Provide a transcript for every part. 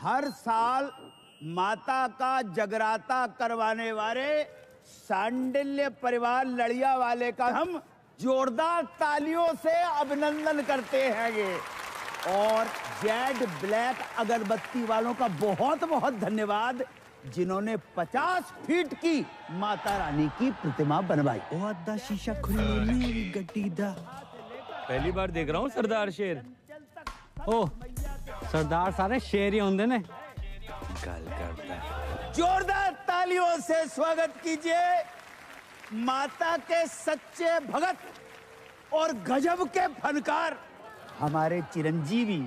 हर साल माता का जगराता करवाने वाले सांडिल्य परिवार लड़िया वाले का हम जोरदार तालियों से अभिनंदन करते हैं ये। और जेड ब्लैक अगरबत्ती वालों का बहुत बहुत धन्यवाद जिन्होंने 50 फीट की माता रानी की प्रतिमा बनवाई। शीशा खुली गड्डी दा। पहली बार देख रहा हूँ सरदार शेर। ओ सरदार सारे शेर ही होंगे ने। गल करता है। जोरदार तालियों से स्वागत कीजिए माता के सच्चे भगत और गजब के फनकार हमारे चिरंजीवी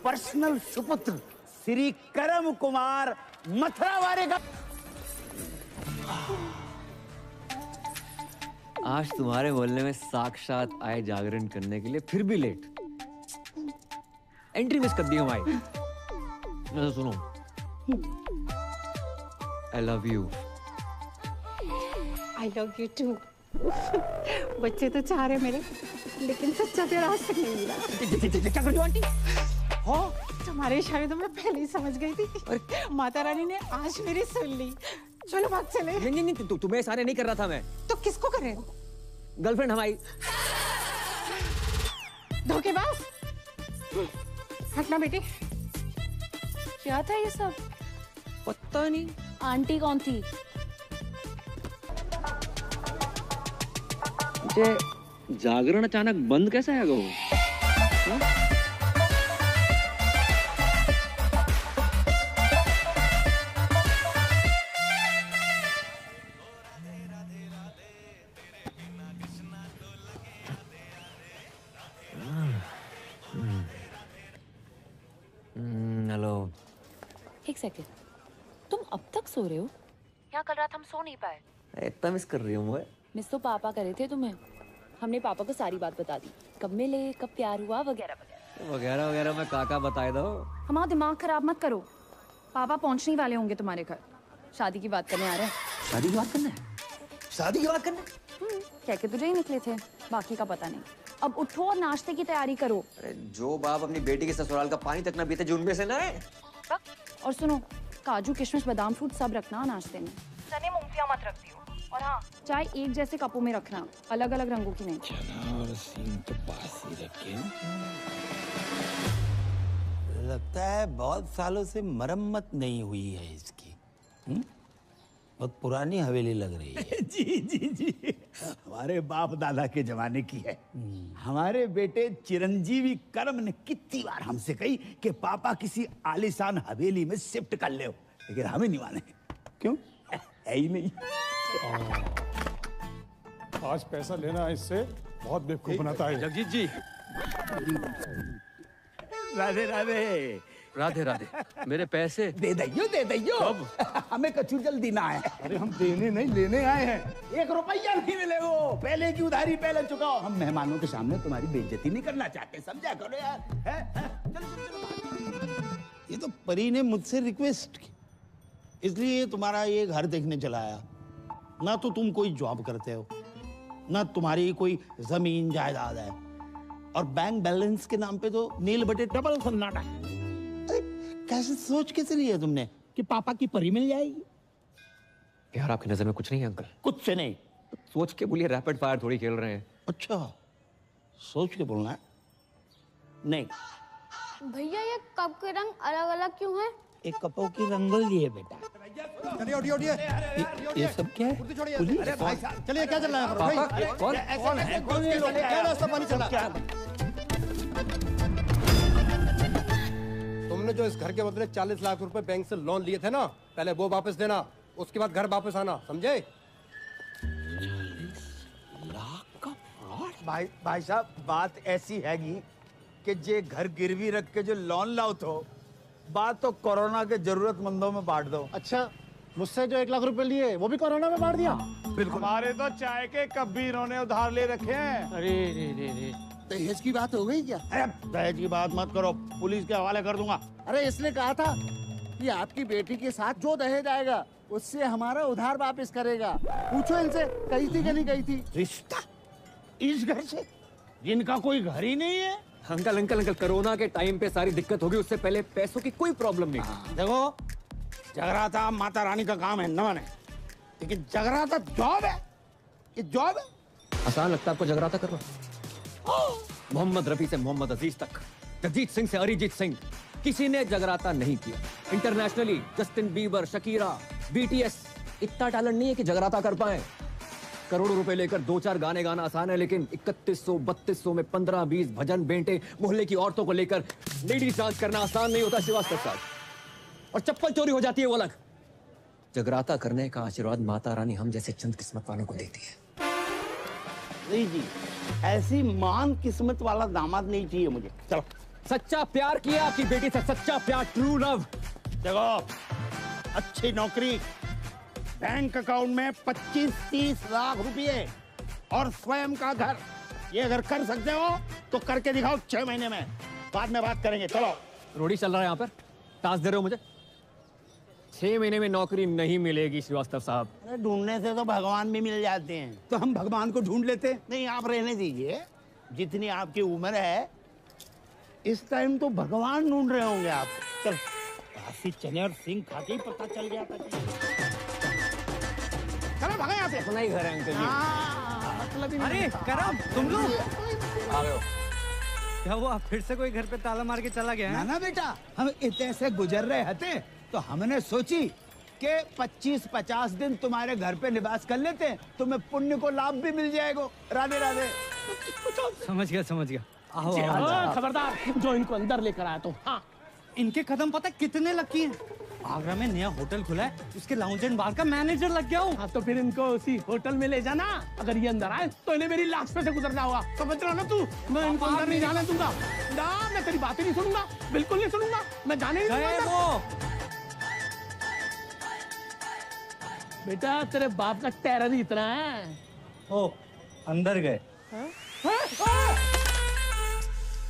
पर्सनल सुपुत्र श्री करम कुमार मथुरा वाले का। आज तुम्हारे मोहल्ले में साक्षात आए जागरण करने के लिए फिर भी लेट। एंट्री मिस कर दी हमारी। तो सुनो, I love you. I love you too. बच्चे तो चाह रहे मेरे, लेकिन सच्चा प्यार आज तक नहीं मिला। क्या कर रही हो आंटी? हो तुम्हारे इशारे तो मैं पहले ही समझ गई थी। माता रानी ने आज मेरी सुन ली। चलो भाग चले। नहीं, तुम्हें इशारे नहीं कर रहा था मैं। तो किसको कर रहे हो? गर्लफ्रेंड हमारी। धोखेबाज। हटना बेटी। क्या था ये सब? पता नहीं। आंटी कौन थी? जागरण अचानक बंद कैसे है वो? हेलो। एक सेकेंड, तुम अब तक सो रहे हो? यहाँ कल रात हम सो नहीं पाए। इतना मिस कर रही हूँ मैं। मिस तो पापा करे थे तुम्हें। हमने पापा को सारी बात बता दी, कब मिले, कब प्यार हुआ, वगैरह वगैरह। वगैरह वगैरह मैं काका बताए दो। हमारा दिमाग खराब मत करो। पापा पहुंचने वाले होंगे तुम्हारे घर। शादी की बात करने आ रहे हैं। शादी की बात करना है? शादी की बात करना है? कह के तुझे ही निकले थे, बाकी का पता नहीं। अब उठो और नाश्ते की तैयारी करो। अरे जो बाप अपनी बेटी के ससुराल का पानी तक ना पीते जो उनमें से ना है। और सुनो, काजू किशमिश बादाम फ्रूट सब रखना नाश्ते में। चने मूंगफलियां मत रख दियो। और हाँ, चाय एक जैसे कपों में रखना, अलग अलग रंगों की नहीं। चना और सीन तो पास ही रखे। लगता है बहुत सालों से मरम्मत नहीं हुई है इसकी। बहुत पुरानी हवेली लग रही है। जी हमारे बाप दादा के जमाने की है। हमारे बेटे चिरंजीवी करम ने कितनी बार हमसे कही कि पापा किसी आलीशान हवेली में शिफ्ट कर ले, लेकिन हमें नहीं माने। क्यों? है ही नहीं। आज पैसा लेना इससे बहुत बेवकूफ बनाता है। जगजीत जी। राधे राधे। राधे राधे। मेरे पैसे दे दैयो। हमें कछु जल्दी ना है। अरे हम देने नहीं लेने आए हैं। 1 रुपया नहीं मिलेगा। पहले की उधारी पहले चुकाओ। हम मेहमानों के सामने तुम्हारी बेइज्जती नहीं करना चाहते, समझा करो यार। चलो। ये तो परी ने मुझसे रिक्वेस्ट की, इसलिए तुम्हारा ये घर देखने चला आया। ना तो तुम कोई जॉब करते हो, ना तुम्हारी कोई जमीन जायदाद है, और बैंक बैलेंस के नाम पे तो नील बटे डबल सन्नाटा। कैसे सोच कैसे लिया तुमने कि पापा की परी मिल जाएगी? यार आपकी नजर में कुछ नहीं है अंकल? कुछ से नहीं। सोच के बोलिए, रैपिड फायर थोड़ी खेल रहे हैं। अच्छा, सोच के बोलना है। नहीं भैया, ये कप के रंग अलग अलग क्यों हैं? एक कपों की रंगोली है बेटा। उठिए। ये सब क्या है? पुलिस? अरे भाई साहब, चलिए, क्या चल रहा है भाई? कौन है? क्या नाश्ता पानी चल रहा है? तुमने जो इस घर के बदले 40 लाख रुपए बैंक से लोन लिए थे ना, पहले वो वापस देना, उसके बाद घर वापस आना, समझे? 40 लाख का फ्रॉड? भाई साहब, बात ऐसी हैगी कि जे घर गिरवी रख के जो लोन लाओ तो बात तो कोरोना के जरूरतमंदों में बांट दो। अच्छा, मुझसे जो 1 लाख रुपए लिए वो भी कोरोना में बांट दिया? बिल्कुल। हमारे तो चाय के कप भी इन्होंने उधार ले रखे हैं। अरे रे। दहेज की बात हो गई क्या? अरे दहेज की बात मत करो, पुलिस के हवाले कर दूंगा। अरे इसने कहा था कि आपकी बेटी के साथ जो दहेज आएगा उससे हमारा उधार वापस करेगा। पूछो इनसे, कही थी कि नहीं कही थी? रिश्ता इस घर से, जिनका कोई घर ही नहीं है। अंकल अंकल अंकल, कोरोना के टाइम पे सारी दिक्कत होगी, उससे पहले पैसों की कोई प्रॉब्लम नहीं थी। देखो, जगराता माता रानी का काम है, नमन है, लेकिन जगराता जॉब है, ये जॉब है। आसान लगता है आपको जगराता करना? मोहम्मद रफी से मोहम्मद अजीज तक, जगजीत सिंह से अरिजीत सिंह, किसी ने जगराता नहीं किया। Internationally Justin Bieber, Shakira, BTS, इतना टैलेंट नहीं है कि जगराता कर पाए। करोड़ों रुपए लेकर 2-4 गाने गाना आसान है, लेकिन 3100-3200 में 15-20 भजन बेंटे मोहल्ले की औरतों को लेकर लेडीज डांस करना आसान नहीं होता श्रीवास्तव साहब। और चप्पल चोरी हो जाती है वो अलग। जगराता करने का आशीर्वाद माता रानी हम जैसे चंद किस्मत वालों को देती है। नहीं जी, ऐसी महान किस्मत वाला दामाद नहीं चाहिए मुझे। चलो, सच्चा प्यार किया आपकी बेटी से, सच्चा प्यार, ट्रू लव। देखो, अच्छी नौकरी, बैंक अकाउंट में 25-30 लाख रुपए और स्वयं का घर, ये अगर कर सकते हो तो करके दिखाओ 6 महीने में, बाद में बात करेंगे। चलो। रोडी चल रहा है यहाँ पर, टास्क दे रहे हो मुझे? 6 महीने में नौकरी नहीं मिलेगी श्रीवास्तव साहब। अरे ढूंढने से तो भगवान भी मिल जाते हैं। तो हम भगवान को ढूंढ लेते। नहीं, आप रहने दीजिए, जितनी आपकी उम्र है इस टाइम तो भगवान ढूंढ रहे होंगे आप। चल, काशी चने और सिंह खा के ही पता चल गया था। चलो भागा यहाँ से। अपना ही घर है अंकल जी। मतलब ही अरे करम, तुम लोग आ गए हो। क्या हुआ, फिर से कोई घर पे ताला मार के चला गया है? ना ना बेटा, हम इतने से गुजर रहे थे तो हमने सोची कि 25-50 दिन तुम्हारे घर पे निवास कर लेते, तुम्हें पुण्य को लाभ भी मिल जाएगा। राधे राधे। समझ गया। आओ खबरदार, जो इनको अंदर लेकर आया तो। हाँ, इनके कदम पता कितने लकी हैं? आगरा में नया होटल खुला है, उसके लाउंज एंड बार का मैनेजर लग गया हूँ। हाँ, तो फिर इनको उसी होटल में ले जाना। अगर ये अंदर आए तो इन्हें मेरी लाश पे से गुजरना होगा। समझ रहा ना तू? मैं इनको अंदर नहीं जाने दूंगा। ना, मैं तेरी बातें नहीं सुनूंगा, बिल्कुल नहीं सुनूंगा। मैं जाने नहीं दूंगा अंदर। वो बेटा, तेरे बाप का टेरर ही इतना है। ओ, अंदर गए।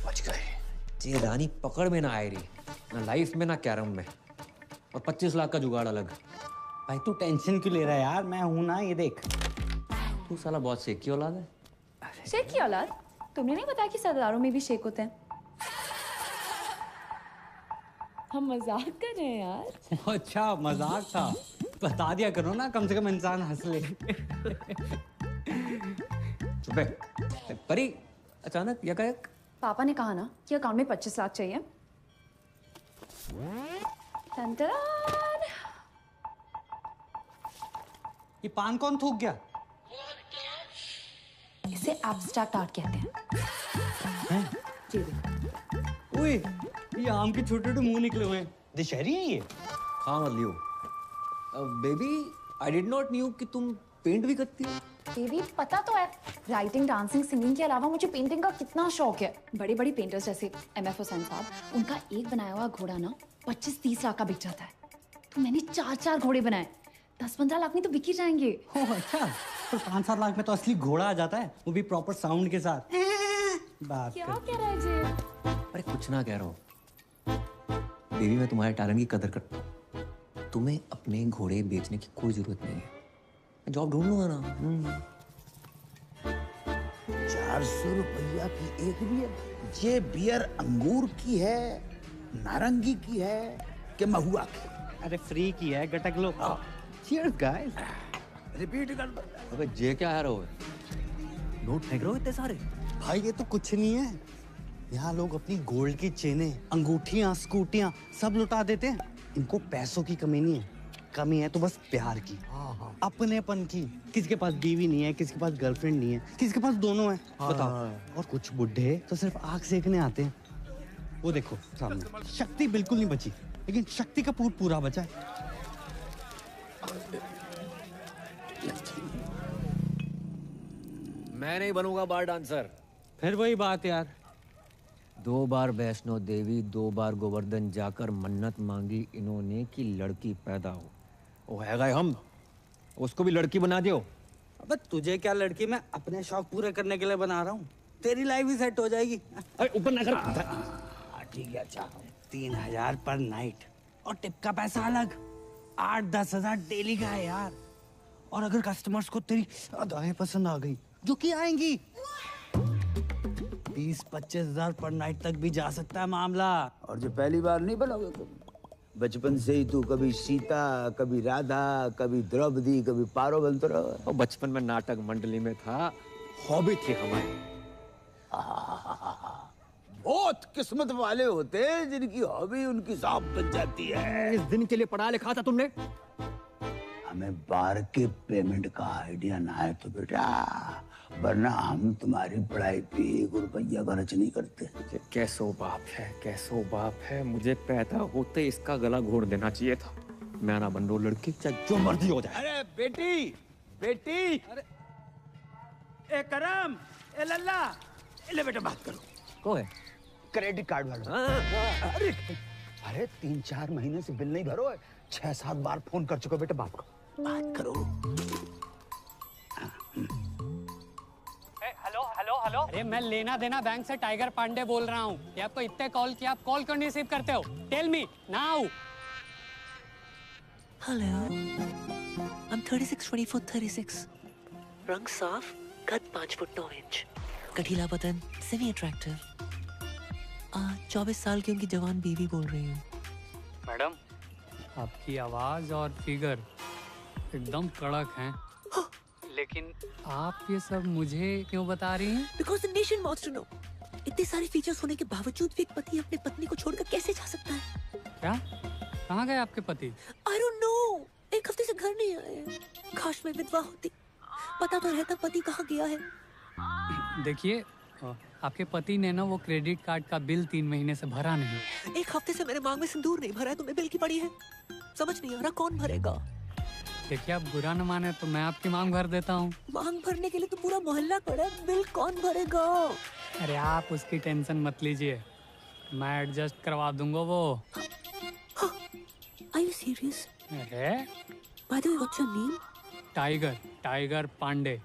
बच गए। ये रानी पकड़ में ना आए रही, ना लाइफ में ना कैरम में, और 25 लाख का जुगाड़ अलग। भाई तू टेंशन क्यों ले रहा है यार, मैं हूं ना, ये देख। तू साला बहुत शेख की औलाद है। शेख की औलाद? तुमने नहीं बताया कि सरदारों में भी शेख होते हैं? हम मजाक कर रहे हैं यार। अच्छा, मजाक था, बता दिया करो ना, कम से कम इंसान हंस ले। चुप है। परी, अचानक यकायक पापा ने कहा ना कि अकाउंट में 25 लाख चाहिए। टन-टन। ये पान कौन थूक गया? इसे एब्स्ट्रैक्ट आर्ट कहते हैं। जी देखो। ओए, ये आम के छोटे छोटे मुंह निकले हुए हैं, दशहरी है ये। खा मत लियो। Baby, I did not knew कि तुम पेंट भी करती हो। बेबी, पता तो है, राइटिंग, डांसिंग, सिंगिंग के अलावा मुझे पेंटिंग का कितना शौक है। बड़े बड़े पेंटर्स जैसे MF हुसैन साहब, उनका एक बनाया हुआ घोड़ा ना 25-30 लाख का बिक जाता है। तो मैंने 4 घोड़े बनाए, 10-15 लाख में तो बिक ही जाएंगे। ओह अच्छा, तो 5-7 लाख में तो असली घोड़ा आ जाता है, वो भी प्रॉपर साउंड के साथ। बात क्या कर। कह रहा है जी? अरे कुछ ना कह रहा हूँ बेबी, मैं तुम्हारे टैलेंट की कदर करता हूँ। तुम्हें अपने घोड़े बेचने की कोई जरूरत नहीं है, मैं जॉब ढूंढ लूंगा ना। 400 रुपया की एक बियर। ये बियर अंगूर की है, नारंगी की है कि महुआ की? अरे फ्री की है, गटक लो। Cheers guys. रिपीट कर दो। अबे जे क्या है रहो, नोट फेंक रहे हो इतने सारे। भाई ये तो कुछ नहीं है, यहाँ लोग अपनी गोल्ड की चेनें, अंगूठियां, स्कूटियां सब लुटा देते हैं। इनको पैसों की कमी नहीं है, कमी है तो बस प्यार की, अपनेपन की। किसी के पास बीवी नहीं है, किसी के पास गर्लफ्रेंड नहीं है, किसी के पास दोनों है। बताओ। और कुछ बुढ़े तो सिर्फ आग सेकने आते हैं। वो देखो सामने, शक्ति बिल्कुल नहीं बची, लेकिन शक्ति कपूर पूरा बचा है। मैं नहीं बनूंगा बार डांसर। फिर वही बात यार, 2 बार वैष्णो देवी, 2 बार गोवर्धन जाकर मन्नत मांगी इन्होंने कि लड़की पैदा हो। वो है गए हम, उसको भी लड़की बना दियो। अबे तुझे क्या लड़की, मैं अपने शौक पूरे करने के लिए बना रहा हूँ, तेरी लाइफ भी सेट हो जाएगी। अरे ऊपर ना कर। ठीक है, अच्छा 3000 पर नाइट और टिप का पैसा अलग। 8-10 हजार डेली का है यार। और अगर कस्टमर्स को तेरी अदाएं पसंद आ गई, जो कि आएंगी, 20-25 हजार पर नाइट तक भी जा सकता है मामला। और जो पहली बार नहीं बनोगे तुम, बचपन से ही तू कभी सीता, कभी राधा, कभी द्रौपदी, कभी पारो बनते रहो। और बचपन में नाटक मंडली में था, हॉबी थी हमारी। बहुत किस्मत वाले होते हैं जिनकी हॉबी उनकी जॉब बन जाती है। इस दिन के लिए पढ़ा लिखा था तुमने? हमें बार के पेमेंट का आइडिया ना है तो बेटा, वरना हम तुम्हारी पढ़ाई पे 1 रुपया खर्च नहीं करते। ये कैसो बाप है, कैसो बाप है। मुझे पैदा होते इसका गला घोड़ देना चाहिए था। मैं ना बन रो लड़की, चाहे जो मर्जी हो जाए। अरे बेटी, बेटी, अरे ए करम, ए लल्ला, ले बेटा बात करो। कौन है? क्रेडिट कार्ड वाला। अरे अरे 3-4 महीने से बिल नहीं भरो, 6-7 बार फोन कर चुके बेटा, बात करो। हेलो हेलो हेलो, अरे मैं लेना देना बैंक से टाइगर पांडे बोल रहा हूँ। ये आपको इतने कॉल किया, आप कॉल क्यों नहीं रिसीव करते हो? Tell me now. Hello, I'm 36, 24, 36. रंग साफ, कद 5 फुट 9 इंच, कठिला बदन, सेमी अट्रैक्टिव। 24 साल की उनकी जवान बीवी बोल रही हूँ। मैडम, आपकी आवाज और फिगर एकदम कड़क हैं। लेकिन आप ये सब मुझे क्यों बता रही हैं? Because the nation wants to know. इतने सारे फीचर्स होने के बावजूद भी एक पति अपने पत्नी को छोड़कर कैसे जा सकता है? क्या? कहाँ गए आपके पति? I don't know. 1 हफ्ते से घर नहीं आए। काश मैं विधवा होती, पता तो रहता पति कहाँ गया है। देखिए, आपके पति ने ना वो क्रेडिट कार्ड का बिल 3 महीने से भरा नहीं। 1 हफ्ते से मेरे मांग में सिंदूर नहीं भरा है, तुम्हें बिल की पड़ी है। समझ नहीं आ रहा कौन भरेगा। देखिए, आप बुरा न माने तो मैं आपकी मांग भर देता हूँ। मांग भरने के लिए तो पूरा मोहल्ला खड़ा है, बिल कौन भरेगा? अरे आप उसकी टेंशन मत लीजिए, मैं एडजस्ट करवा दूंगा वो। Are you serious? अरे By the way, what's your name? Tiger Pandey.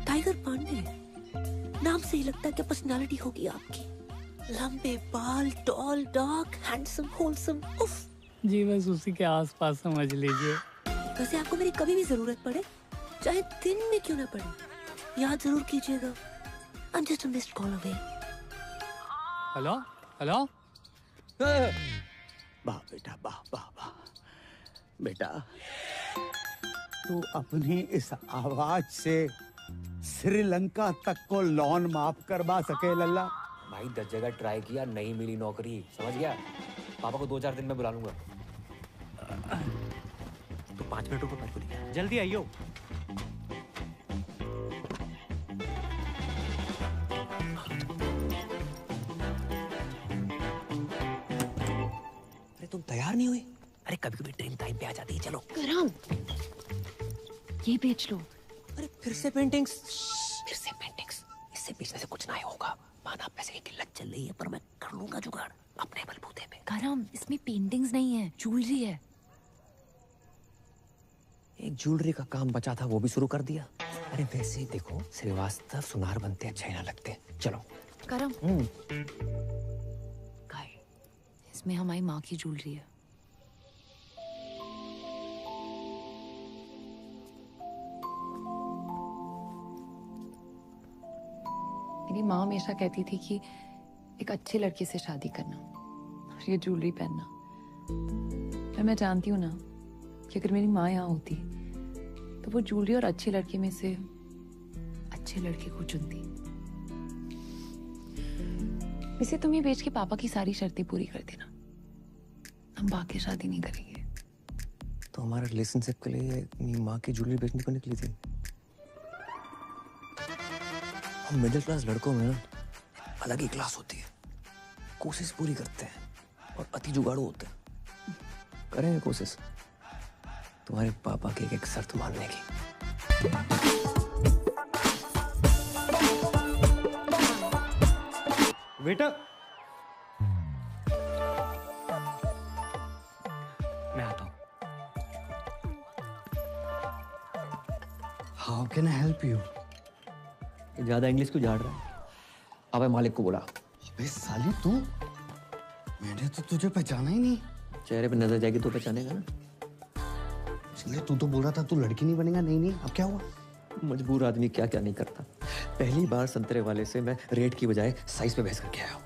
Tiger Pandey नाम से ही लगता है कि पर्सनालिटी होगी आपकी। लंबे बाल, टॉल, डार्क, हैंडसम, होलसम। उफ। जी बस उसी के आसपास समझ लीजिए। वैसे आपको मेरी कभी भी जरूरत पड़े, चाहे दिन में क्यों ना पड़े, याद जरूर कीजिएगा। I'm just a missed call away. Hello hello. वाह बेटा, वाह वाह वाह बेटा, तू अपनी इस आवाज से श्रीलंका तक को लोन माफ करवा सके लल्ला। भाई 10 जगह ट्राई किया, नहीं मिली नौकरी, समझ गया? पापा को 2-4 दिन में बुला लूंगा। तो 5 मिनट रुको, मत बोलिए। जल्दी आइयो। अरे तुम तैयार नहीं हुई? अरे कभी कभी ट्रेन टाइम पे आ जाती है। चलो करम, ये बेच लो। अरे फिर से पेंटिंग्स, फिर से पेंटिंग्स। इससे बेचने से कुछ नहीं होगा। माना पैसे की किल्लत चल रही है, पर मैं कर लूंगा जुगाड़ अपने बलबूते पे। करम, इसमें पेंटिंग्स नहीं है, ज्वेलरी है। एक ज्वेलरी का काम बचा था, वो भी शुरू कर दिया। अरे वैसे ही देखो, श्रीवास्तव सुनार बनते अच्छे ना लगते। चलो करम, गाय, इसमें हमारी माँ की ज्वेलरी है। मेरी माँ हमेशा कहती थी कि एक अच्छे लड़के से शादी करना और ये ज्वेलरी पहनना। पर मैं जानती हूँ ना कि अगर मेरी माँ यहाँ होती तो वो ज्वेलरी और अच्छे लड़के में से अच्छे लड़के को चुनती। इसे तुम ये बेच के पापा की सारी शर्तें पूरी कर देना, हम बाकी शादी नहीं करेंगे। तो हमारा रिलेशनशिप के लिए अपनी माँ की ज्वेलरी बेचने को निकली थी। हम मिडिल क्लास लड़कों में अलग ही क्लास होती है, कोशिश पूरी करते हैं और अति जुगाड़ू होते हैं। करेंगे कोशिश तुम्हारे पापा की एक शर्त मानने की। बेटा, मैं आता हूँ। How can I help you? ज्यादा इंग्लिश क्यों झाड़ रहा है? अबे मालिक को बुला। अबे साली तू, मैंने तो तुझे पहचाना ही नहीं। चेहरे पे नजर जाएगी तो पहचानेगा ना। इसलिए तू तो बोल रहा था तू लड़की नहीं बनेगा। नहीं नहीं, अब क्या हुआ? मजबूर आदमी क्या क्या नहीं करता। पहली बार संतरे वाले से मैं रेट की बजाय साइज पे बहस करके आया हूँ।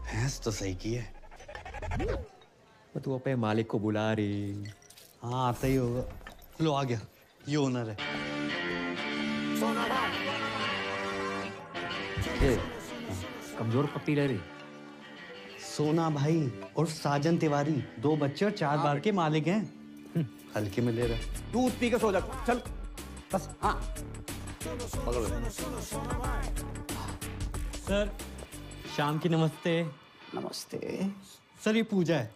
भैंस तो सही की है। तू अपने मालिक को बुला रही। हाँ आता ही होगा। लो आ गया, ये ओनर है। ये कमजोर पप्पी ले रही। सोना भाई और साजन तिवारी 2 बच्चे और 4 बार के मालिक हैं। हल्के में ले रहा। दूध पी के सो जा, चल बस। हाँ सर शाम की नमस्ते। नमस्ते। सर ये पूजा है,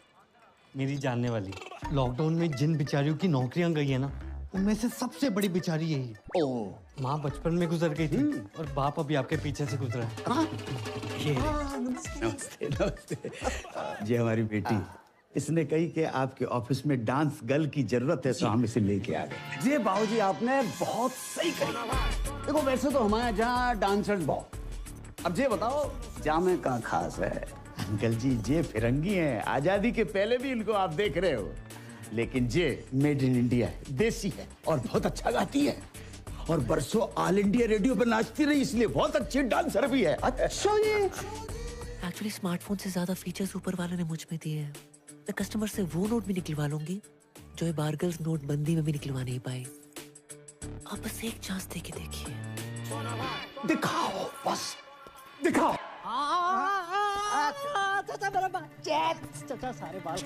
मेरी जानने वाली। लॉकडाउन में जिन बिचारियों की नौकरियां गई है ना, उनमें से सबसे बड़ी बिचारी यही है। ओह, माँ बचपन में गुजर गई थी और बाप अभी आपके पीछे से गुजरा है। ये नमस्ते नमस्ते। जी हमारी बेटी, इसने कही कि आपके ऑफिस में डांस गर्ल की जरूरत है, तो हम इसे लेके आ गए। जी बाबूजी, आपने बहुत सही कही। देखो वैसे तो हमारे यहाँ डांसर्स बहुत, अब ये बताओ जामे का खास है। अंकल जी ये फिरंगी हैं, आजादी के पहले भी इनको आप देख रहे हो, लेकिन ये मेड इन इंडिया है, देसी है और बहुत अच्छा गाती है और बरसों ऑल इंडिया रेडियो पर नाचती रही, इसलिए बहुत अच्छी डांसर भी है। अच्छा ये एक्चुअली स्मार्टफोन से ज्यादा फीचर्स ऊपर वाले ने मुझ में दिए हैं। मैं कस्टमर से वो नोट भी निकलवा लूंगी जो ये बारगल्स नोटबंदी में भी निकलवा नहीं पाई। आप बस एक चांस दे के देखिए। दिखाओ, बस दिखाओ। सारे बाल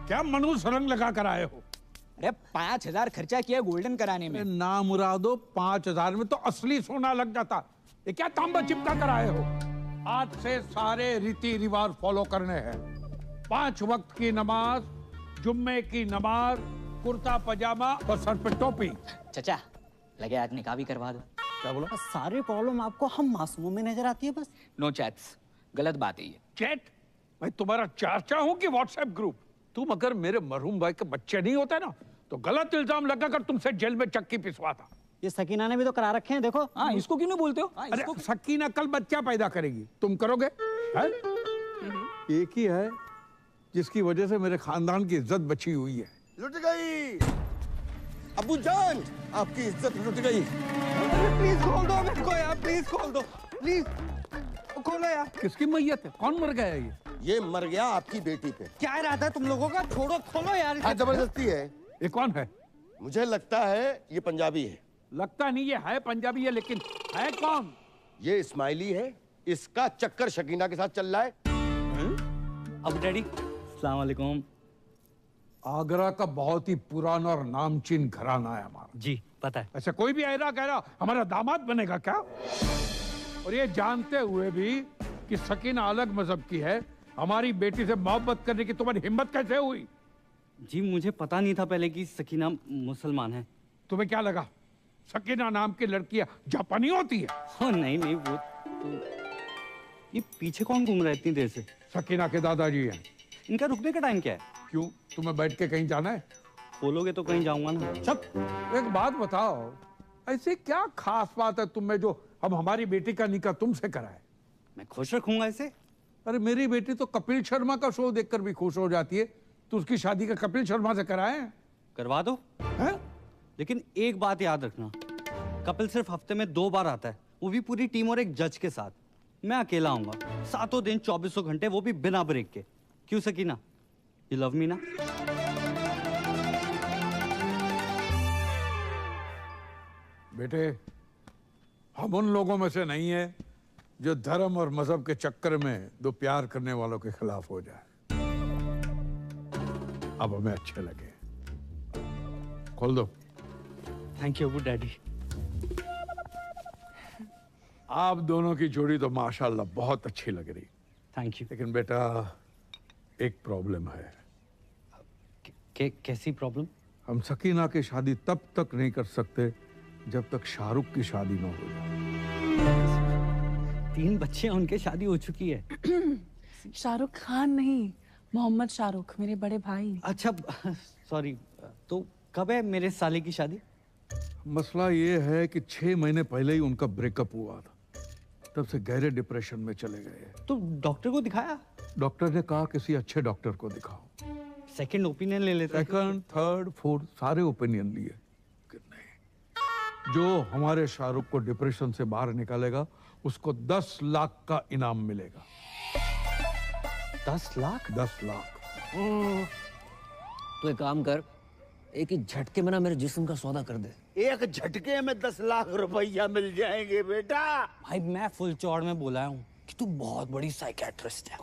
क्या मनुष्य रंग लगा कर आए हो? अरे 5,000 खर्चा किया गोल्डन कराने में। ना मुरादो, 5,000 में तो असली सोना लग जाता। ये क्या तांबा चिपका कर आए हो? आज से सारे रीति रिवाज फॉलो करने हैं। 5 वक्त की नमाज, जुम्मे की नमाज, कुर्ता पजामा और सर पे टोपी। चाचा लगे आज निकाह भी करवा दो। क्या बोला? सारी प्रॉब्लम आपको हम मासूमों में नजर आती है बस। नो चैट्स, गलत बात है ये। चैट? मैं तुम्हारा चाचा हूँ कि व्हाट्सएप ग्रुप? तुम अगर मेरे मरहूम भाई के बच्चे नहीं होते ना, तो गलत इल्जाम लगाकर तुमसे जेल में चक्की पिसवाता। ये सकीना ने भी तो करा रखे हैं, देखो। हाँ, इसको क्यों नहीं बोलते हो? अरे सकीना कल बच्चा पैदा करेगी, तुम करोगे? है? एक ही है जिसकी वजह से मेरे खानदान की इज्जत बची हुई है। लुट गई अबू जान, आपकी इज्जत लुट गई। प्लीज खोल दो मेरे को यार, प्लीज खोल दो, प्लीज खोलो यार। किसकी मैयत है? कौन मर गया है? ये मर गया आपकी बेटी पे। क्या इरादा है तुम लोगों का? छोड़ो, खोलो यार। हाँ, जबरदस्ती है। ये कौन है? मुझे लगता है ये पंजाबी है। लगता नहीं, ये है पंजाबी है, लेकिन है कौन? ये इस्माइली है। इसका चक्कर शकीना के साथ चल रहा है। अब डैडी, अस्सलाम वालेकुम। आगरा का बहुत ही पुराना और नामचीन घराना है हमारा। जी पता है। ऐसा कोई भी ऐरा कह रहा हमारा दामाद बनेगा क्या? और ये जानते हुए भी कि सकीना अलग मजहब की है, हमारी बेटी से मोहब्बत करने की तुम्हारी हिम्मत कैसे हुई? जी मुझे पता नहीं था पहले कि सकीना मुसलमान है। तुम्हें क्या लगा सकीना नाम की लड़कियां जापानी होती है? हाँ नहीं नहीं, वो तो ये पीछे कौन घूम रहा है इतनी देर से? सकीना के दादाजी हैं। इनका रुकने का टाइम क्या है? क्यों, तुम्हें बैठ के कहीं जाना है? बोलोगे तो कहीं जाऊंगा ना। सब एक बात बताओ, ऐसी क्या खास बात है तुम्हें जो हम हमारी बेटी का निकाह तुमसे कराए? मैं खुश रखूंगा इसे। अरे मेरी बेटी तो कपिल शर्मा का शो देखकर भी खुश हो जाती है, तो उसकी शादी का कपिल शर्मा से कराए? करवा दो है? लेकिन एक बात याद रखना, कपिल सिर्फ हफ्ते में 2 बार आता है, वो भी पूरी टीम और एक जज के साथ। मैं अकेला आऊंगा, 7 दिन 24 घंटे, वो भी बिना ब्रेक के। क्यों सकीना, यू लव मी ना? बेटे, हम उन लोगों में से नहीं है जो धर्म और मजहब के चक्कर में दो प्यार करने वालों के खिलाफ हो जाए। अब हमें अच्छे लगे। खोल दो। Thank you daddy. आप दोनों की जोड़ी तो माशाल्लाह बहुत अच्छी लग रही। Thank you. लेकिन बेटा एक प्रॉब्लम है। कैसी प्रॉब्लम? हम सकीना की शादी तब तक नहीं कर सकते जब तक शाहरुख की शादी न हो जाए। 3 बच्चे हैं, उनके शादी हो चुकी है। शाहरुख खान नहीं, मोहम्मद शाहरुख, मेरे बड़े भाई। अच्छा सॉरी, तो कब है मेरे साले की शादी? मसला ये है कि 6 महीने पहले ही उनका ब्रेकअप हुआ था, तब से गहरे डिप्रेशन में चले गए। तो डॉक्टर को दिखाया? डॉक्टर ने कहा किसी अच्छे डॉक्टर को दिखाओ। सेकंड ओपिनियन ले लेते। सेकंड, थर्ड, फोर्थ सारे ओपिनियन लिए। जो हमारे शाहरुख को डिप्रेशन से बाहर निकालेगा उसको 10 लाख का इनाम मिलेगा। 10 लाख? 10 लाख। तो एक काम कर, एक ही झटके में ना मेरे जिस्म का सौदा कर दे। एक झटके में 10 लाख रुपया मिल जाएंगे बेटा। भाई मैं फुल चौड़ में बोला हूँ कि तू बहुत बड़ी साइकियाट्रिस्ट है।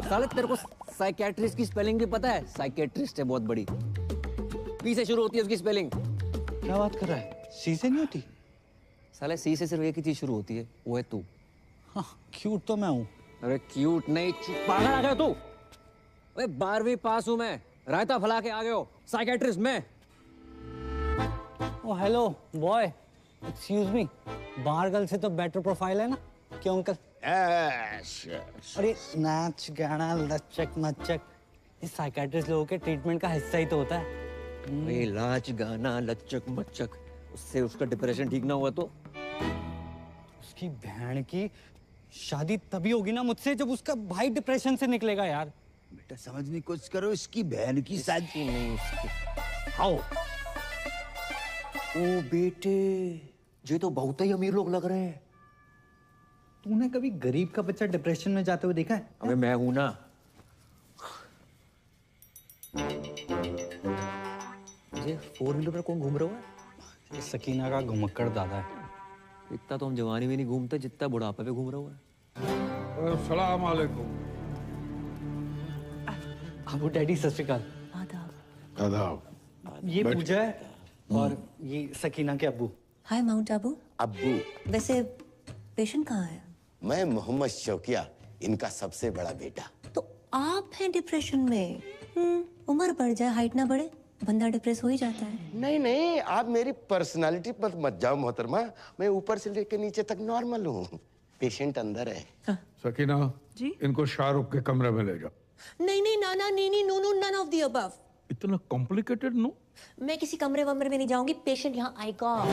साले तेरे को साइकियाट्रिस्ट की स्पेलिंग भी पता है? साइकियाट्रिस्ट है बहुत बड़ी, पी से शुरू होती है उसकी स्पेलिंग। क्या बात कर रहा है? सी से नहीं होती? साले सी से सिर्फ एक ही चीज शुरू होती है, वो है तू। हाँ, क्यूट तो मैं हूँ। अरे क्यूट नहीं, पागल आ गया तू। अरे 12वीं पास हूँ मैं, रायता फैला के आ गए हो, साइकियाट्रिस्ट मैं। ओ हेलो बॉय, एक्सक्यूज मी, बाहर गर्ल से तो बेटर प्रोफाइल है ना? क्यों अंकल? अरे नाच गाना लचक मचक ये साइकियाट्रिस्ट लोगों के ट्रीटमेंट का हिस्सा ही तो होता है। ये नाच गाना लचक मचक, उससे उसका डिप्रेशन ठीक ना हुआ तो? उसकी बहन की शादी तभी होगी ना मुझसे जब उसका भाई डिप्रेशन से निकलेगा यार। बेटा समझने की कोशिश करो, इसकी बहन की शादी नहीं उसकी। आओ। ओ बेटे, ये तो बहुत ही अमीर लोग लग रहे हैं। तूने कभी गरीब का बच्चा डिप्रेशन में जाते हुए देखा है? अबे मैं हूं ना। ये 4 व्हीलर पर कौन घूम रहा है? ये सकीना का घुमक्कड़ दादा है। इतना तो हम जवानी में नहीं घूमते जितना बुढ़ापे में घूम रहा है। अस्सलाम वालेकुम। अबू डैडी सत श्री अकाल। आदाब। ये पूजा है और ये सकीना के अब्बू। हाय माउंट आबू। अब्बू। वैसे पेशेंट कहाँ है? मैं मोहम्मद शौकिया, इनका सबसे बड़ा बेटा। तो आप हैं डिप्रेशन में? उम्र बढ़ जाए हाइट ना बढ़े, बंदा डिप्रेस हो ही जाता है। नहीं नहीं, आप मेरी पर्सनालिटी पर मत जाओ मोहतरमा, मैं ऊपर से लेकर नीचे तक नॉर्मल हूँ। पेशेंट अंदर है। सकीना जी? इनको शाहरुख के कमरे में ले जाओ। नहीं नहीं नाना नीनी नूनू नन ऑफ द अबव। इतना कॉम्प्लिकेटेड नो? मैं किसी कमरे वमरे में नहीं जाऊंगी, पेशेंट यहाँ आएगा।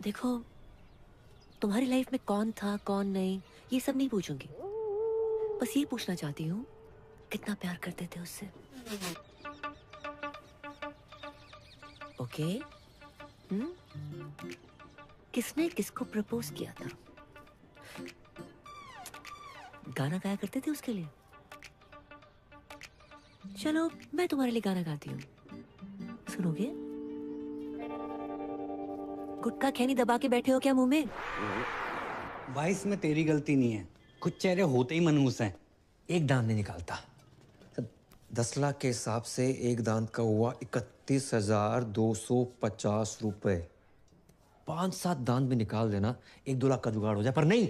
देखो, तुम्हारी लाइफ में कौन था कौन नहीं ये सब नहीं पूछूंगी, बस ये पूछना चाहती हूँ कितना प्यार करते थे उससे। ओके? किसने किसको प्रपोज किया था? गाना गाया करते थे उसके लिए? चलो मैं तुम्हारे लिए गाना गाती हूँ, सुनोगे? गुटखा खैनी दबा के बैठे हो क्या मुंह में? भाई इसमें तेरी गलती नहीं है, कुछ चेहरे होते ही मनहूस हैं। एक दांत नहीं निकालता। 10 लाख के हिसाब से एक दांत का हुआ 31,250 रुपए। 5-7 दांत भी निकाल देना 1-2 लाख का जुगाड़ हो जाए, पर नहीं।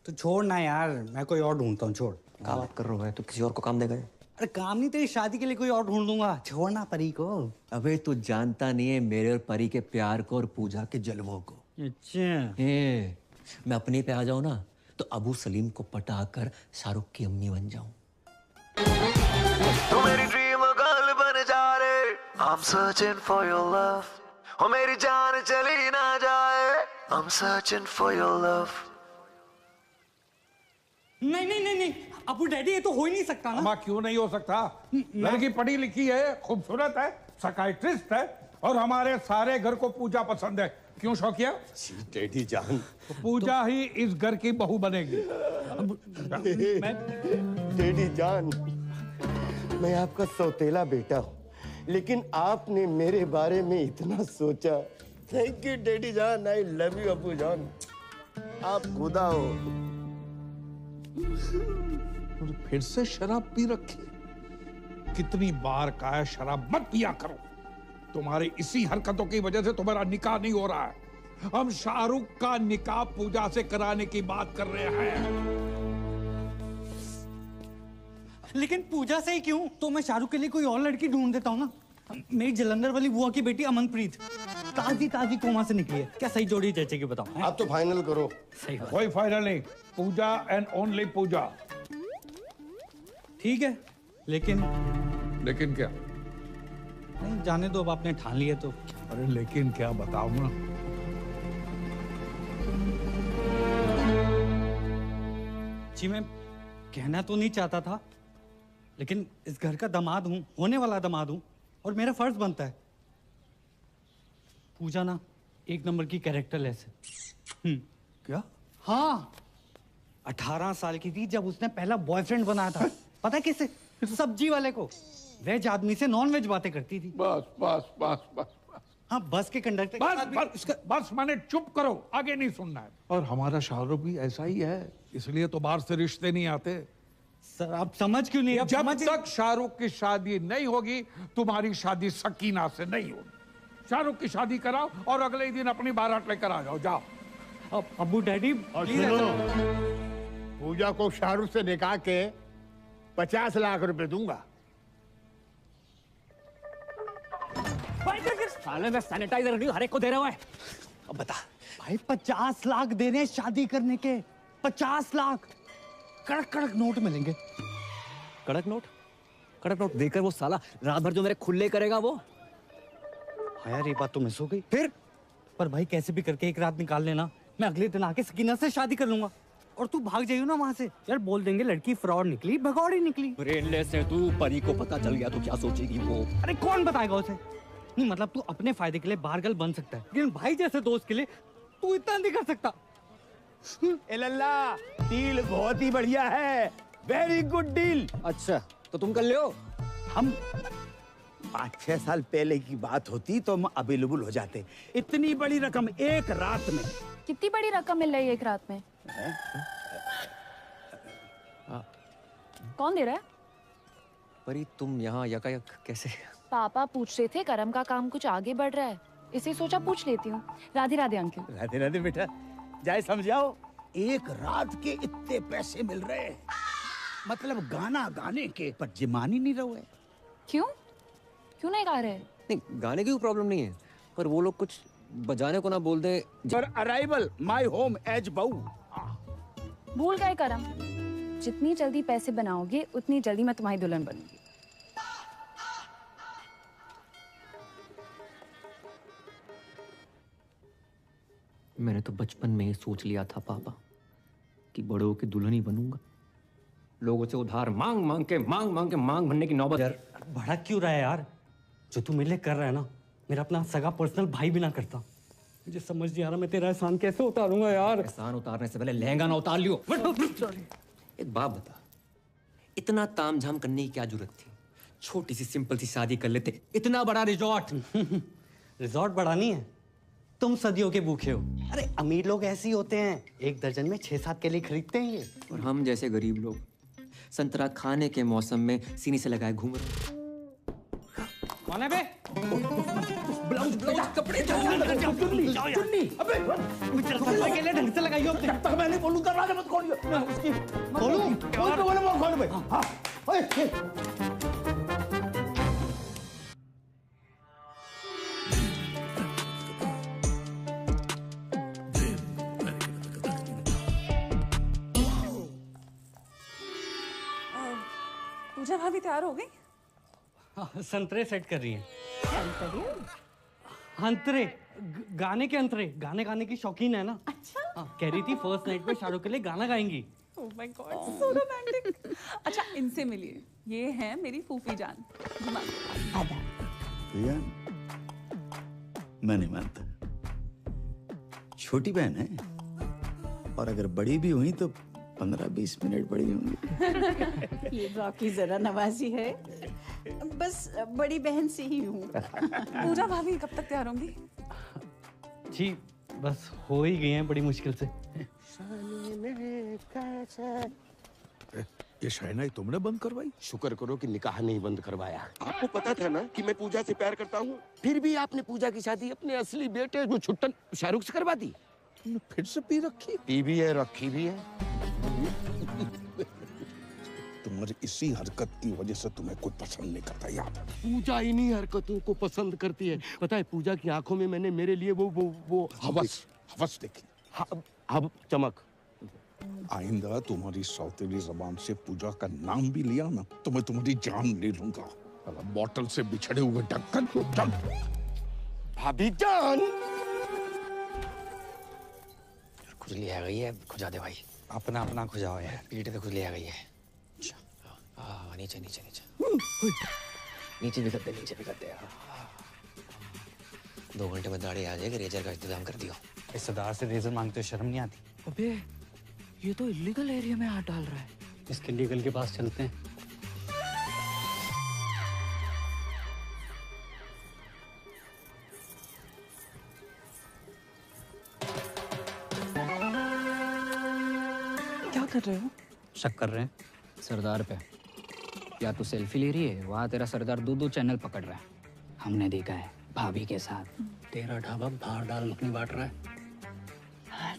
तो छोड़ ना यार, मैं कोई और ढूंढता हूँ। छोड़। क्या बात कर रहा है? तो किसी और को काम देगा? अरे काम नहीं, तेरी शादी के लिए कोई और ढूंढ दूंगा। छोड़ना परी को। अबे तू जानता नहीं है मेरे और परी के प्यार को और पूजा के जलवों को। अच्छा। मैं अपने पे आ जाऊं ना तो अबू सलीम को पटाकर शाहरुख की अम्मी बन जाऊं। तू मेरी ड्रीम गर्ल बन जा रे, I'm searching for your love। ओ मेरी जान चली ना जाए, I'm searching for your love। नहीं नहीं नहीं नहीं अबू डैडी, ये तो हो ही नहीं सकता ना। अम्मा क्यों नहीं हो सकता? लड़की पढ़ी लिखी है, खूबसूरत है, साइकियाट्रिस्ट है और हमारे सारे घर को पूजा पसंद है। क्यों शौकिया? डैडी जान, तो पूजा ही इस घर की बहू बनेगी। डैडी जान, मैं आपका सौतेला बेटा हूँ, लेकिन आपने मेरे बारे में इतना सोचा। थैंक यू डैडी जान, आई लव यू अबू जान, आप खुदा हो। फिर से शराब पी रखी? कितनी बार कहा शराब मत पिया करो। तुम्हारी इसी हरकतों की वजह से तुम्हारा निकाह नहीं हो रहा है। हम शाहरुख का निकाह पूजा से कराने की बात कर रहे हैं। लेकिन पूजा से ही क्यों? तो मैं शाहरुख के लिए कोई और लड़की ढूंढ देता हूँ ना। मेरी जलंधर वाली बुआ की बेटी अमनप्रीत ताजी ताजी कोमा से निकली है। क्या सही जोड़ी जचेगी बताओ? आप तो फाइनल करो। सही बात। कोई फाइनल नहीं, पूजा एंड ओनली पूजा। ठीक है, लेकिन क्या? नहीं जाने दो, अब आपने ठान लिया तो। अरे लेकिन क्या बताओ ना। जी मैं कहना तो नहीं चाहता था, लेकिन इस घर का दामाद हूँ, होने वाला दामाद हूँ, और मेरा फर्ज बनता है। पूजा ना एक नंबर की कैरेक्टरलेस है। क्या? हाँ, 18 साल की थी जब उसने पहला बॉयफ्रेंड बनाया था। पता है किससे? सब्जी वाले को। वेज आदमी से नॉन वेज बातें करती थी। बस बस बस बस बस। हाँ, बस के कंडक्टर बस मैंने चुप करो, आगे नहीं सुनना है। और हमारा शाहरुख भी ऐसा ही है, इसलिए तो बाहर से रिश्ते नहीं आते। सर आप समझ क्यों नहीं? जब तक शाहरुख की शादी नहीं होगी, तुम्हारी शादी सकीना से नहीं होगी। शाहरुख की शादी कराओ और अगले ही दिन अपनी बारात लेकर आ जाओ। जाओ। अब अबू डैडी और सुनो, पूजा को शाहरुख से निकाह के 50 लाख रुपए दूंगा। साले मैं सैनिटाइजर नहीं हर एक को दे रहा है। अब बता भाई, 50 लाख देने हैं शादी करने के। 50 लाख कड़क कड़क नोट मिलेंगे। कड़क नोट? कड़क नोट देकर वो साला रात भर जो मेरे खुले करेगा वो। हाँ यार, ये बात तो मिस हो गई। फिर पर भाई कैसे भी करके एक रात निकाल लेना, मैं अगले दिन आके सकीना से शादी कर लूंगा। और तू भाग जाइयो ना वहां से। यार बोल देंगे लड़की फ्रॉड निकली, भगौड़ी निकली। ब्रेनलेस है तू, परी को पता चल गया तो क्या सोचेगी वो? अरे कौन बताएगा उसे? नहीं मतलब तू अपने फायदे के लिए बारगल बन सकता है, लेकिन भाई जैसे दोस्त के लिए तू इतना नहीं कर सकता। लल्ला, डील बहुत ही बढ़िया है, वेरी गुड डील। अच्छा तो तुम कर लो। हम 5-6 साल पहले की बात होती तो हम अवेलेबल हो जाते। इतनी बड़ी रकम एक रात में। कितनी बड़ी रकम मिल रही है एक रात में? कौन दे रहा है? परी तुम यहाँ यकायक कैसे? पापा पूछ रहे थे करम का काम कुछ आगे बढ़ रहा है, इसे सोचा पूछ लेती हूँ। राधे राधे अंकल। राधे राधे बेटा, जाए समझाओ। एक रात के इतने पैसे मिल रहे हैं, मतलब गाना गाने के, पर जिमान ही नहीं रहे। क्यों क्यों नहीं गा रहे? नहीं गाने की प्रॉब्लम नहीं है, पर वो लोग कुछ बजाने को ना बोल दे। पर अराइवल माय होम एज बहू। भूल गए करम, जितनी जल्दी पैसे बनाओगे उतनी जल्दी मैं तुम्हारी दुल्हन बनूंगी। मैंने तो बचपन में ही सोच लिया था पापा कि बड़ों की दुल्हन ही बनूंगा। लोगों से उधार मांग मांग के मांग भरने की नौबत। यार भड़क क्यों रहा है यार? जो तू मेरे लिए कर रहा है ना, मेरा अपना सगा पर्सनल भाई भी ना करता। मुझे समझ नहीं आ रहा मैं तेरा एहसान कैसे उतारूंगा यार। एहसान उतारने से पहले लहंगा ना उतार लियो। एक बात बता, इतना तामझाम करने की क्या जरूरत थी? छोटी सी सिंपल सी शादी कर लेते। इतना बड़ा रिजॉर्ट। रिजॉर्ट बड़ा नहीं है, तुम सदियों के भूखे हो। अरे अमीर लोग ऐसे ही होते हैं, एक दर्जन में 6-7 के लिए खरीदते हैं ये। और हम जैसे गरीब लोग संतरा खाने के मौसम में सीने से लगाए घूम रहे। कौन है बे? ब्लाउज कपड़े चुन्नी। अबे के लिए ढंग से लगाइयो। जब तक मैं नहीं बोलूं दरवाजा मत खोलियो। मैं उसकी खोलूं? खोल भाई। हाँ। पूजा भाभी तैयार हो गई? संतरे सेट कर रही हैं। अंतरे गाने के अंतरे, गाने गाने की शौकीन है ना। अच्छा कह रही थी फर्स्ट नाइट पे शाहरुख के लिए गाना गाएंगी। Oh my god, so romantic. अच्छा इनसे मिलिए, ये है मेरी फूफी जान। भैया मैं नहीं मानता, छोटी बहन है, और अगर बड़ी भी हुई तो 15-20 मिनट बड़ी होंगी। ये तो आपकी जरा नवाजी है, बस बड़ी बहन से ही हूँ। पूजा भाभी कब तक तैयार होंगी? जी बस हो ही गई हैं बड़ी मुश्किल से। ये शहनाई तुमने बंद करवाई? शुक्र करो कि निकाह नहीं बंद करवाया। आपको पता था ना कि मैं पूजा से प्यार करता हूँ, फिर भी आपने पूजा की शादी अपने असली बेटे जो छुट्टन शाहरुख से करवा दी। फिर से पी रखी? पी भी है, रखी भी है। तुम्हारी इसी हरकत की वजह से तुम्हें कोई पसंद नहीं करता यार। पूजा इन्हीं हरकतों को पसंद करती है। पता है पूजा की आंखों में मैंने मेरे लिए वो हवस देखी। अब चमक। आइंदा तुम्हारी सौतेली जबान से पूजा का नाम भी लिया ना तो मैं तुम्हारी जान ले लूंगा। बोतल से बिछड़े हुए ढक्कन को चल। भाभी जान खुजली आ गई है, खुजा दे भाई। अपना खुजाओ यार। पीठ पे खुजली आ गई है। नीचे नीचे नीचे नीचे भी करते, नीचे भी करते। 2 घंटे में दाढ़ी आ जाएगी, रेजर का इंतजाम कर दियो। इस सरदार से रेजर मांगते हो शर्म नहीं आती? अबे ये तो इलीगल एरिया में हाथ डाल रहा है। इसके लीगल के पास चलते हैं। क्या कर रहे हो? शक कर रहे हैं सरदार पे। या तू सेल्फी ले रही है, वहाँ तेरा सरदार 2 चैनल पकड़ रहा है। हमने देखा है भाभी के साथ। तेरा ढाबा बाहर डाल मखनी बांट रहा है।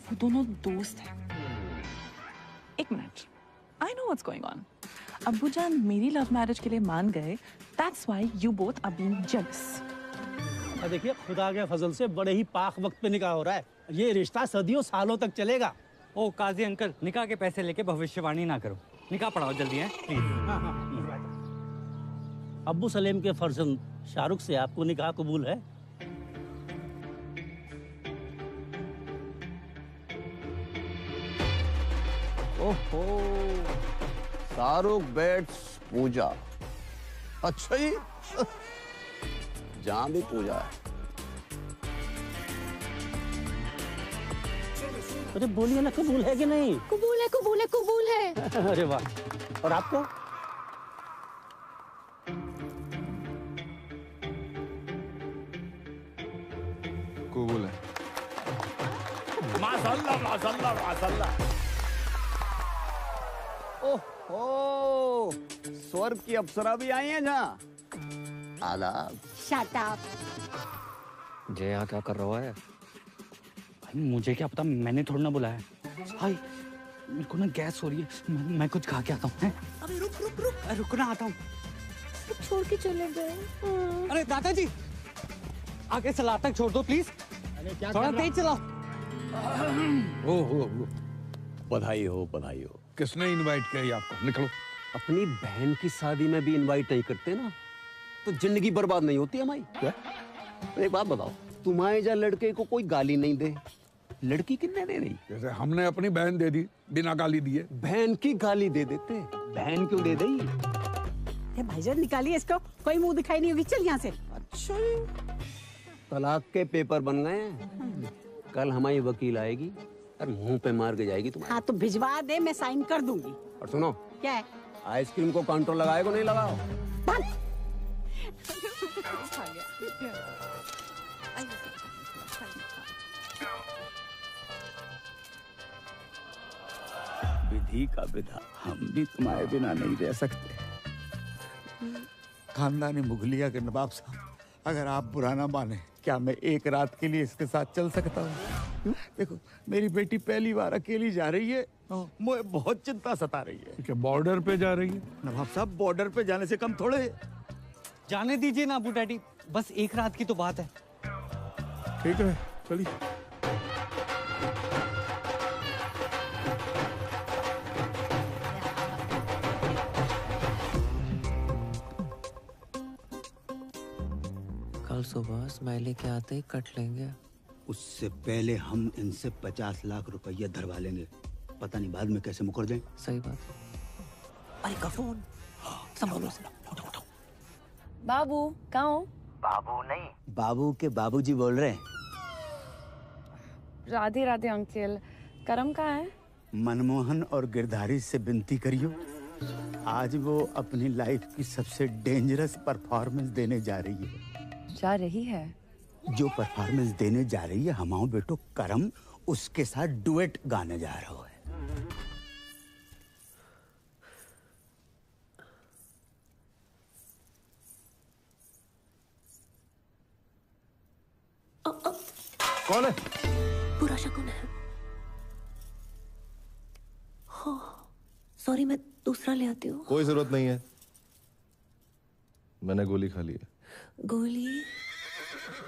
वो दोनों दोस्त हैं। 1 minute, I know what's going on. अब्बू जान मेरी लव मैरिज के लिए मान गए, that's why you both are being jealous. देखिए खुदा के फजल से बड़े ही पाक वक्त पे निकाह हो रहा है। ये रिश्ता सदियों सालों तक चलेगा। ओ काजी अंकल, निकाह के पैसे लेके भविष्यवाणी ना करो। निकाह पढ़ाओ जल्दी है प्लीज। अब्बू सलेम के फर्जंद शाहरुख से आपको निकाह कबूल है? ओहो, शाहरुख बेट्स पूजा। अच्छा जी, जहां भी पूजा है। अरे बोलिए ना, कबूल है कि नहीं? कबूल है, कबूल है, कबूल है। अरे वाह। और आपको? कबूल है। माशाल्लाह माशाल्लाह माशाल्लाह। ओहो, स्वर्ग की अप्सरा भी आई हैं जहाँ। आदाब। Shut up. जय यहाँ क्या कर रहा है? मुझे क्या पता, मैंने थोड़ा ना बुलाया। हाय, मेरे को ना गैस हो रही है, मैं कुछ खा के आता हूँ। अबे रुक रुक रुक, रुकना, आता हूँ। छोड़ के चले गए। अरे दादाजी, आगे सलाद तक छोड़ दो प्लीज। थोड़ा तेज चलाओ। ओहो, बधाई हो, बधाई हो। किसने इनवाइट किया आपको? निकलो। अपनी बहन की शादी में भी इनवाइट नहीं करते ना, तो जिंदगी बर्बाद नहीं होती हमारी। क्या? एक बात बताओ, तुम्हारे जा लड़के को कोई गाली नहीं दे, लड़की कितने दे रही? जैसे हमने अपनी बहन दे दी बिना गाली दिए। बहन की गाली दे देते, बहन क्यों दे दी? भाईजान निकालिए इसको, कोई मुंह दिखाई नहीं होगी। चल यहाँ से। अच्छा, तलाक के पेपर बन गए हैं। कल हमारी वकील आएगी और मुंह पे मार के जाएगी तुम्हारे। हाँ तो भिजवा दे, मैं साइन कर दूंगी। और सुनो, क्या है? आइसक्रीम को काउंटर लगाए को नहीं लगाओ। विधि का विधा, हम भी तुम्हारे बिना नहीं रह सकते। खानदानी मुगलिया के नवाब साहब, अगर आप बुरा ना माने, क्या मैं एक रात के लिए इसके साथ चल सकता हूँ? देखो, मेरी बेटी पहली बार अकेली जा रही है, मुझे बहुत चिंता सता रही है। क्या बॉर्डर पे जा रही है? नवाब साहब, बॉर्डर पे जाने से कम थोड़े। जाने दीजिए ना अबू डैडी, बस एक रात की तो बात है। ठीक है, चलिए। कल सुबह स्माइली के आते ही कट लेंगे। उससे पहले हम इनसे 50 लाख रुपया धरवा लेंगे, पता नहीं बाद में कैसे मुकर जाए। सही बात। अरे का फोन संभालो। बाबू कहाँ हो? बाबू नहीं, बाबू के बाबूजी बोल रहे हैं। राधे राधे अंकल, करम कहाँ है? मनमोहन और गिरधारी से विनती करियो, आज वो अपनी लाइफ की सबसे डेंजरस परफॉर्मेंस देने जा रही है। जा रही है? जो परफॉर्मेंस देने जा रही है, हमाओ बेटो करम उसके साथ डुएट गाने जा रहा है। कौन है? पूरा शकुन है। हो, सॉरी, मैं दूसरा ले आती हूँ। कोई जरूरत नहीं है, मैंने गोली खा ली है। गोली?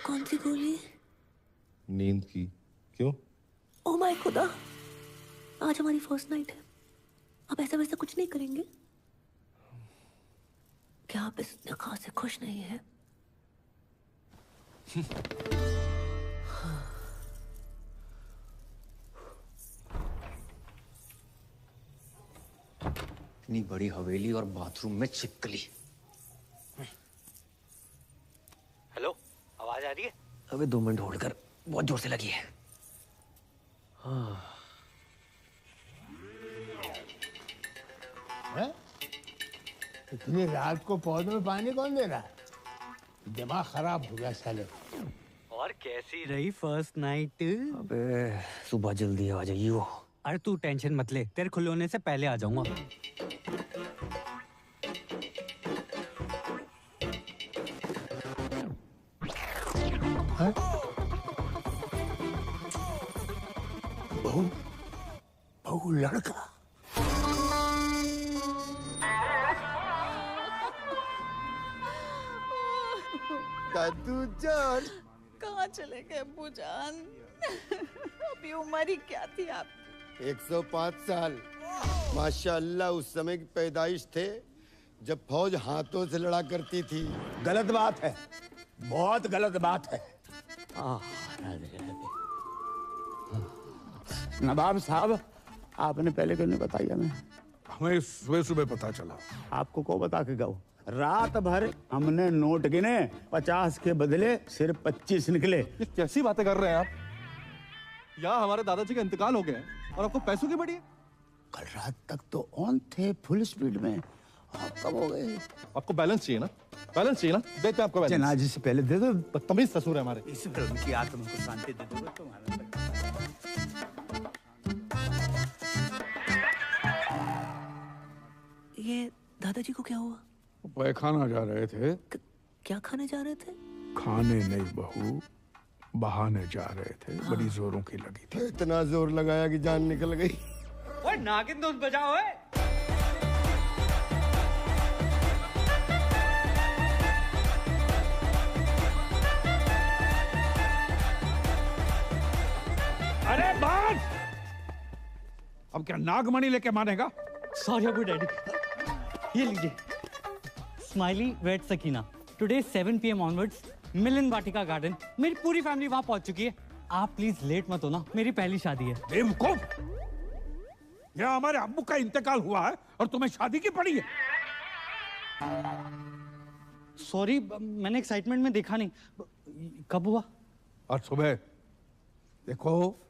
कौन सी गोली? नींद की। क्यों? ओह माय खुदा, आज हमारी फर्स्ट नाइट है। अब ऐसा वैसा कुछ नहीं करेंगे? क्या आप इस निकाह से खुश नहीं है? इतनी बड़ी हवेली और बाथरूम में छिपकली। हेलो, आवाज आ रही है? अबे 2 मिनट होल्ड कर, बहुत जोर से लगी है। हाँ। इतनी रात को पौधों में पानी कौन दे रहा है? दिमाग खराब हो गया साले। और कैसी रही फर्स्ट नाइट? अबे सुबह जल्दी आ जाइयो। अरे तू टेंशन मत ले, तेरे खुले होने से पहले आ जाऊंगा। बहू लड़का। दादू जान कहाँ चले गए अब्बू जान? अभी उम्र ही क्या थी आपकी? 105 साल। माशाअल्लाह उस समय की पैदाइश थे जब फौज हाथों से लड़ा करती थी। गलत बात है, बहुत गलत बात है। नवाब साहब, आपने पहले क्यों नहीं बताया? हमें हमें सुबह सुबह पता चला। आपको को बता के गओ? रात भर हमने नोट गिने, 50 के बदले सिर्फ 25 निकले। ये कैसी बातें कर रहे हैं आप? यहाँ हमारे दादाजी का इंतकाल हो गया है और आपको पैसों की बड़ी है। कल रात तक तो ऑन थे फुल स्पीड में, आप कब हो गए? आपको बैलेंस चाहिए ना? बैलेंस चाहिए ना? देते हैं आपको बैलेंस। जनाजे से पहले दे दो। बदतमीज ससुर है हमारे। इस पर उनकी आत्मा को शांति दे दो तुम्हारा। ये दादाजी को क्या हुआ? पैखाना जा रहे थे। क्या खाने जा रहे थे? खाने नहीं बहू, बहाने जा रहे थे। बड़ी जोरों की लगी थी। इतना जोर लगाया कि जान निकल गई। ओए नागिन धुन बजाओ। अरे बात! अब क्या नागमणि लेके मानेगा? सॉरी अबू डैडी, ये लीजिए Smiley weds Sakina. Today 7 PM onwards Milan Vatika garden. मेरी पूरी फैमिली वहां पहुंच चुकी है। आप प्लीज लेट मत होना, मेरी पहली शादी है। बेवकूफ! यहाँ हमारे अब्बू का इंतकाल हुआ है और तुम्हें शादी की पड़ी है। सॉरी, मैंने एक्साइटमेंट में देखा नहीं। कब हुआ? और सुबह देखो,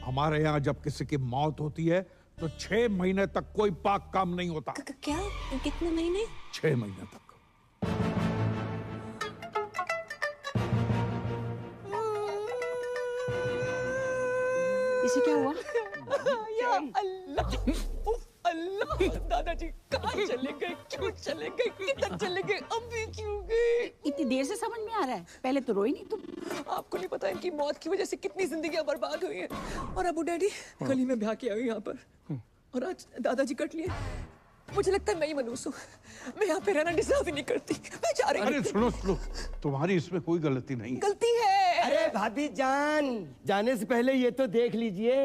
हमारे यहाँ जब किसी की मौत होती है तो 6 महीने तक कोई पाक काम नहीं होता। क्या? कितने महीने? 6 महीने तक। इसे क्या हुआ? या अल्लाह, उफ अल्लाह, दादाजी कहाँ चले गए? क्यों चले गए? किधर चले गए? अभी क्यों गए? इतनी देर से समझ में आ रहा है, पहले तो रोई नहीं तुम। आपको नहीं पता इनकी मौत की वजह से कितनी जिंदगियां बर्बाद हुई हैं। और अबू डैडी कल ही मैं ब्याह के आई हूँ यहाँ पर, और आज दादाजी कट लिए। मुझे लगता है मैं ही मनूस हूँ। मैं यहाँ पे रहना डिजर्व ही नहीं करती। मैं जा रही हूँ। अरे सुनो सुनो, तुम्हारी इसमें कोई गलती नहीं है। गलती है। अरे भाभी जान, जाने से पहले ये तो देख लीजिए,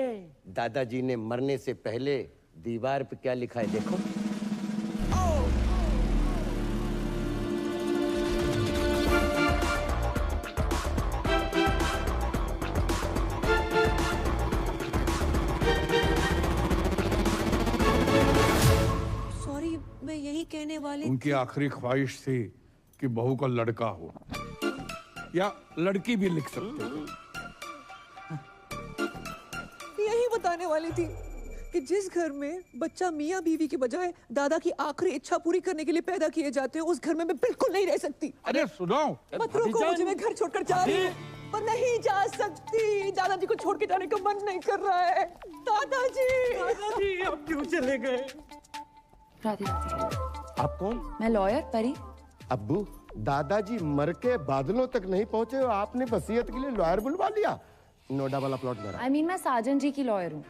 दादाजी ने मरने से पहले दीवार पे क्या लिखा है, देखो। सॉरी, मैं यही कहने वाली उनकी आखिरी ख्वाहिश थी कि बहू का लड़का हो, या लड़की भी लिख सकते थे। यही बताने वाली थी कि जिस घर में बच्चा मियाँ बीवी की बजाय दादा की आखिरी इच्छा पूरी करने के लिए पैदा किए जाते हैं, उस घर में मैं बिल्कुल नहीं रह सकती। अरे सुनो, मत रोको मुझे, मैं घर छोड़कर जा रही हूँ। पर नहीं जा सकती, दादाजी को छोड़ के जाने का मन नहीं कर रहा है। दादाजी, दादाजी अब क्यों चले गए? राधे राधे। आप कौन? मैं लॉयर परी। अब्बू, दादाजी मर के बादलों तक नहीं पहुंचे और आपने वसीयत के लिए लॉयर बुलवा लिया। नोएडा वाला प्लॉट मेरा। I mean, मैं साजन जी की लॉयर हूँ,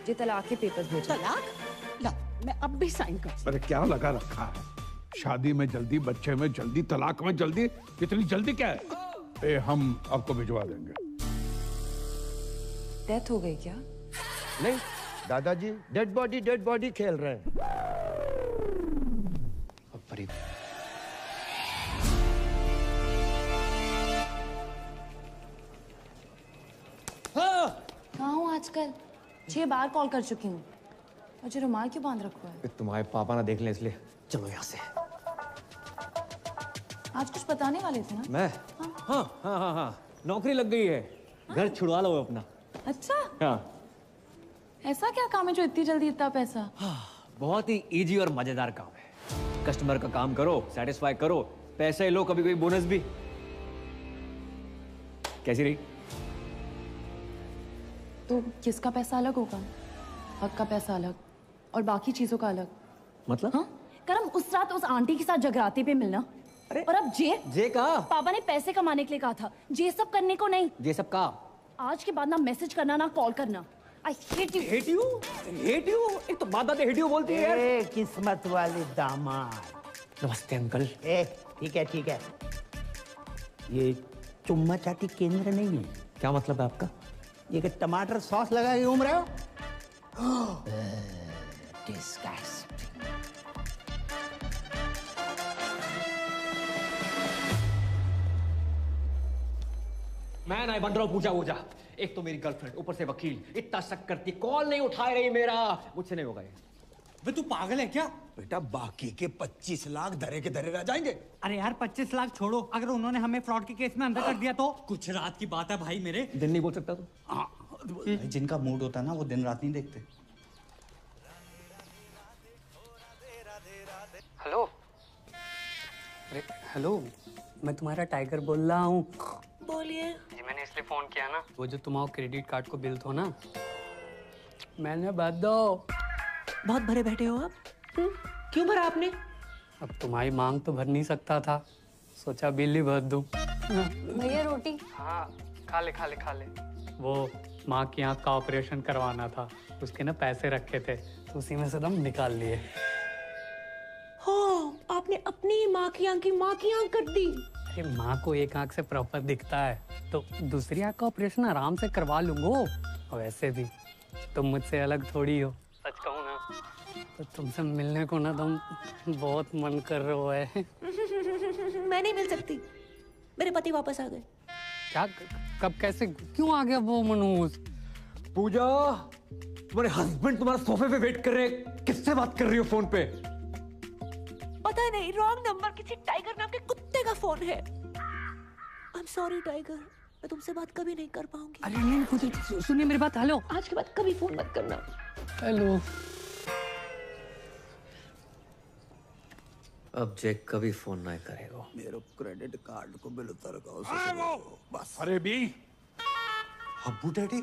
जी तलाक के पेपर्स भेजो। तलाक? ला, मैं अब भी साइन कर। अरे क्या लगा रखा है? शादी में जल्दी, बच्चे में जल्दी, तलाक में जल्दी, इतनी जल्दी क्या है? हम आपको भिजवा देंगे। डेथ हो गई क्या? नहीं, दादाजी डेड बॉडी खेल रहे हैं। परी, कहाँ हूँ आजकल? 6 बार कॉल कर चुकी हूँ। मुझे रुमाल क्यों बांध रखा है? तुम्हारे पापा ना देख लें इसलिए। चलो यहाँ से। आज कुछ बताने वाले थे ना? मैं? हाँ। नौकरी लग गई है। घर छुड़वा लो अपना। अच्छा, हाँ। ऐसा क्या काम है जो इतनी जल्दी इतना पैसा? बहुत ही इजी और मजेदार काम है। कस्टमर का काम करो, सेटिस्फाई करो, पैसे लो, कभी कोई बोनस भी। कैसी रही? तो किसका पैसा अलग होगा? हक का पैसा अलग और बाकी चीजों का अलग। मतलब? हाँ? करम उस रात उस आंटी के साथ जगराते पे मिलना। और अब जे कहा? पापा ने पैसे कमाने के लिए कहा था, जे सब करने को नहीं। ये सब कहा? आज के बाद ना मैसेज करना ना कॉल करना। I hate you. Hate you? Hate you? एक तो बात hate you बोलती है यार। किस्मत वाले दामाद। नमस्ते अंकल। ठीक है। ये चुम्मा चाटी केंद्र नहीं है। क्या मतलब है आपका? ये कि टमाटर सॉस लगा के घूम रहे हो? Disgusting. मैं बन रहा हूँ पूजा। एक तो मेरी गर्लफ्रेंड, ऊपर से वकील, इतना शक करती, कॉल नहीं उठा रही मेरा। मुझसे नहीं होगा ये। वे तू पागल है क्या? बेटा बाकी के 25 लाख धरे के धरे रह जाएंगे। अरे यार 25 लाख छोड़ो, अगर उन्होंने हमें फ्रॉड के केस में अंदर कर दिया तो? कुछ रात की बात है भाई मेरे। दिन नहीं बोल सकता तू? भाई जिनका मूड होता है ना वो दिन रात नहीं देखते। हेलो। अरे हेलो, मैं तुम्हारा टाइगर बोल रहा हूँ। बोलिए। जी मैंने इसलिए फोन किया ना, वो जो तुम्हारा क्रेडिट कार्ड को बिल थो ना, मैंने भर दो। बहुत भरे बैठे हो आप? क्यों भरा आपने? अब तुम्हारी मांग तो भर नहीं सकता था, सोचा बिल ही भर दूं। भैया रोटी। हाँ खा ले। वो माँ की आँख का ऑपरेशन करवाना था, उसके ना पैसे रखे थे तो उसी में से दम निकाल लिए। हो, आपने अपनी माँ की आँख कर दी। अरे माँ को एक आँख से प्रॉपर दिखता है तो दूसरी आँख का ऑपरेशन आराम से करवा लूंगा। वैसे भी तुम मुझसे अलग थोड़ी हो, सच कहूँ ना तो तुमसे मिलने को ना तुम बहुत मन कर रहा है। मैं नहीं मिल सकती, मेरे पति वापस आ गए। क्या? कब? कैसे? क्यों आ गया वो मनोज? पूजा, तुम्हारे हस्बैंड तुम्हारे सोफे पे वेट कर रहे हैं। किससे बात कर रही हो फोन पे? पता नहीं, रॉन्ग नंबर, किसी टाइगर नाम के कुत्ते का फोन है। आई एम सॉरी टाइगर, मैं तुमसे बात कभी नहीं कर पाऊंगी। अरे नहीं, सुनिए मेरी बात। हेलो, आज के बाद कभी फोन मत करना। हेलो। अब जैक कभी फोन नहीं करेगा। मेरे क्रेडिट कार्ड को बिल उतर बस। अरे बी अब्बू डैडी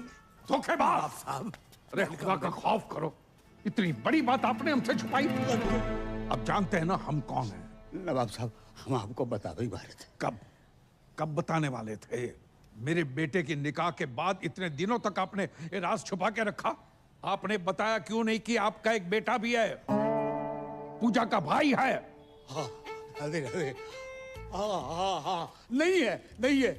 धोखेबाज साहब। अरे खुदा का खौफ करो, इतनी बड़ी बात आपने हमसे छुपाई। अब जानते हैं ना हम कौन हैं। नवाब साहब, हम आपको बता ही वाले थे। कब बताने वाले थे? मेरे बेटे की निकाह के बाद इतने दिनों तक आपने ये राज छुपा के रखा। आपने बताया क्यों नहीं कि आपका एक बेटा भी है, पूजा का भाई है। अरे हाँ, नहीं है।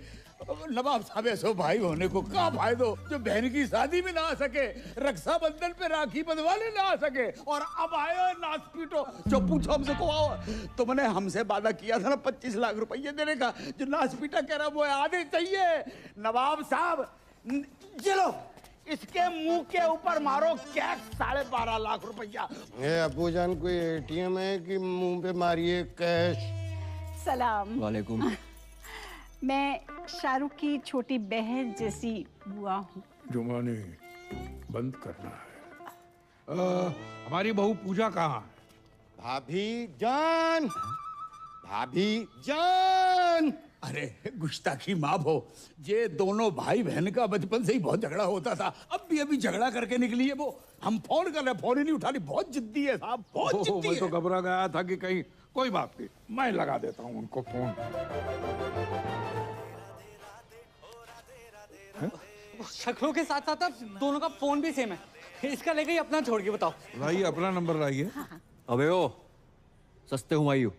नवाब साहब ऐसो भाई होने को क्या फायदो जो बहन की शादी में ना आ सके, रक्षाबंधन पे राखी बंधवाने ना आ सके, और अब आयो नाच पीटो। जो पूछो हमसे को आओ, तुमने हमसे वादा किया था ना 25 लाख रुपये देने का, जो नाच पीटा कह रहा वो आधे चाहिए। नवाब साहब चलो इसके मुंह के ऊपर मारो कैश 12.5 लाख रुपया। अब्बू जान कोई एटीएम है कि मुंह पे मारिए कैश? सलाम। वालेकुम। मैं शाहरुख की छोटी बहन जैसी बुआ हूँ। जुमानी बंद करना है। हमारी बहू पूजा कहाँ है? भाभी जान। अरे गुस्ताखी माफ हो, ये दोनों भाई बहन का बचपन से ही बहुत झगड़ा होता था। अब भी अभी झगड़ा करके निकली है वो। हम फोन कर रहे, फोन ही नहीं उठा रही। बहुत जिद्दी है साहब, बहुत जिद्दी मैं है। तो घबरा गया था कि कहीं कोई बात नहीं, मैं लगा देता हूँ उनको फोन। शक्लों के साथ साथ अब दोनों का फोन भी सेम है। इसका लेके ही अपना छोड़ के बताओ। लाइए अपना नंबर लाइए। अबे ओ सस्ते हुमायूं।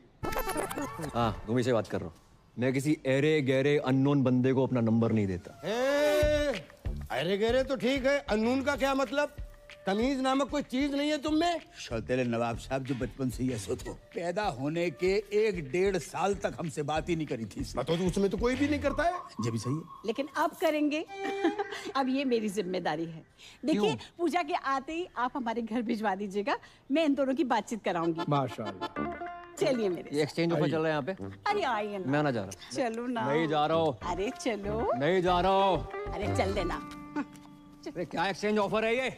हाँ तुम्ही से बात कर रहा हूँ। मैं किसी एरे गहरे अननोन बंदे को अपना नंबर नहीं देता। अरे गहरे तो ठीक है, अननोन का क्या मतलब? तमीज नामक कोई चीज नहीं है तुम में? सौतेले नवाब साहब जो बचपन से ही ऐसे थे, पैदा होने के 1-1.5 साल तक हमसे बात ही नहीं करी थी। तो उसमें तो कोई भी नहीं करता है। ये भी सही है। लेकिन अब करेंगे। अब ये मेरी जिम्मेदारी है। देखिए, पूजा के आते ही आप हमारे घर भिजवा दीजिएगा, मैं इन दोनों की बातचीत कराऊंगी। माशाल्लाह। चलिए मेरे। ये एक्सचेंज ऑफर चल रहा है यहाँ पे। अरे आइए ना। मैं ना जा रहा। चलो ना। नहीं जा रहा हूँ। अरे चलो। नहीं जा रहा हूँ। अरे चल देना। अरे क्या एक्सचेंज ऑफर है ये?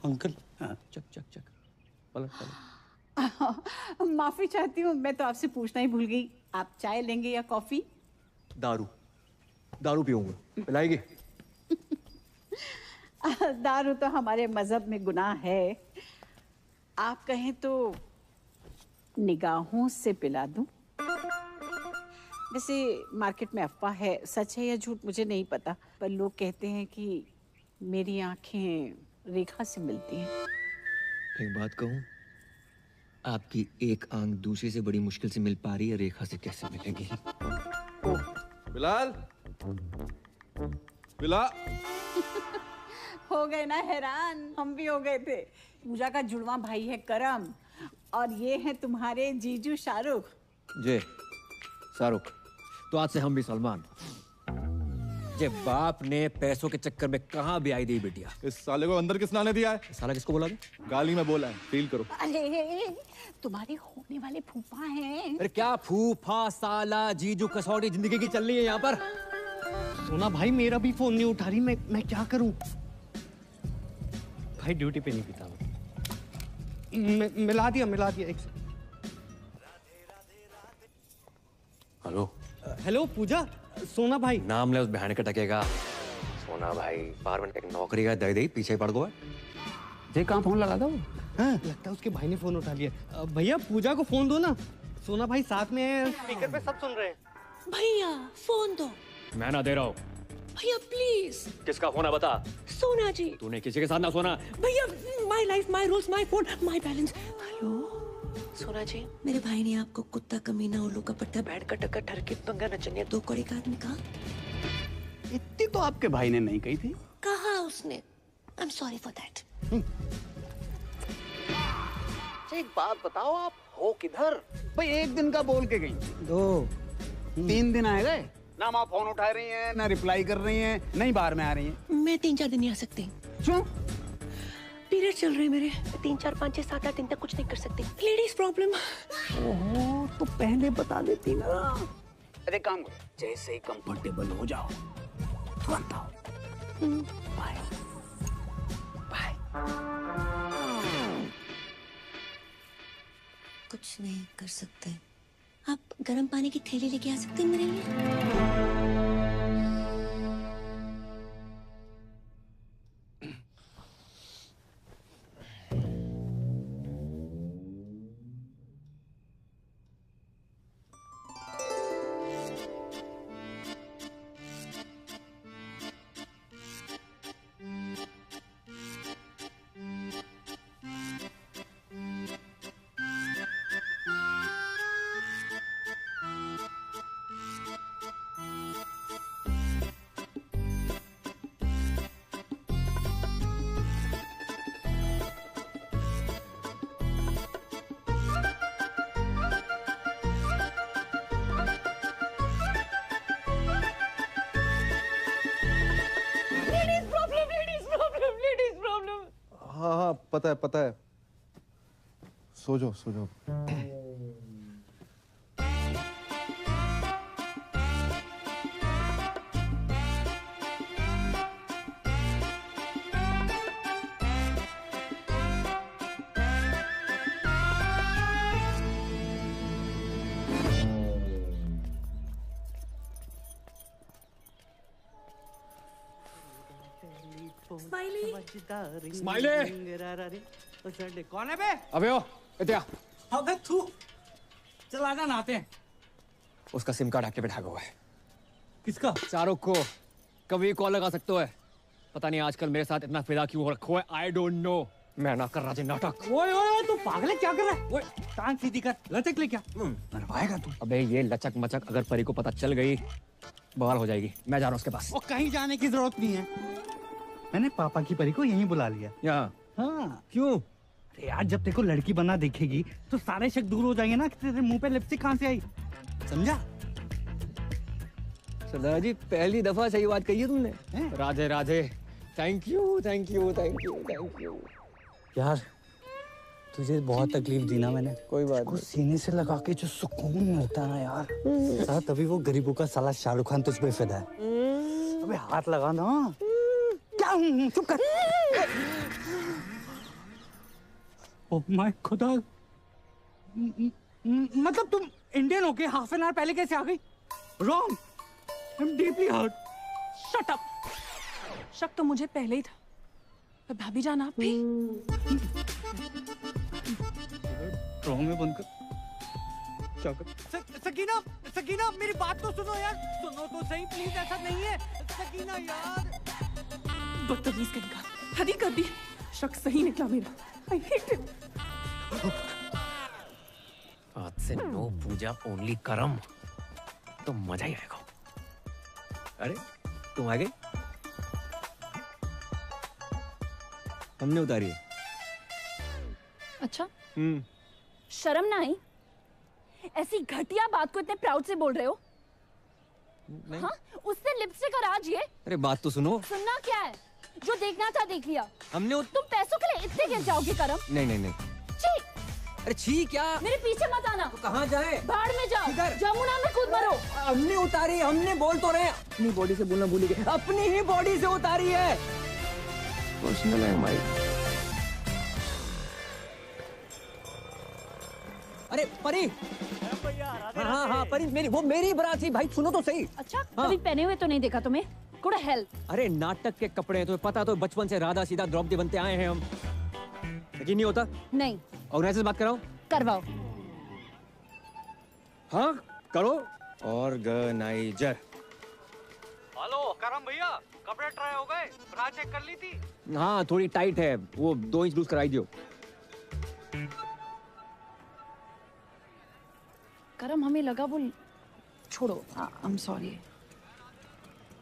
अंकल चक चक चक। पलट। माफी चाहती हूँ, मैं तो आपसे पूछना ही भूल गई। आप चाय लेंगे या कॉफी? दारू पीऊंगा। पिलाएगी? दारू तो हमारे मजहब में गुनाह है। आप कहें तो निगाहों से पिला दूं? वैसे मार्केट में अफवाह है, सच है या झूठ मुझे नहीं पता, पर लोग कहते हैं कि मेरी आंखें रेखा से मिलती हैं। एक बात कहूँ, आपकी एक आंख दूसरे से बड़ी मुश्किल से मिल पा रही है, रेखा से कैसे मिलेगी? बिलाल, बिलाल। हो गए ना हैरान? हम भी हो गए थे। पूजा का जुड़वा भाई है करम, और ये है तुम्हारे जीजू शाहरुख। जे शाहरुख, तो आज से हम भी सलमान। जे बाप ने पैसों के चक्कर में कहाँ भी आई दी बिटिया। इस साले को अंदर किस ने दिया है? साला किसको बोला? गाली में बोला है, फील करो। अरे तुम्हारे होने वाले फूफा हैं। अरे क्या फूफा, साला, जीजू, कसौटी जिंदगी की चल रही है यहाँ पर। सोना भाई मेरा भी फोन नहीं उठा रही, मैं क्या करूं? भाई ड्यूटी पे नहीं पीता मिला दिया एक। हेलो हेलो पूजा, सोना भाई। नाम ले उस बहन के टकेगा। सोना भाई बार एक नौकरी का दे पीछे पड़ गो। जे कहाँ फोन लगा था वो? हाँ, लगता है उसके भाई ने फोन उठा लिया। भैया पूजा को फोन दो ना, सोना भाई साथ में है, स्पीकर पे सब सुन रहे हैं। भैया फोन दो। मैं ना दे रहा हूँ। भैया प्लीज। किसका फोन है बता? सोना जी। तूने किसी के साथ ना सोना। भैया my life my rules my phone my balance. Hello सोना जी, मेरे भाई ने आपको कुत्ता, कमीना, उल्लू का पट्टा, बैठ का टक्कर, ठरके, पंगा, नचनिया, 2 कौड़ी का आदमी कहा? इतनी तो आपके भाई ने नहीं कही थी। कहा उसने। I am sorry for that. एक बात बताओ, आप हो किधर? भाई 1 दिन का बोल के गई, 2 3 दिन आए गए ना। आप फोन उठा रही हैं, ना रिप्लाई कर रही हैं, नहीं बाहर में आ रही हैं। मैं 3-4 दिन नहीं आ सकती। क्यों? पीरियड चल रहे हैं मेरे। 3, 4, 5, 6, 7, 8 दिन तक कुछ नहीं कर सकती। Ladies problem. ओहो, तो पहले बता देती ना। अरे काम करो, जैसे ही कंफर्टेबल हो जाओ तुरंत आओ। Bye bye. कुछ नहीं कर सकते। आप गर्म पानी की थैली लेके आ सकते हैं मेरे लिए? हाँ, पता है। सो जाओ। स्माइली कौन है बे? अबे ओ इत्या। अबे तू चल आजा नहाते हैं। उसका सिम कार्ड एक्टिवेट है हुआ है। किसका? शाहरुख को। कभी कॉल लगा सकते हो। पता नहीं आजकल मेरे साथ इतना फिदा क्यों हो रखा है। I don't know. मैं ना कर रहा नाटक। ओए तू पागल है, क्या कर रहा है? ओए टांग सीधी कर, लचक ले क्या? मरवाएगा तू। अबे ये लचक मचक अगर परी को पता चल गई बवाल हो जाएगी। मैं जा रहा हूँ उसके पास। वो कहीं जाने की जरूरत नहीं है, मैंने पापा की परी को यहीं बुला लिया। यहाँ हाँ क्यों? अरे यार जब तेरे को लड़की बना देखेगी तो सारे शक दूर हो जाएंगे ना कि तेरे मुंह पे लिपस्टिक कहाँ से आई, समझा? सरदार जी पहली दफा सही बात कही है तुमने। Radhe Radhe. Thank you thank you thank you thank you. यार तुझे बहुत तकलीफ दी ना मैंने। कोई बात नहीं। सीने से लगा के जो सुकून मिलता है ना यार, साला तभी वो गरीबों का साला शाहरुख खान तुझ पे फिदा है। अबे हाथ लगा ना। क्या चुप कर। ओह माय खुदा, मतलब तुम इंडियन होके हाफ एन आवर पहले कैसे आ गई? Wrong, I am deeply hurt. Shut up. शक तो मुझे पहले ही था, पर भाभी जान आप भी। रॉन्ग में बंद कर। सकीना, सकीना मेरी बात तो सुनो यार, सुनो तो सही प्लीज, ऐसा नहीं है सकीना यार। बदतमीज कहेगा, हद ही कर दी। शक सही निकला मेरा। I hate it. आज से नो पूजा ओनली करम, तो मजा ही आएगा। अरे तुम आ गए? हमने उतारी है। अच्छा शर्म ना आई? ऐसी घटिया बात को इतने प्राउड से बोल रहे हो? हाँ, उससे लिपस्टिक और आज ये। अरे बात तो सुनो। सुनना क्या है? जो देखना था देख लिया। हमने तुम पैसों के लिए इतने गिर जाओगे करम? नहीं नहीं नहीं। छी! अरे छी क्या? मेरे पीछे मत आना। तो कहाँ जाए? बाढ़ में जाओ। जमुना में कूद मरो। हमने उतारी, हमने बोल तो रहे। अपनी बॉडी से बोलना भूल गए। अपनी ही बॉडी से उतारी है। पर्सनल है हमारी। अरे परी। हाँ हाँ परी, मेरी वो मेरी बारात थी भाई, सुनो तो सही। अच्छा कभी पहने हुए तो नहीं देखा तुम्हें? Good help. अरे नाटक के कपड़े हैं, तुम्हें पता तो बचपन से राधा सीधा द्रौपदी बनते आए हैं हम। यकीन नहीं होता? नहीं। ऑर्गेनाइजर से बात कराओ। करवाओ। हाँ करो। ऑर्गेनाइजर। हेलो करम भैया, कपड़े ट्राई हो गए? ब्रा चेक कर ली थी? हाँ थोड़ी टाइट है, वो 2 इंच लूज कराई दियो। करम हमें लगा वो, छोड़ो, आई एम सॉरी।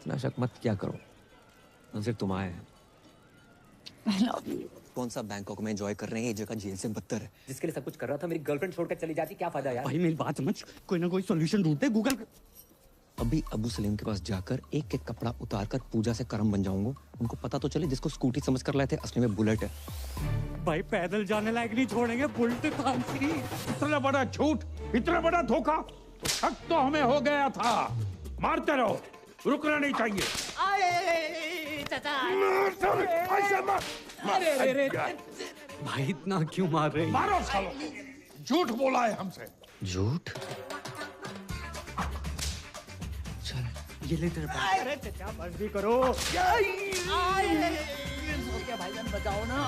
इतना शक मत क्या करो, सिर्फ तुम आए हैं। I love you. कौन सा बैंकॉक में एंजॉय कर रहे हैं, ये जगह जेल से बदतर है। जिसके लिए सब कुछ कर रहा था, मेरी गर्लफ्रेंड छोड़कर चली जाती, क्या फायदा यार? भाई मेरी बात समझ, कोई ना कोई सॉल्यूशन ढूंढते, गूगल कर। अभी अबू सलीम के पास जाकर एक एक कपड़ा उतार कर पूजा से करम बन जाऊंगा। उनको पता तो चले जिसको स्कूटी समझ कर लाए थे असली में बुलेट है। भाई पैदल जाने लायक नहीं छोड़ेंगे, बुलेट खांसी। इतना बड़ा झूठ, इतना बड़ा धोखा, तो शक तो हमें हो गया था। मारते रहो, रुकना नहीं चाहिए। भाई इतना क्यों मार रहे हैं? मारो सालो, झूठ बोला है हमसे। झूठ? ये ले तेरे पास। अरे चाचा मर्जी करो। भाईजान बचाओ ना।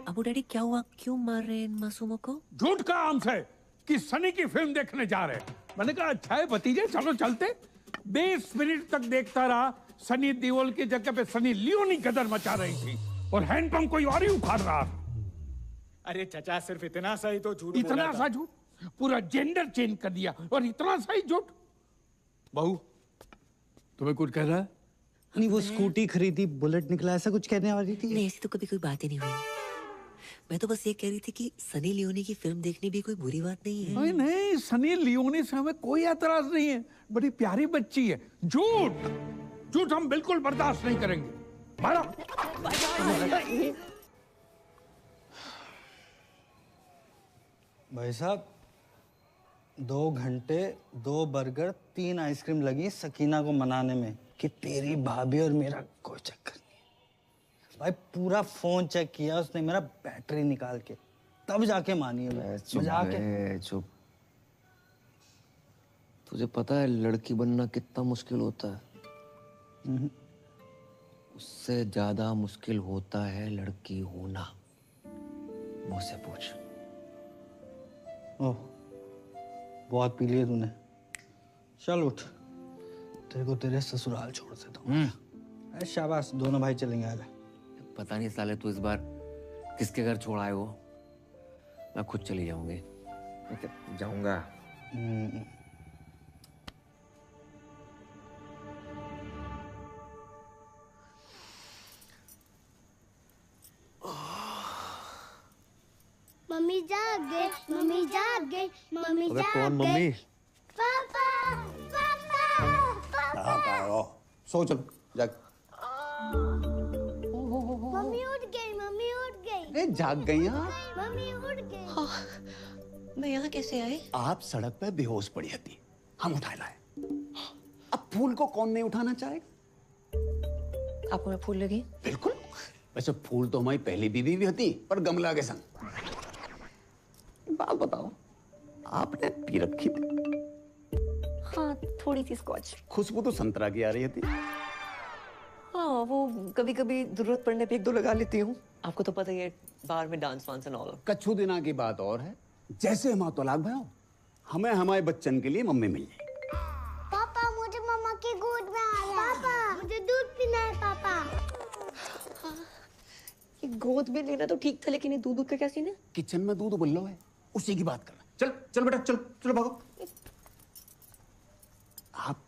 अबू डैडी क्या हुआ, क्यों मार रहे हैं इन मासूमों को? झूठ का हमसे कि सनी की फिल्म देखने जा रहे हैं। मैंने कहा अच्छा है भतीजे, चलो चलते। 20 मिनट तक देखता रहा, सनी देओल की जगह पे सनी लियोनी गदर मचा रही थी और हैंडपंप कोई और ही उखाड़ रहा था। अरे चचा सिर्फ इतना सा ही तो झूठ इतना बोला सा था। झूठ? पूरा जेंडर चेंज कर दिया और इतना सा ही झूठ। बहू तुम्हें कुछ कह रहा है? नहीं वो स्कूटी खरीदी, बुलेट निकला, ऐसा कुछ कहने वाली थी? नहीं ऐसी तो कभी कोई बात ही नहीं हुई। मैं तो बस ये कह रही थी कि सनी लियोनी की फिल्म देखनी भी कोई बुरी बात नहीं है। नहीं नहीं, सनी लियोनी से हमें कोई एतराज नहीं है, बड़ी प्यारी बच्ची है। झूठ झूठ हम बिल्कुल बर्दाश्त नहीं करेंगे। मारो। भाई साहब 2 घंटे 2 बर्गर 3 आइसक्रीम लगी सकीना को मनाने में कि तेरी भाभी और मेरा कोई चक्कर नहीं है। भाई पूरा फोन चेक किया उसने मेरा, बैटरी निकाल के, तब जाके मानी है। मजाक है। चुप। तुझे पता है लड़की बनना कितना मुश्किल होता है? उससे ज्यादा मुश्किल होता है लड़की होना। मुझसे पूछ। ओह बहुत पी लिया तूने, चल उठ, तेरे को तेरे ससुराल छोड़ देता हूँ। शाबाश, दोनों भाई चलेंगे। आजा। पता नहीं साले तू इस बार किसके घर छोड़ आए हो। मैं खुद चली जाऊंगी। जाऊंगा। मम्मी जाग गई, मम्मी जाग गई, मम्मी अबे जाग कौन गई। मम्मी? पापा, पापा, पापा। सो चलो जाग। मम्मी उठ गई, मम्मी उठ गई। अरे जाग गई आप? मम्मी उठ गई। मैं यहाँ कैसे आई? आप सड़क पे बेहोश पड़ी थी, हम उठा लाए। अब फूल को कौन नहीं उठाना चाहेगा? आपको मैं फूल लगी? बिल्कुल। वैसे फूल तो हमारी पहली बीवी भी थी, पर गमला के संग। बात बताओ, आपने पी रखी थी? हाँ, थोड़ी सी स्कॉच। खुशबू तो संतरा की आ रही थी। हाँ, वो कभी कभी जरूरत पड़ने पे एक दो लगा लेती हूँ। आपको तो पता ही है, बार में डांस वांस एंड ऑल। कच्छू दिना की बात और है। जैसे हम तलाक भयो, हमें हमारे बच्चन के लिए मम्मी मिल जाए। पापा, मुझे मम्मा की गोद में आया। पापा, मुझे दूध पीना है पापा। ये गोद में लेना तो ठीक था, लेकिन ये दूध का क्या सीन है? किचन में दूध उबल्लो है, उसी की बात करना। चल चल बेटा, चल चलो भागो। आप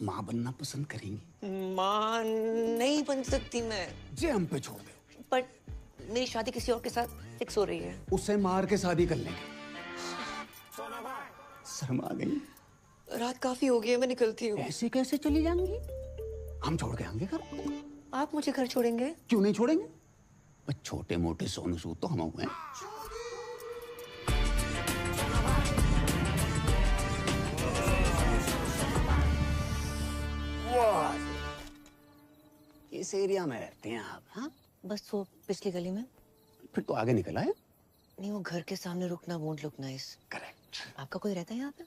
माँ बनना पसंद करेंगी? माँ नहीं बन सकती मैं। जे हम पे छोड़ दो। पर मेरी शादी किसी और के साथ फिक्स हो रही है। उसे मार के शादी कर लेंगे। शर्मा गई? रात काफी हो गई है, मैं निकलती हूँ। ऐसे कैसे चली जाएंगी? हम छोड़ के आएंगे घर। आप मुझे घर छोड़ेंगे? क्यों नहीं छोड़ेंगे? बस छोटे मोटे सोनू सूद तो हम हुए हैं। इस एरिया में रहते हैं आप? हाँ, बस वो पिछली गली में। फिर तो आगे निकला है। नहीं, वो घर के सामने रुकना वोंट लुक नाइस। करेक्ट। आपका कोई रहता है यहाँ पे?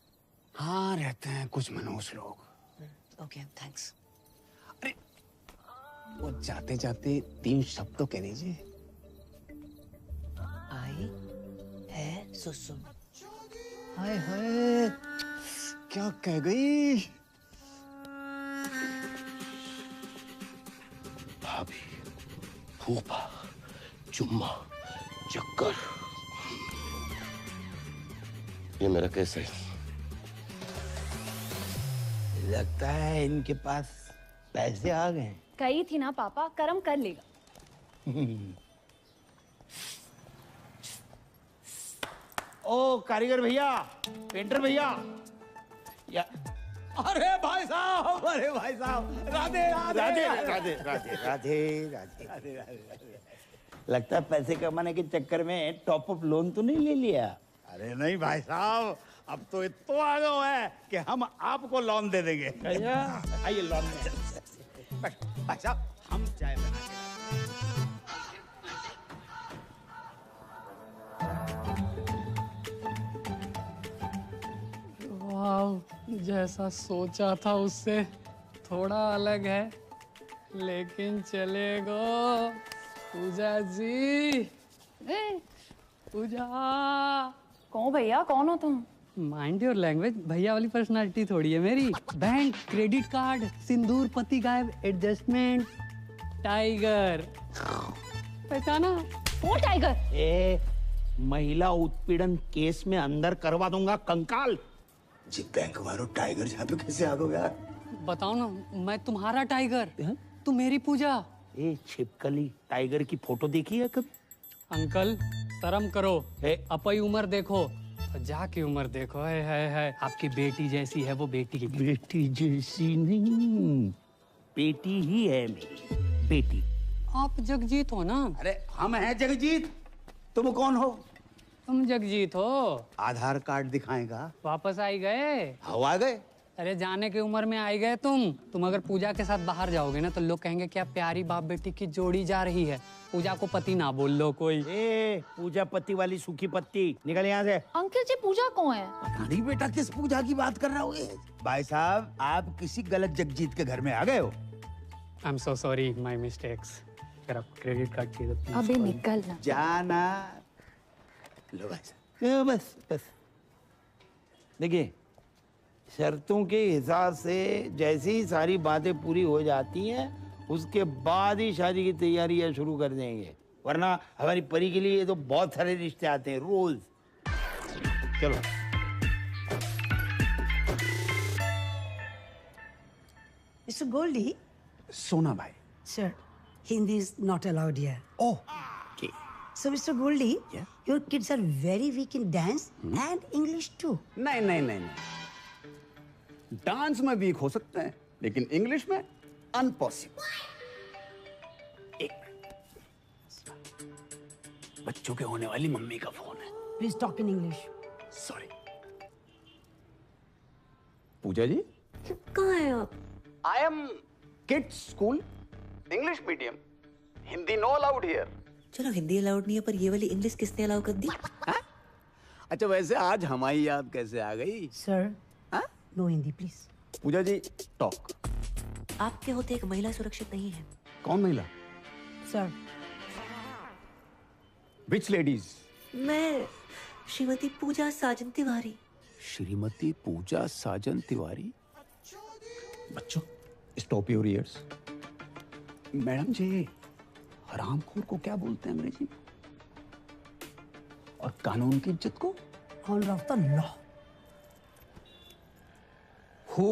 हाँ, रहते हैं कुछ मनोज लोग। Okay, thanks. वो जाते जाते 3 शब्द तो कह दीजिए। आई है सुसु। हाय हाय, क्या कह गई? भाभी, फूफा, चुम्मा, चक्कर। ये मेरा केस है। लगता है इनके पास पैसे आ गए। कही थी ना पापा, कर्म कर लेगा। ओ कारीगर भैया, पेंटर भैया, या अरे भाई साहब, अरे भाई साहब, राधे राधे राधे राधे राधे राधे राधे राधे। लगता है पैसे कमाने के चक्कर में टॉप अप लोन तो नहीं ले लिया? अरे नहीं भाई साहब, अब तो इतना आ गया है कि हम आपको लोन दे देंगे। आइए लोन में। भाई साहब, हम चाय बना के वाह, जैसा सोचा था उससे थोड़ा अलग है, लेकिन चलेगा। पूजा जी, पूजा। कौन भैया, कौन हो तुम? माइंड योर लैंग्वेज, भैया वाली पर्सनालिटी थोड़ी है मेरी। बैंक, क्रेडिट कार्ड, सिंदूर, पति गायब, एडजस्टमेंट, टाइगर। पहचाना? वो टाइगर? ए, महिला उत्पीड़न केस में अंदर करवा दूंगा कंकाल। जी बैंक वालों टाइगर यहाँ पे कैसे आ गए यार? बताओ ना, मैं तुम्हारा टाइगर, तुम मेरी पूजा। ए छिपकली, टाइगर की फोटो देखी है कभी? अंकल शर्म करो, अपनी उम्र देखो, जाके उम्र देखो। है आपकी बेटी जैसी है वो बेटी की। बेटी जैसी नहीं, बेटी ही है मेरी बेटी। आप जगजीत हो ना? अरे हम हैं जगजीत, तुम कौन हो? तुम जगजीत हो। आधार कार्ड दिखाएगा। वापस आई गए? हवा गए। अरे जाने की उम्र में आई गए तुम अगर पूजा के साथ बाहर जाओगे ना तो लोग कहेंगे क्या प्यारी बाप बेटी की जोड़ी जा रही है। पूजा को पति ना बोल लो कोई। ए, पूजा पति वाली सूखी पत्ती, निकल यहाँ से। अंकल जी, पूजा कौन है? पता नहीं बेटा किस पूजा की बात कर रहा हो। भाई साहब, आप किसी गलत जगजीत के घर में आ गए हो। I am so sorry, my mistakes. अगर आपको क्रेडिट कार्ड चाहिए तो अबे निकल ना। जाना। लो भाई साहब, बस बस। देखिए, शर्तों के हिसाब से जैसे ही सारी बातें पूरी हो जाती हैं, उसके बाद ही शादी की तैयारियां शुरू कर देंगे, वरना हमारी परी के लिए तो बहुत सारे रिश्ते आते हैं रोज। चलो। Mr. Goldie? सोना भाई। Sir, Hindi is not allowed here. Oh, okay. So, Mr. Goldie, your kids are very weak in dance and English too. नहीं नहीं नहीं नहीं, डांस में वीक हो सकते हैं लेकिन इंग्लिश में अनपॉसिबल। बच्चों के होने वाली मम्मी का फोन है। Please talk in English. Sorry. Pooja ji कहाँ हैं आप? I am kids school, English medium, Hindi no allowed here. चलो हिंदी अलाउड नहीं है, पर ये वाली इंग्लिश किसने अलाउ कर दी? अच्छा वैसे आज हमारी याद कैसे आ गई? Sir, no Hindi, please. Pooja ji talk. आपके होते एक महिला सुरक्षित नहीं है। कौन महिला? Sir. Which ladies? मैं श्रीमती पूजा साजन तिवारी। श्रीमती पूजा साजन तिवारी। बच्चों स्टॉप योर ईयर्स। मैडम जी हरामखोर को क्या बोलते हैं अंग्रेजी में? और कानून की इज्जत को? Honor of the law. Who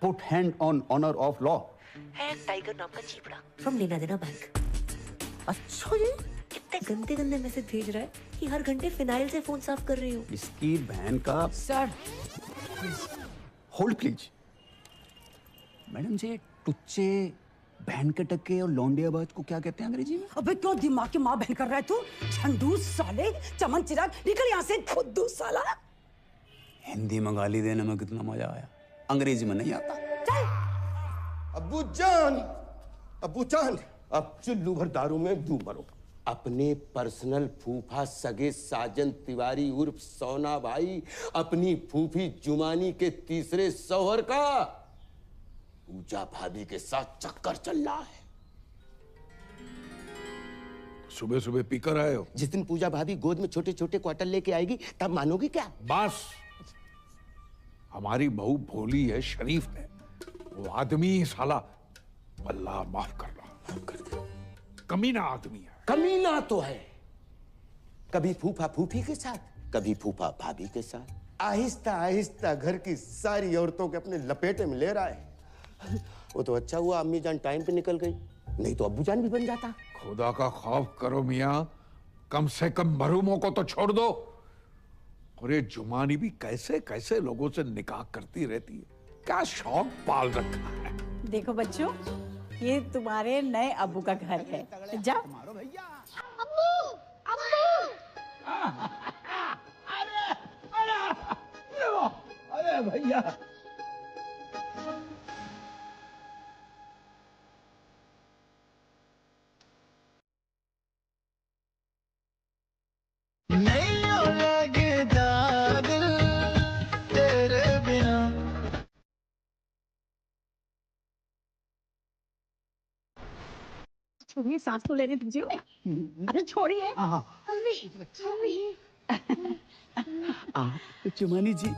put hand on honor of law? है एक टाइगर नाम का चीपड़ा फ्रॉम लेना देना बैंक। अच्छा जी कितने गंदे गंदे मैसेज भेज रहा है कि हर घंटे फिनाइल से फोन साफ कर रही हूँ। इसकी बहन का। Sir hold please. मैडम जी टुच्चे, बहन के टक्के और लौंडियाबाज को क्या कहते हैं अंग्रेजी में? अबे क्यों दिमाग की माँ बहन कर रहा है तू? झंडू साले, चमन चिराग, निकल यहाँ से खुद्दू साला। हिंदी में गाली देने में कितना मजा आया, अंग्रेजी में नहीं आता। अब्बू जान, अब चुल्लू भर दारू में डूब मरो। अपने पर्सनल फूफा सगे साजन तिवारी उर्फ सोना भाई, अपनी फूफी जुमानी के तीसरे शौहर का पूजा भाभी के साथ चक्कर चल रहा है। सुबह सुबह पीकर आए हो? जिस दिन पूजा भाभी गोद में छोटे छोटे क्वार्टर लेके आएगी तब मानोगी क्या? बस हमारी बहू भोली है, शरीफ है, वो आदमी साला अल्लाह माफ कर रहा, कमीना आदमी है। कमीना तो है, कभी फूफा फूफी के साथ, कभी फूफा भाभी के साथ, आहिस्ता आहिस्ता घर की सारी औरतों के अपने लपेटे में ले रहा है। वो तो अच्छा हुआ अम्मी जान टाइम पे निकल गई, नहीं तो अब्बू जान भी बन जाता। खुदा का खौफ करो मियाँ, कम से कम मरूमों को तो छोड़ दो। और ये जुमानी भी कैसे कैसे लोगों से निकाह करती रहती है, क्या शौक पाल रखा है। देखो बच्चों, ये तुम्हारे नए अब्बू का घर है, जाओ। अरे भैया नहीं हो लगता दिल तेरे बिना। छोड़िए, सांस तो लेने दीजिए। अरे छोड़िए। चुमानी जी,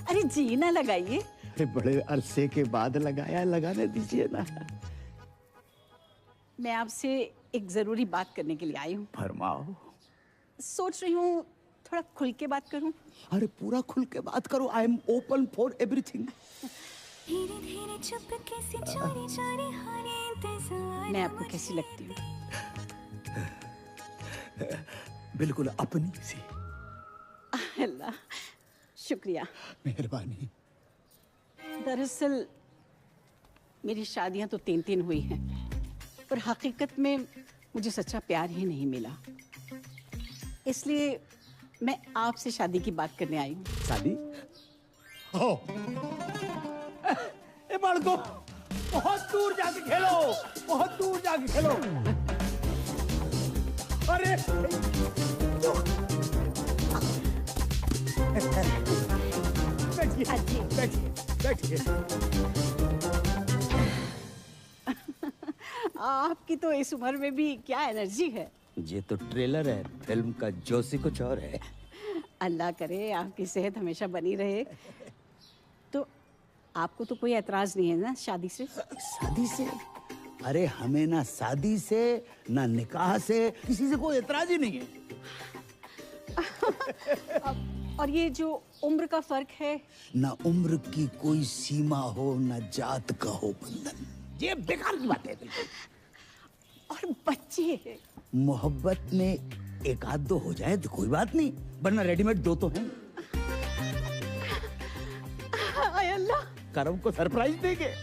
अरे जी ना लगाइए। अरे बड़े अरसे के बाद लगाया, लगाने दीजिए ना। मैं आपसे एक जरूरी बात करने के लिए आई हूँ। फरमाओ। सोच रही हूँ थोड़ा खुल के बात करूँ। अरे पूरा खुल के बात करो, I am open for everything. मैं आपको कैसी लगती हूँ? बिल्कुल अपनी सी। अल्लाह, शुक्रिया। मेहरबानी। दरअसल मेरी शादियां तो 3 हुई हैं, पर हकीकत में मुझे सच्चा प्यार ही नहीं मिला। इसलिए मैं आपसे शादी की बात करने आई हूँ। शादी? हो ए बालको, बहुत दूर जाके खेलो, बहुत दूर जाके खेलो। अरे बैठिए, बैठिए, बैठिए। आपकी तो इस उम्र में भी क्या एनर्जी है। ये तो ट्रेलर है, फिल्म का जोशी कुछ और है। अल्लाह करे आपकी सेहत हमेशा बनी रहे। तो आपको तो कोई एतराज नहीं है ना शादी से? शादी से? अरे हमें ना शादी से ना निकाह से किसी से कोई एतराज ही नहीं है। और ये जो उम्र का फर्क है? ना उम्र की कोई सीमा हो, ना जात का हो बंधन। ये बेकार की बात है बिल्कुल। और बच्चे मोहब्बत में एक आध दो हो जाए तो कोई बात नहीं, वरना रेडीमेड दो तो हैं। हाय अल्लाह, करम को सरप्राइज देंगे।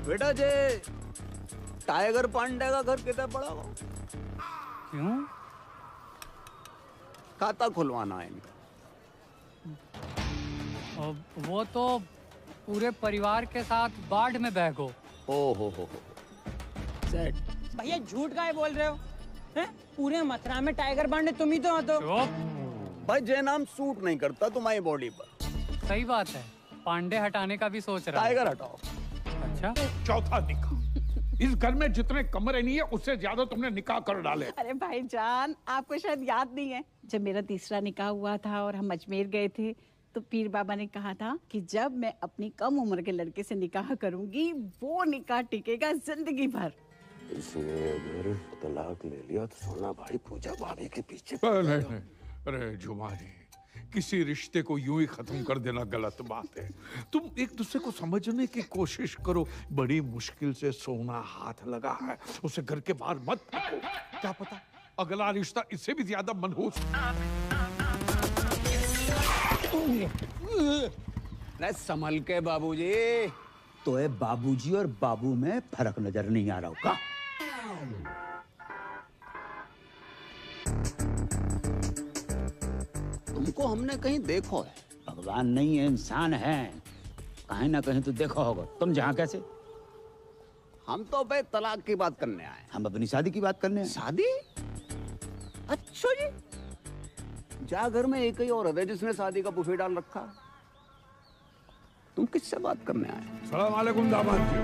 बेटा जे टाइगर पांडे का घर कितना बड़ा हो? क्यों? खाता खुलवाना है इनका। वो तो पूरे परिवार के साथ बाढ़ में बह गो। ओ हो सेट। भैया झूठ काहे बोल रहे हो? हैं? पूरे मथुरा में टाइगर पांडे तुम ही तो हो। तो भाई जे नाम सूट नहीं करता तुम्हारी बॉडी पर। सही बात है, पांडे हटाने का भी सोच रहा है। टाइगर हटाओ। अच्छा, चौथा निकाह। इस घर में जितने कमरे नहीं है उससे ज्यादा तुमने निकाह कर डाले। अरे भाईजान, आपको शायद याद नहीं है, जब मेरा तीसरा निकाह हुआ था और हम अजमेर गए थे तो पीर बाबा ने कहा था कि जब मैं अपनी कम उम्र के लड़के से निकाह करूंगी वो निकाह टिकेगा जिंदगी भर। इसने अगर तलाक ले लिया तो सोना भाई पूजा भाभी के पीछे। नहीं। अरे जुमानी, किसी रिश्ते को यूं ही खत्म कर देना गलत बात है। तुम एक दूसरे को समझने की कोशिश करो। बड़ी मुश्किल से सोना हाथ लगा है, उसे घर के बाहर मत फेंको। क्या पता अगला रिश्ता इससे भी ज्यादा मनहूस। संभल के बाबूजी। तो है बाबूजी और बाबू में फर्क नजर नहीं आ रहा होगा। तुमको हमने कहीं देखो है? भगवान नहीं है, इंसान है, कहीं ना कहीं तो देखा होगा। तुम जहाँ कैसे? हम तो भाई तलाक की बात करने आए। हम अपनी शादी की बात करने आए। शादी? अच्छा जी, जा घर में एक ही औरत है जिसने शादी का बुफे डाल रखा। तुम किससे बात करने आए? सलाम अलैकुम दामाद जी।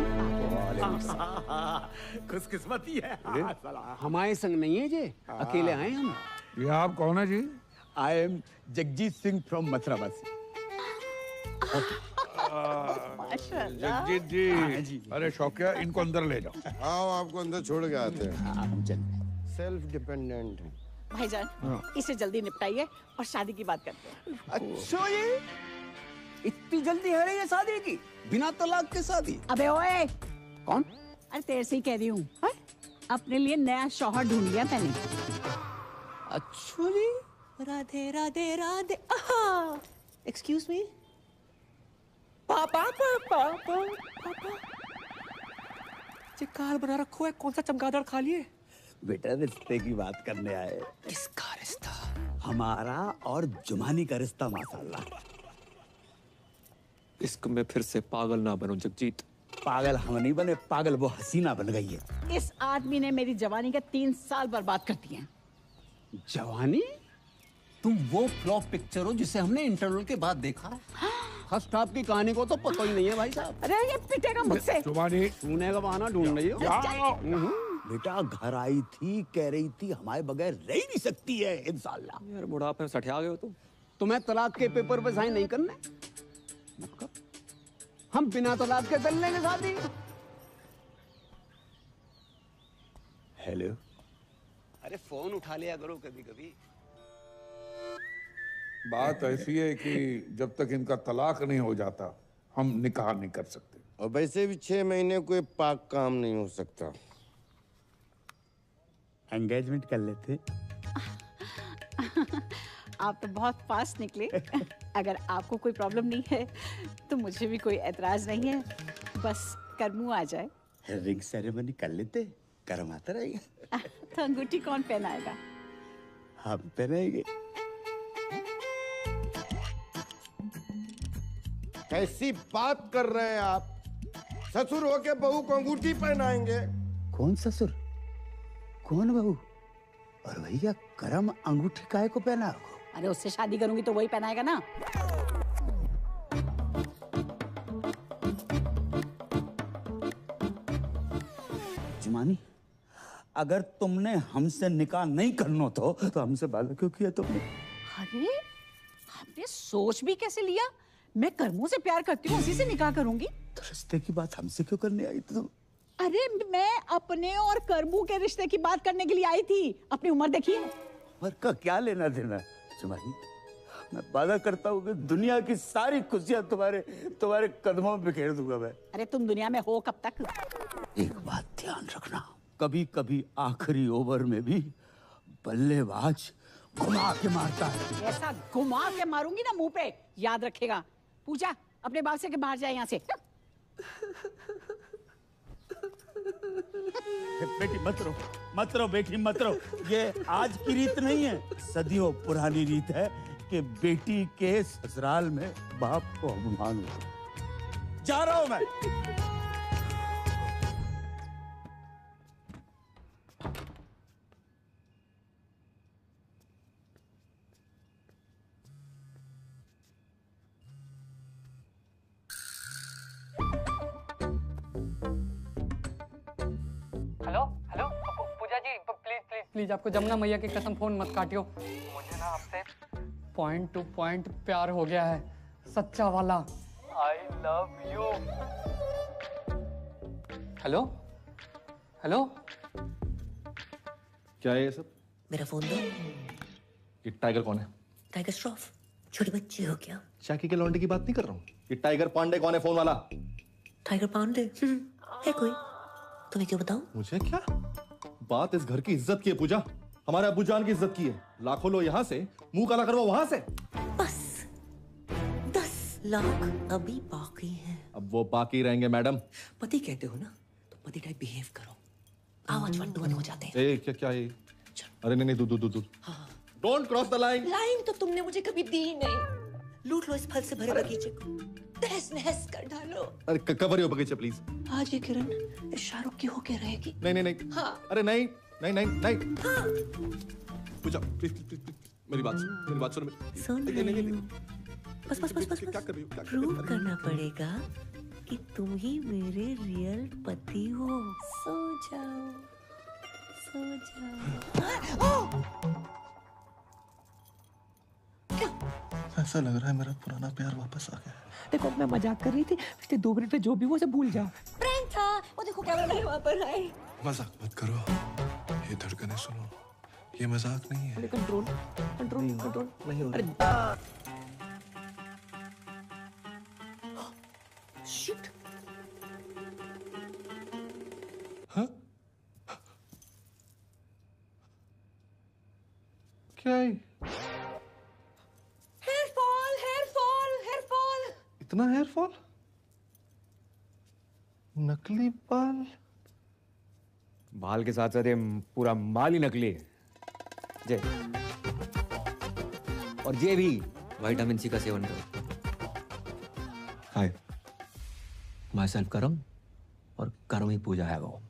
खुशकिस्मती है। हमारे संग नहीं है जी, अकेले आए हम। ये आप कौन है जी? I am Jagjit Singh from मथुरावासी। जगजीत जी। अरे शौकिया, इनको अंदर ले जाओ। आओ, आपको अंदर छोड़ के आते हैं। सेल्फ डिपेंडेंट है भाईजान, इसे जल्दी निपटाइए और शादी की बात करते हैं। अच्छा ये इतनी जल्दी है रही है शादी की? बिना तलाक के शादी? अबे ओए, कौन? अरे तेरे से ही कह रही हूँ, अपने लिए नया शौहर ढूंढ लिया मैंने। अच्छा जी, राधे राधे राधे। एक्सक्यूज मी पापा। कार बना रखो है, कौन सा चमगादड़ खा लिए? बेटा रिश्ते की बात करने आए। किसका रिश्ता? हमारा और जुमानी का रिश्ता माशाल्लाह। इश्क में फिर से पागल ना बनो जगजीत। पागल हम नहीं बने, पागल वो हसीना बन गई है। इस आदमी ने मेरी जवानी के 3 साल बर्बाद कर दिए। जवानी? तुम वो फ्लॉप पिक्चर हो जिसे हमने इंटरवल के बाद देखा। फर्स्ट हाफ की कहानी को तो पता ही नहीं है भाई साहब। अरे ये पिटेगा मुझसे। जुबानी सुने का बहाना ढूंढ रही हो। बेटा घर आई थी, कह रही थी हमारे बगैर रह ही नहीं सकती है इंशाल्लाह। यार बुढ़ापे में सठिया गए हो तुम। तुम्हें तलाक के पेपर पे साइन नहीं करने? हम बिना तलाक के कर लेंगे शादी। हेलो। अरे फोन उठा लिया करो कभी कभी। बात ऐसी है कि जब तक इनका तलाक नहीं हो जाता हम निकाह नहीं कर सकते। और वैसे भी 6 महीने कोई पाक काम नहीं हो सकता। एंगेजमेंट कर लेते। आप तो बहुत फास्ट निकले। अगर आपको कोई प्रॉब्लम नहीं है तो मुझे भी कोई एतराज नहीं है, बस करमू आ जाए। रिंग सेरेमनी कर लेते, कर्म आता रहेगा। तो अंगूठी कौन पहनाएगा? हम पहनाएंगे। कैसी बात कर रहे हैं आप? ससुर होके बहू को अंगूठी पहनाएंगे? कौन ससुर, कौन बहू? और भैया करम अंगूठी काहे को पहना? अरे उससे शादी करूंगी तो वही पहनाएगा ना। जुमानी, अगर तुमने हमसे निकाह नहीं करना तो हमसे वादा क्यों किया तुमने? अरे आपने सोच भी कैसे लिया? मैं करमू से प्यार करती हूँ, उसी से निकाह करूंगी। तो रिश्ते की बात हमसे क्यों करने आई तुम? अरे मैं अपने और करमू के रिश्ते की बात करने के लिए आई थी। अपनी उम्र देखिए। उम्र का क्या लेना देना जुमानी? मैं वादा करता हूँ कि दुनिया की सारी खुशियां तुम्हारे कदमों में बिखेर दूंगा मैं। अरे तुम दुनिया में हो कब तक? एक बात ध्यान रखना, कभी कभी आखिरी ओवर में भी बल्लेबाज घुमा के मारता है। ऐसा घुमा के मारूंगी ना मुंह पे, याद रखेगा। पूजा अपने बाप से के बाहर जाए यहाँ से। बेटी मत रो बेटी मत रो। ये आज की रीत नहीं है, सदियों पुरानी रीत है कि बेटी के ससुराल में बाप को अपमान हो। जा रहा हूं मैं। Hello hello Pooja ji, please please please, आपको जमुना मैया की कसम फोन मत काटियो। मुझे ना आपसे पॉइंट टू पॉइंट प्यार हो गया है, सच्चा वाला। I love you. Hello hello, क्या है ये सब? मेरा फोन दो। ये टाइगर कौन है? टाइगर श्रॉफ, छोटे बच्चे हो क्या? शाकी के लौंडे की बात नहीं कर रहा हूँ। ये टाइगर पांडे कौन है फोन वाला? टाइगर पांडे है कोई? तुम्हें क्यों बताऊं? मुझे क्या? बात इस घर की इज्जत की है पूजा, हमारे अब्बू जान की इज्जत की है। लाखों लोग यहाँ से मुंह काला करवा वहां से। बस 10 लाख अभी बाकी हैं। अब वो बाकी रहेंगे मैडम। पति कहते हो ना, तो पति टाइप बिहेव करो। आवाज 1 to 1 हो जाते हैं। ए क्या ये? अरे नहीं दूध। Don't cross the line. Line तो तुमने मुझे कभी दी नहीं। लूट लो इस फल से भरे बगीचे को, तहस नहस कर डालो। अरे कवर यो बगीचे प्लीज। आज ये किरण इस शाहरुख की होके रहेगी। नहीं। हाँ। अरे नहीं। हाँ। पूजा प्लीज मेरी बात सुन। सुन रही हूँ। बस क्या कर रही हो? प्रूव करना पड़ेगा कि तुम ही मेरे रियल पति हो। सो जाओ। ऐसा लग रहा है मेरा पुराना प्यार वापस आ गया। देखो मैं मजाक कर रही थी, पिछले 2 मिनट में जो भी वो सब भूल जाओ। प्रैंक था वो, देखो कैमरा मैन वहां पर है। मजाक मत करो, ये धड़कनें सुनो, ये मजाक नहीं है। कंट्रोल नहीं अरे शिट। हाँ? क्या है? Hair fall. इतना हेयर फॉल? नकली बाल? बाल के साथ साथ ये पूरा माल ही नकली है जय। और ये भी विटामिन सी का सेवन करो। हाय, माई सेल्फ करम और करम ही पूजा है वो।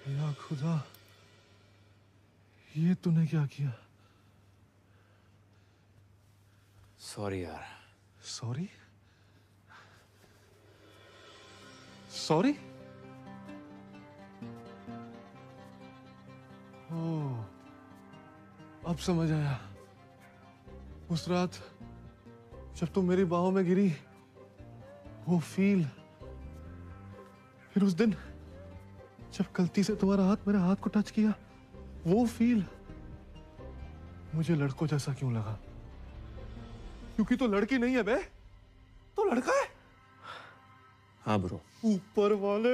या खुदा, ये तूने क्या किया? सॉरी यार। सॉरी? ओह, अब समझ आया। उस रात जब तुम मेरी बाहों में गिरी, वो फील, फिर उस दिन जब गलती से तुम्हारा हाथ मेरे हाथ को टच किया, वो फील मुझे लड़कों जैसा क्यों लगा? क्योंकि तो लड़की नहीं है बे, तो लड़का है। हाँ ब्रो। ऊपर वाले,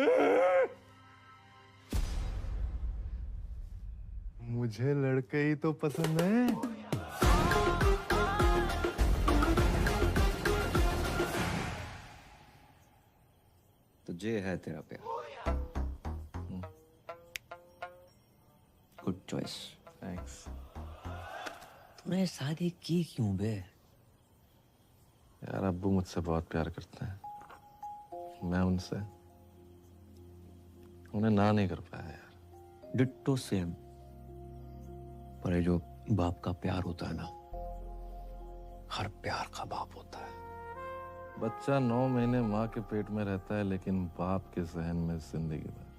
मुझे लड़के ही तो पसंद है। तो ये है तेरा प्यार। Good choice. थैंक्स। तूने शादी की क्यों बे? यार अब्बू मुझसे बहुत प्यार करते हैं, मैं उनसे उन्हें ना नहीं कर पाया यार। Ditto same. पर ये जो बाप का प्यार होता है ना, हर प्यार का बाप होता है। बच्चा 9 महीने माँ के पेट में रहता है, लेकिन बाप के सहन में जिंदगी भर।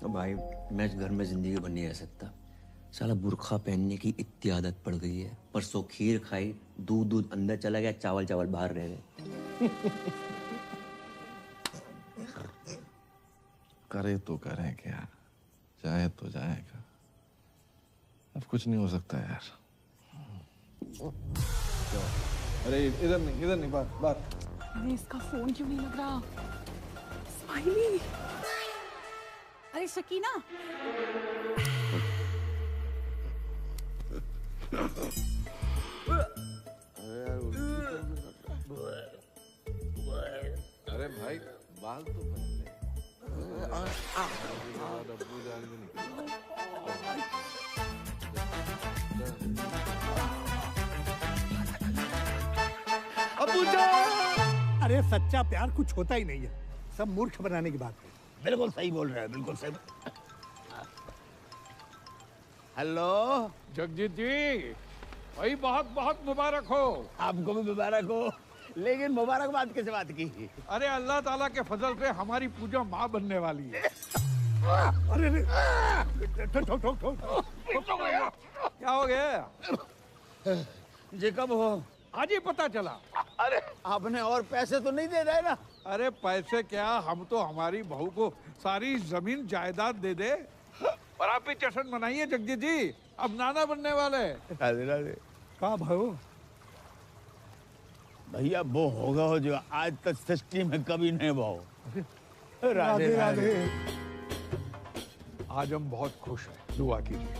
तो भाई मैं इस घर में जिंदगी भर नहीं रह सकता। साला बुर्खा पहनने की इतनी आदत पड़ गई है। परसों खीर खाई, दूध अंदर चला गया, चावल बाहर रह गए। करे तो करें क्या, जाए तो जाएगा, अब कुछ नहीं हो सकता यार। अरे इधर नहीं, बात। अरे इसका फोन क्यों नहीं लग रहा? स्माइली। अरे सकीना, अरे भाई बाल तो पहन ले। अरे सच्चा प्यार कुछ होता ही नहीं है, सब मूर्ख बनाने की बात है। बिल्कुल सही बोल रहे हैं, बिल्कुल सही। हेलो जगजीत जी, भाई बहुत बहुत मुबारक हो। आपको भी मुबारक हो, लेकिन मुबारकबाद किस बात की? अरे अल्लाह ताला के फजल से हमारी पूजा माँ बनने वाली है। अरे ठोक क्या हो गया? जी कब हो? आज ही पता चला। अरे आपने और पैसे तो नहीं दे रहे ना? अरे पैसे क्या, हम तो हमारी बहू को सारी जमीन जायदाद दे दे। और आप भी जश्न मनाइए जगजीत जी, अब नाना बनने वाले। राधे राधे। कहाँ भाऊ? भैया वो होगा हो जो आज तक सृष्टि में कभी नहीं भाव। राधे राधे। आज हम बहुत खुश हैं, दुआ कीजिए।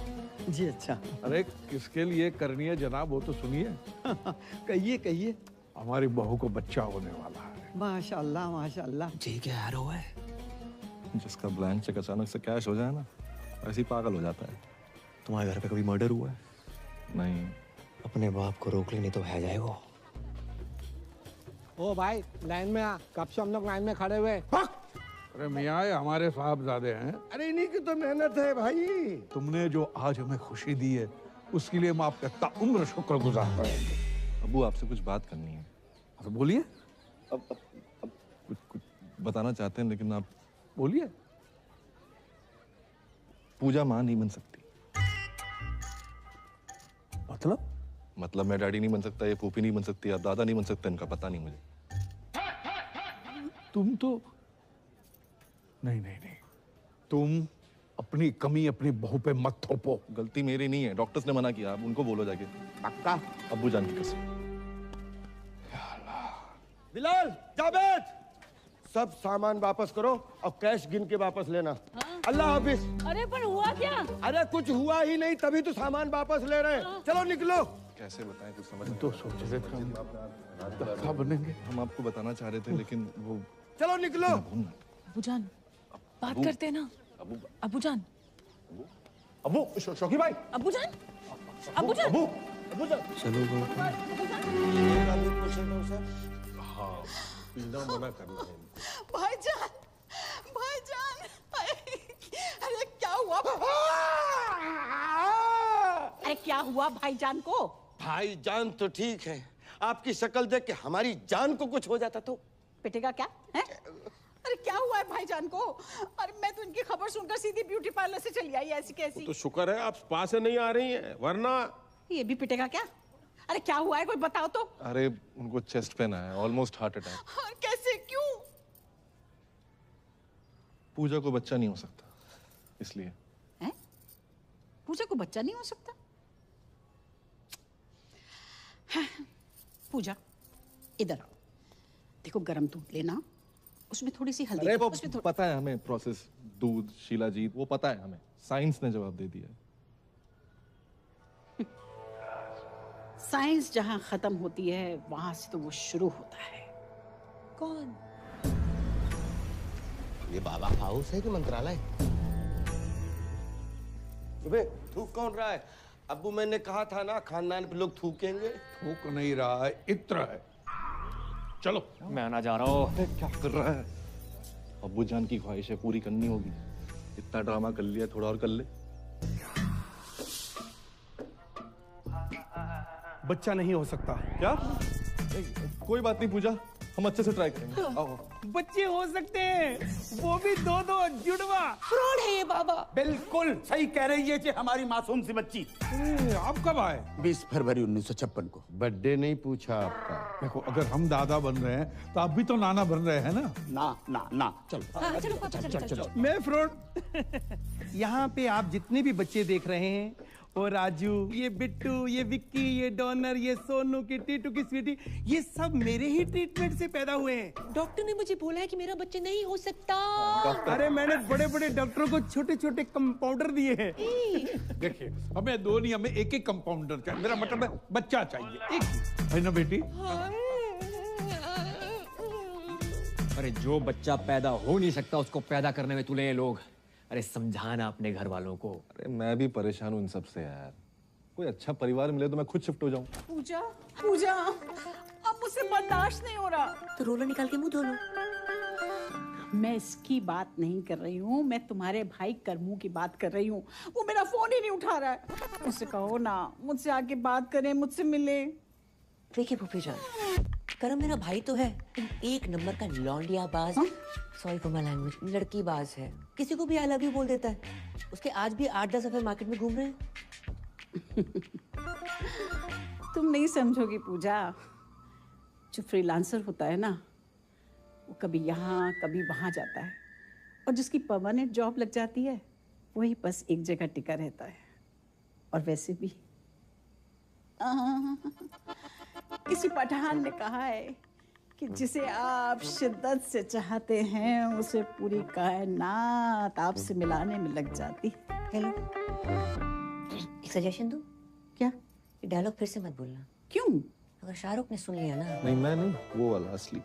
जी अच्छा। अरे किसके लिए करनी है जनाब, वो तो सुनिए। कहिए कहिए। हमारी बहू को बच्चा होने वाला है। माशाल्लाह माशाल्लाह। जी क्या यार हुआ है? जिसका ब्लैंक चेक अचानक से कैश हो जाए ना, ऐसे ही पागल हो जाता है। तुम्हारे घर पे कभी मर्डर हुआ है? नहीं। अपने बाप को रोक ले, नहीं तो बह जाए वो। ओ भाई लाइन में आ, कब से हम लोग लाइन में खड़े हुए। अरे मियाँ, ये हमारे साहबजादे हैं। अरे इन्हीं की तो मेहनत है भाई। तुमने जो आज हमें खुशी दी है उसके लिए मैं आपका ताउम्र शुक्रगुजार हूं। अब्बू आपसे कुछ बात करनी है। तो बोलिए। अब कुछ बताना चाहते हैं, लेकिन आप बोलिए। पूजा माँ नहीं बन सकती। मतलब मैं डैडी नहीं बन सकता, ये फूफी नहीं बन सकती, आप दादा नहीं बन सकते, इनका पता नहीं मुझे। तुम तो नहीं, तुम अपनी कमी अपनी बहू पे मत थोपो। गलती मेरी नहीं है, डॉक्टर्स ने मना किया, आप उनको बोलो जाके। पक्का? अब्बू जान की कसम। बिलाल, जावेद, सब सामान वापस करो और कैश गिन के वापस लेना। अल्लाह हाफिज। अरे पर हुआ क्या? अरे कुछ हुआ ही नहीं, तभी तो सामान वापस ले रहे हैं। चलो निकलो। कैसे बताएं, कुछ समझ तो सोच रहे थे हम बनेंगे। हम आपको बताना चाह रहे थे, लेकिन वो। चलो निकलो। अबूजान, बात करते हैं ना। अबूजान। अबू शौकी भाई। अबूजान। चलो हाँ, पीना मना करना है। भाईजान, भाईजान, अरे क्या हुआ? अरे क्या हुआ भाईजान को? भाईजान तो ठीक है, आपकी शक्ल देख के हमारी जान को कुछ हो जाता तो। पिटेगा क्या है? अरे क्या हुआ है भाईजान को? अरे मैं तो इनकी खबर सुनकर सीधी ब्यूटी पार्लर से चली आई, ऐसी कैसी। तो शुक्र है आप स्पा से नहीं आ रही हैं, वरना। ये भी पिटेगा क्या? अरे क्या हुआ है, कोई बताओ तो। अरे उनको चेस्ट पेन आया, ऑलमोस्ट हार्ट अटैक। और कैसे, क्यों? पूजा को बच्चा नहीं हो सकता, इसलिए। हैं? पूजा को बच्चा नहीं हो सकता? हाँ, पूजा इधर आओ, देखो गरम दूध लेना, उसमें थोड़ी सी हल्दी। अरे वो पता है हमें प्रोसेस, दूध, शीलाजीत, वो पता है हमें, साइंस ने जवाब दे दिया। साइंस जहां खत्म होती है वहां से तो वो शुरू होता है। कौन? ये बाबा हाउस है कि मंत्रालय? थूक कौन रहा है? अब्बू मैंने कहा था ना, खानदान पे लोग थूकेंगे। थूक नहीं रहा है, इत्र है। चलो। मैं आना जा रहा हूँ। क्या कर रहा है? अब्बू जान की ख्वाहिशें पूरी करनी होगी। इतना ड्रामा कर लिया, थोड़ा और कर ले। बच्चा नहीं हो सकता। क्या? कोई बात नहीं पूजा, हम अच्छे से ट्राई करेंगे। आओ। बच्चे हो सकते हैं, वो भी दो जुड़वा। फ्रॉड है ये बाबा। बिल्कुल सही कह रही है कि हमारी मासूम सी बच्ची। आप कब आए? 20 फरवरी 1956 को। बर्थडे नहीं पूछा आपका। देखो, अगर हम दादा बन रहे हैं तो आप भी तो नाना बन रहे हैं ना। ना चलो। हाँ, चलो पापा, चलो। मैं फ्रॉड। यहाँ पे आप जितने भी बच्चे देख रहे हैं, वो राजू, ये बिट्टू, ये विक्की, ये डॉनर, ये सोनू की टीटू की स्वीटी, ये सब मेरे ही ट्रीटमेंट से पैदा हुए हैं। डॉक्टर ने मुझे बोला है कि मेरा बच्चा नहीं हो सकता। अरे मैंने बड़े बड़े डॉक्टरों को छोटे छोटे कंपाउंडर दिए हैं। देखिए, हमें दो नहीं, हमें एक एक कंपाउंडर चाहिए। मेरा मतलब है बच्चा चाहिए एक, है ना बेटी? अरे जो बच्चा पैदा हो नहीं सकता उसको पैदा करने में तुले ये लोग। अरे समझाना अपने घर वालों को। अरे मैं भी परेशान हूँ इन सब से यार। कोई अच्छा परिवार मिले तो मैं खुद शिफ्ट हो जाऊँ। पूजा अब मुझसे बर्दाश्त नहीं हो रहा। तो रोलर निकाल के मुंह धो लो। मैं इसकी बात नहीं कर रही हूँ, मैं तुम्हारे भाई करमू की बात कर रही हूँ। वो मेरा फोन ही नहीं उठा रहा है। उससे कहो ना मुझसे आके बात करे, मुझसे मिले। देखिए फूफी जान, करम मेरा भाई तो है, एक नंबर का लौंडिया बाज। सॉरी फॉर माय लैंग्वेज, लड़की बाज है। किसी को भी आई लव यू बोल देता है। उसके आज भी 8-10 अफेयर मार्केट में घूम रहे हैं। तुम नहीं समझोगी पूजा। जो फ्रीलांसर होता है ना, वो कभी यहाँ कभी वहाँ जाता है, और जिसकी परमानेंट जॉब लग जाती है वही बस एक जगह टिका रहता है। और वैसे भी किसी पठान ने कहा है कि जिसे आप शिद्दत से चाहते हैं उसे पूरी कायनात आपसे मिलाने में लग जाती। हेलो, एक सजेशन दूं? क्या? ये डायलॉग फिर से मत बोलना। क्यों? अगर शाहरुख ने सुन लिया ना। नहीं मैं नहीं, वो वाला असली।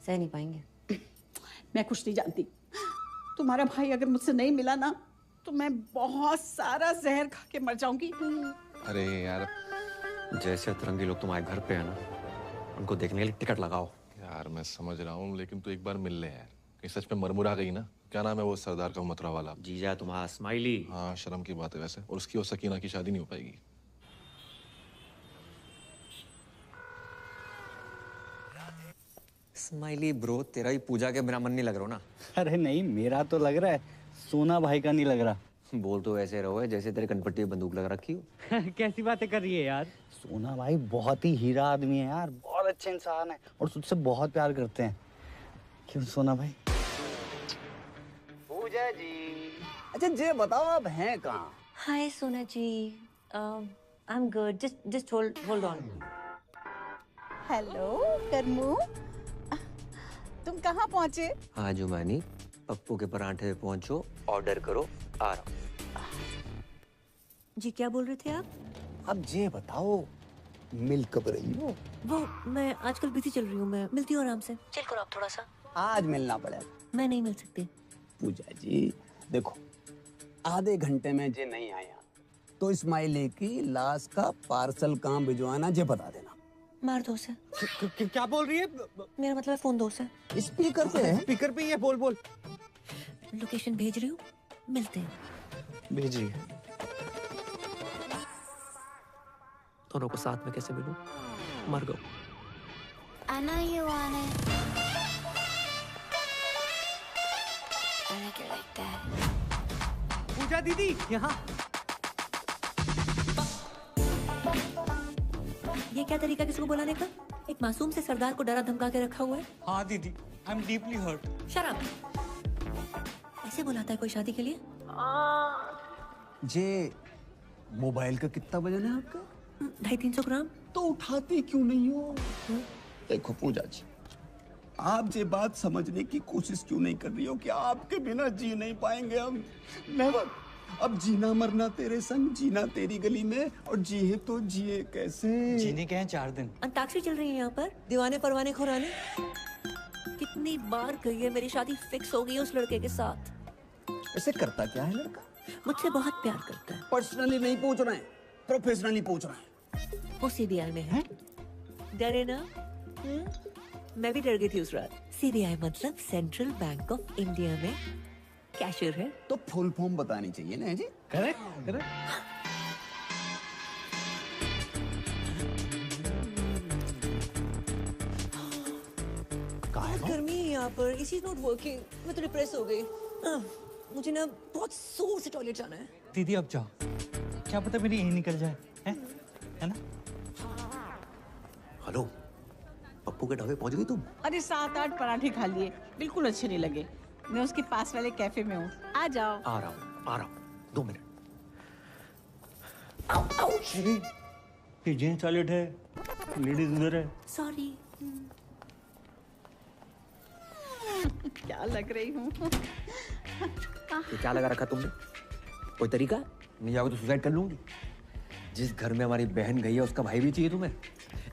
सह नहीं पाएंगे। मैं कुछ नहीं जानती। तुम्हारा भाई अगर मुझसे नहीं मिला ना तो मैं बहुत सारा जहर खा के मर जाऊंगी। अरे यार, जैसे अतरंगी लोग तुम्हारे घर पे है ना, उनको देखने के लिए टिकट लगाओ। यार मैं समझ रहा हूँ, लेकिन तू एक बार मिल ले यार। कहीं सच में मरमुरा गई ना। क्या नाम है वो सरदार का मथुरा वाला? जीजा तुम्हारा स्माइली। हाँ, शर्म की बात है वैसे। और उसकी और सकीना की शादी नहीं हो पाएगी। स्माइली ब्रो, तेरा ही पूजा के बिना मन नहीं लग रहा ना? अरे नहीं, मेरा तो लग रहा है, सोना भाई का नहीं लग रहा। बोल तो ऐसे रहो है जैसे तेरे कनपट्टी में बंदूक लगा रखी हो। कैसी बातें कर रही है यार? सोना भाई बहुत ही हीरा आदमी है यार, बहुत अच्छे इंसान है और तुझसे बहुत प्यार करते हैं। क्यों सोना भाई? पूजा जी, अच्छा जे बताओ आप हैं कहाँ? Hi Sona ji, I am good, just hold on. Hello Karmu, तुम कहाँ पहुँचे? हाँ जुमानी, पप्पू के परांठे पे पहुंचो, ऑर्डर करो, आ रहा हूँ। जी क्या बोल रहे थे आप? अब जे बताओ, मिल कब रही हो? वो मैं आजकल बिजी चल रही हूँ, मैं मिलती हूँ आराम से। चिल करो आप थोड़ा सा। आज मिलना पड़ेगा। मैं नहीं मिल सकती। पूजा जी देखो, आधे घंटे में जे नहीं आया तो स्माइली की लाश का पार्सल कहाँ भिजवाना जे बता देना। मार दो उसे। क्या बोल रही है? मेरा मतलब फोन दो उसे। स्पीकर पे है? स्पीकर पे ही है, बोल। लोकेशन भेज रही हूँ, मिलते हैं। भेज रही है। दोनों को साथ में कैसे मिलूं? मर गो। I know you want it. I like it like that. पूजा दीदी यहाँ। ये क्या तरीका किसी को बुलाने का? एक मासूम से सरदार को डरा धमका के रखा हुआ है। हाँ दीदी, I am deeply hurt. Shut up. ऐसे बुलाता है कोई शादी के लिए? जे मोबाइल का कितना वजन है आपका? 250-300 ग्राम। तो उठाती क्यों नहीं हो? देखो पूजा जी, आप ये बात समझने की कोशिश क्यों नहीं कर रही हो कि आपके बिना जी नहीं पाएंगे हम? नेवर। अब जीना मरना तेरे संग, जीना तेरी गली में, और जिए तो जिए कैसे? जीने के हैं 4 दिन। अंताक्षरी चल रही है यहाँ पर, दीवाने परवाने खुराने। कितनी बार कही है मेरी शादी फिक्स हो गई है उस लड़के के साथ। ऐसे करता क्या है लड़का? मुझसे बहुत प्यार करता है। पर्सनली नहीं पूछ रहे हैं, प्रोफेशनली पूछ रहे हैं। वो सीबीआई में है। डरे ना? मैं भी डर गई थी उस रात। सीबीआई मतलब सेंट्रल बैंक ऑफ इंडिया में कैशियर है। तो फुल फॉर्म बतानी चाहिए ना जी? करेक्ट। यहाँ पर, इसी नॉट वर्किंग। मैं तो डिप्रेस हो गई। मुझे ना बहुत जोर से टॉयलेट जाना है। दीदी अब जाओ, क्या पता मेरी यही निकल जाए, है ना? हेलो, पप्पू के ढाबे पहुंच गई तुम? अरे 7-8 पराठे खा लिए, बिल्कुल अच्छे नहीं लगे। मैं उसके पास वाले कैफे में हूँ, आ जाओ। आ रहा हूँ 2 मिनट। ये जेंट्स टॉयलेट है, लेडीज उधर है। सॉरी। क्या लग रही हूँ? ये क्या लगा रखा तुमने? कोई तरीका? नहीं आओगे तो सुसाइड कर लूंगी। जिस घर में हमारी बहन गई है उसका भाई भी चाहिए तुम्हें?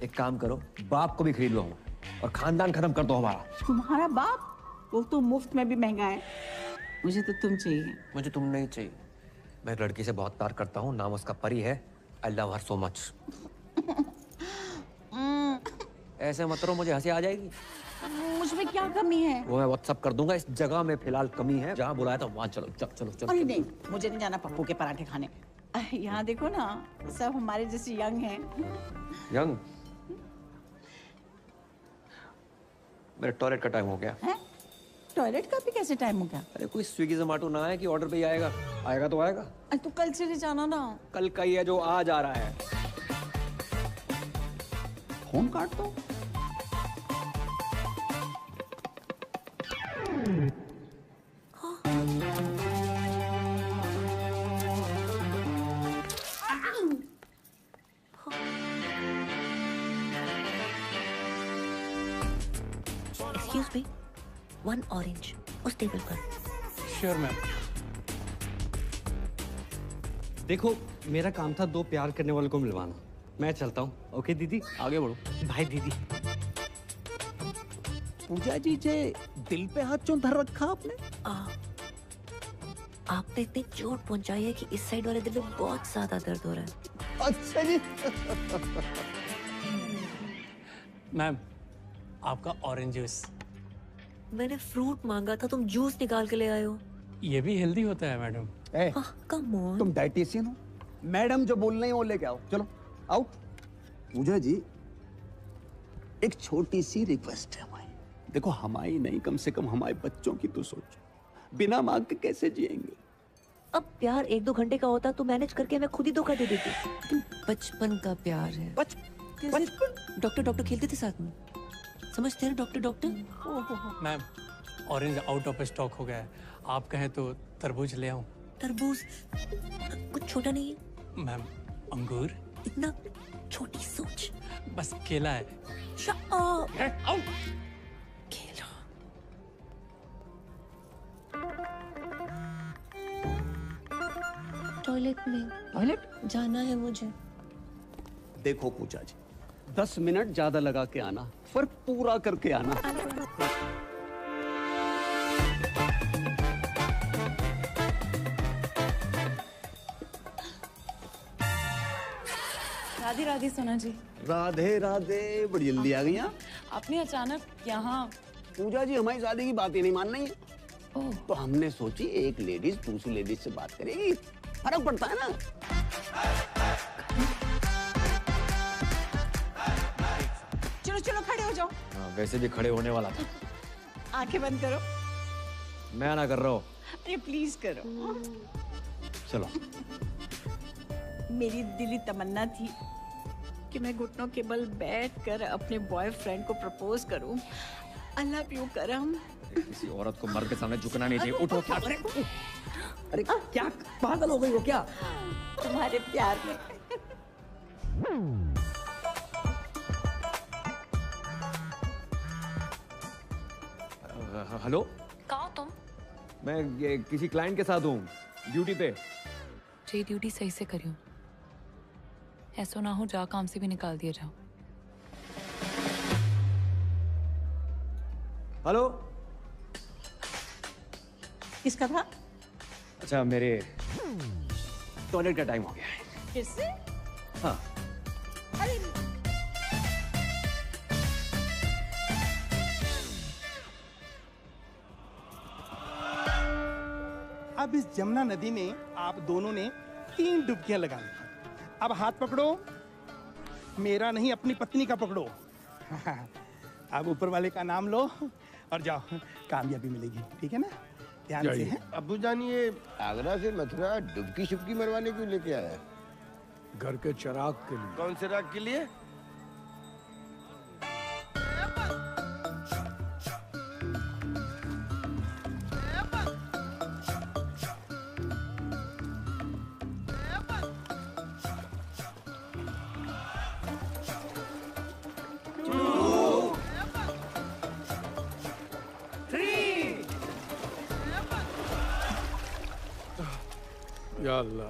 एक काम करो, बाप को भी खरीद लो और खानदान खत्म कर दो हमारा। तुम्हारा बाप? वो तो मुफ्त में भी महंगा है। मुझे तो तुम चाहिए। मुझे तुम नहीं चाहिए। मैं लड़की से बहुत प्यार करता हूँ, नाम उसका परी है। I love her so much. ऐसे मत करो, मुझे हंसी आ जाएगी। मुझमें क्या कमी है? वो मैं व्हाट्सअप कर दूंगा। इस जगह में फिलहाल कमी है, जहाँ बुलाया था वहाँ चलो। चलो चलो। अरे नहीं, मुझे नहीं जाना पप्पू के पराठे खाने। यहाँ देखो ना, सब हमारे जैसे यंग हैं। यंग? मेरा टॉयलेट का टाइम हो गया। हैं? टॉयलेट का भी कैसे टाइम हो गया? अरे कोई स्विगी जोमेटो ना है कि ऑर्डर पे ही आएगा? आएगा तो आएगा। अरे तो कल चले जाना ना। कल का ही है जो आज आ रहा है। फोन काट दो। Excuse me, 1 orange उस टेबल पर। Sure ma'am. देखो, मेरा काम था 2 प्यार करने वालों को मिलवाना। मैं चलता हूँ। ओके दीदी, आगे बढ़ो। बाय दीदी। पूजा जी जे दिल पे हाथ क्यों धर रखा आपने? आपने इतनी चोट पहुंचाई है कि इस साइड वाले दिल में बहुत ज्यादा दर्द हो रहा है। अच्छा जी। मैम, आपका ऑरेंज जूस। मैंने फ्रूट मांगा था, तुम जूस निकाल के ले आए हो। ये भी हेल्दी होता है मैडम। Come on. तुम डाइटिशियन हो? मैडम जो बोल रही हैं वो लेके आओ। चलो आओ। पूजा जी, एक छोटी सी रिक्वेस्ट है हमारी। देखो, हमारी नहीं, कम से कम हमारे बच्चों की तो सोचो। बिना मांग के कैसे जिएंगे? अब प्यार 1-2 घंटे का होता तो मैनेज करके मैं खुद ही धोखा दे देती। बचपन का प्यार है। बचपन? डॉक्टर खेलते थे साथ में, समझते हैं doctor. Ma'am, orange out of stock हो गया है। आप कहें तो तरबूज ले आऊं? तरबूज कुछ छोटा नहीं है। मैम, अंगूर? इतना छोटी सोच। बस केला है। Shut up. टॉयलेट में। टॉयलेट जाना है मुझे। देखो पूजा जी, 10 मिनट ज्यादा लगा के आना, पर पूरा करके आना। राधे राधे सोना जी। राधे राधे, बड़ी जल्दी आ गई आप। आपने अचानक यहाँ? पूजा जी, हमारी शादी की बात ही नहीं मान रही है। तो हमने सोची एक लेडीज दूसरी लेडीज से बात करेगी, फर्क पड़ता है ना। चलो चलो, खड़े हो जाओ। वैसे भी खड़े होने वाला था। आंखें बंद करो। मैं ना कर रहा हूँ। अरे प्लीज करो। चलो। मेरी दिली तमन्ना थी कि मैं घुटनों के बल बैठकर अपने बॉयफ्रेंड को प्रपोज करूं। आई लव यू करम। किसी औरत को मर्द के सामने झुकना नहीं चाहिए। उठो। क्या? अरे क्या पागल हो गई हो क्या? तुम्हारे प्यार में। हेलो, कहाँ हो तुम? मैं ये किसी क्लाइंट के साथ हूँ, ड्यूटी पे। जी ड्यूटी सही से करियो, ऐसा ना हो जा काम से भी निकाल दिया जाओ। हेलो, किसका था? अच्छा, मेरे टॉयलेट का टाइम हो गया है। फिर से? हाँ। अरे अब इस जमुना नदी में आप दोनों ने 3 डुबकियां लगानी। अब हाथ पकड़ो, मेरा नहीं अपनी पत्नी का पकड़ो। अब ऊपर वाले का नाम लो और जाओ, कामयाबी मिलेगी, ठीक है ना? ध्यान से हैं? अब्बू जान, ये आगरा से मथुरा डुबकी शुबकी मरवाने क्यों लेके आया? घर के चिराग के लिए। कौन से राग के लिए? या अल्लाह।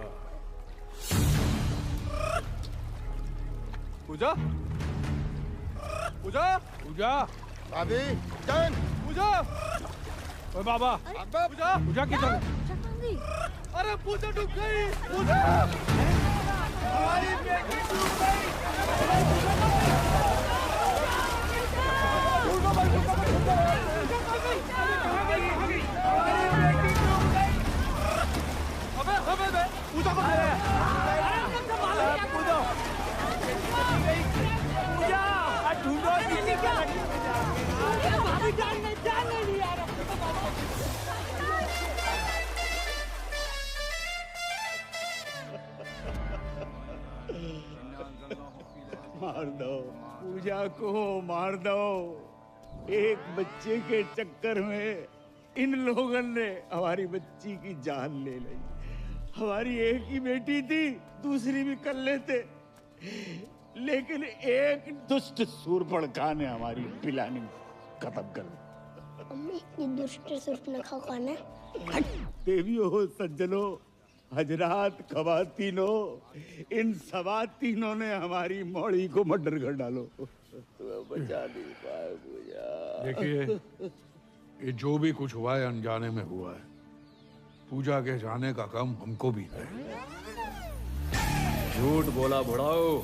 पूजा, पूजा, पूजा, भाभी जान, पूजा, ओए बाबा, पूजा, पूजा किधर? अरे पूजा डूब गई, पूजा, हमारी बेटी डूब गई। पूजा को ढूंढो मार दो पूजा को, मार दो। एक बच्चे के चक्कर में इन लोगों ने हमारी बच्ची की जान ले ली। हमारी एक ही बेटी थी, दूसरी भी कर लेते, लेकिन एक दुष्ट सूर्पणखा ने हमारी प्लानिंग खत्म कर दी। अम्मी, ये दुष्ट सूर्पणखा कौन है? देवियों, सज्जनों, हजरात, खवातीनों, इन सवातीनों ने हमारी मौड़ी को मर्डर कर डालो। बचा नहीं पाए पूजा। देखिए, ये जो भी कुछ हुआ है अनजाने में हुआ है। पूजा के जाने का गम हमको भी है। झूठ बोला बुढ़ाओ।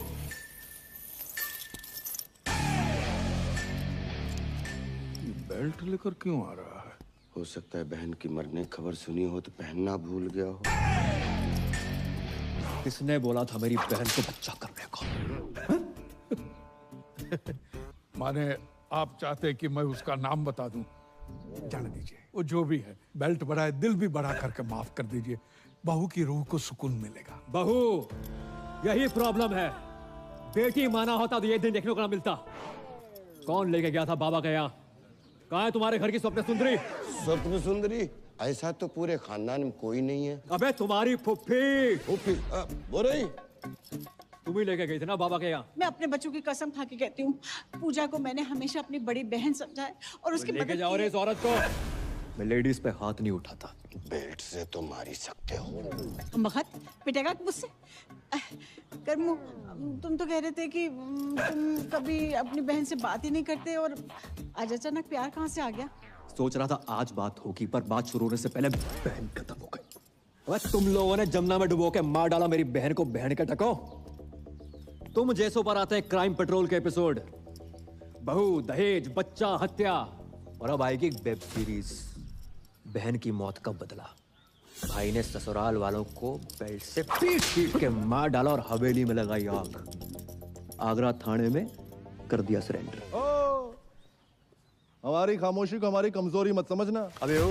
बेल्ट लेकर क्यों आ रहा है? हो सकता है बहन की मरने की खबर सुनी हो तो पहनना भूल गया हो। किसने बोला था मेरी बहन को बच्चा करने को? माने आप चाहते कि मैं उसका नाम बता दूं? जाने दीजिए, वो जो भी है, बेल्ट बड़ा है, दिल भी बड़ा करके माफ कर दीजिए। बहू की रूह को सुकून मिलेगा। बहू, यही प्रॉब्लम है। बेटी माना होता तो ये दिन देखने को ना मिलता। कौन लेके गया था बाबा के यहाँ? कहाँ है तुम्हारे घर की स्वप्न सुंदरी? स्वप्न सुंदरी? ऐसा तो पूरे खानदान में कोई नहीं है। अबे तुम्हारी फुफ्फी। फुफ्फी बोल रही? तुम ही लेके गई थी ना बाबा के यहाँ? मैं अपने बच्चों की कसम खा के कहती हूँ, पूजा को मैंने हमेशा अपनी बड़ी बहन समझा है और उसकी लेके जाओ रे इस औरत को। मैं लेडीज पे हाथ नहीं उठाता। बेल्ट से तो मार ही सकते हो। मगत पिटेगा मुझसे। कर्मू, तुम तो कह रहे थे कि तुम कभी अपनी बहन से बात ही नहीं करते और आज अचानक प्यार कहाँ से आ गया? सोच रहा था आज बात होगी, पर बात शुरू होने से पहले बहन खत्म हो गई। बस तुम लोगों ने जमुना में डुबो के मार डाला मेरी बहन को। बहन के टको तुम जैसों पर आते हैं क्राइम पेट्रोल के एपिसोड। बहू, दहेज, बच्चा, हत्या, और अब आएगी वेब सीरीज बहन की मौत का बदला। भाई ने ससुराल वालों को बेल्ट से पीट के मार डाला और हवेली में लगाई आग। आगरा थाने में कर दिया सरेंडर। हमारी खामोशी को हमारी कमजोरी मत समझना। अबे ओ,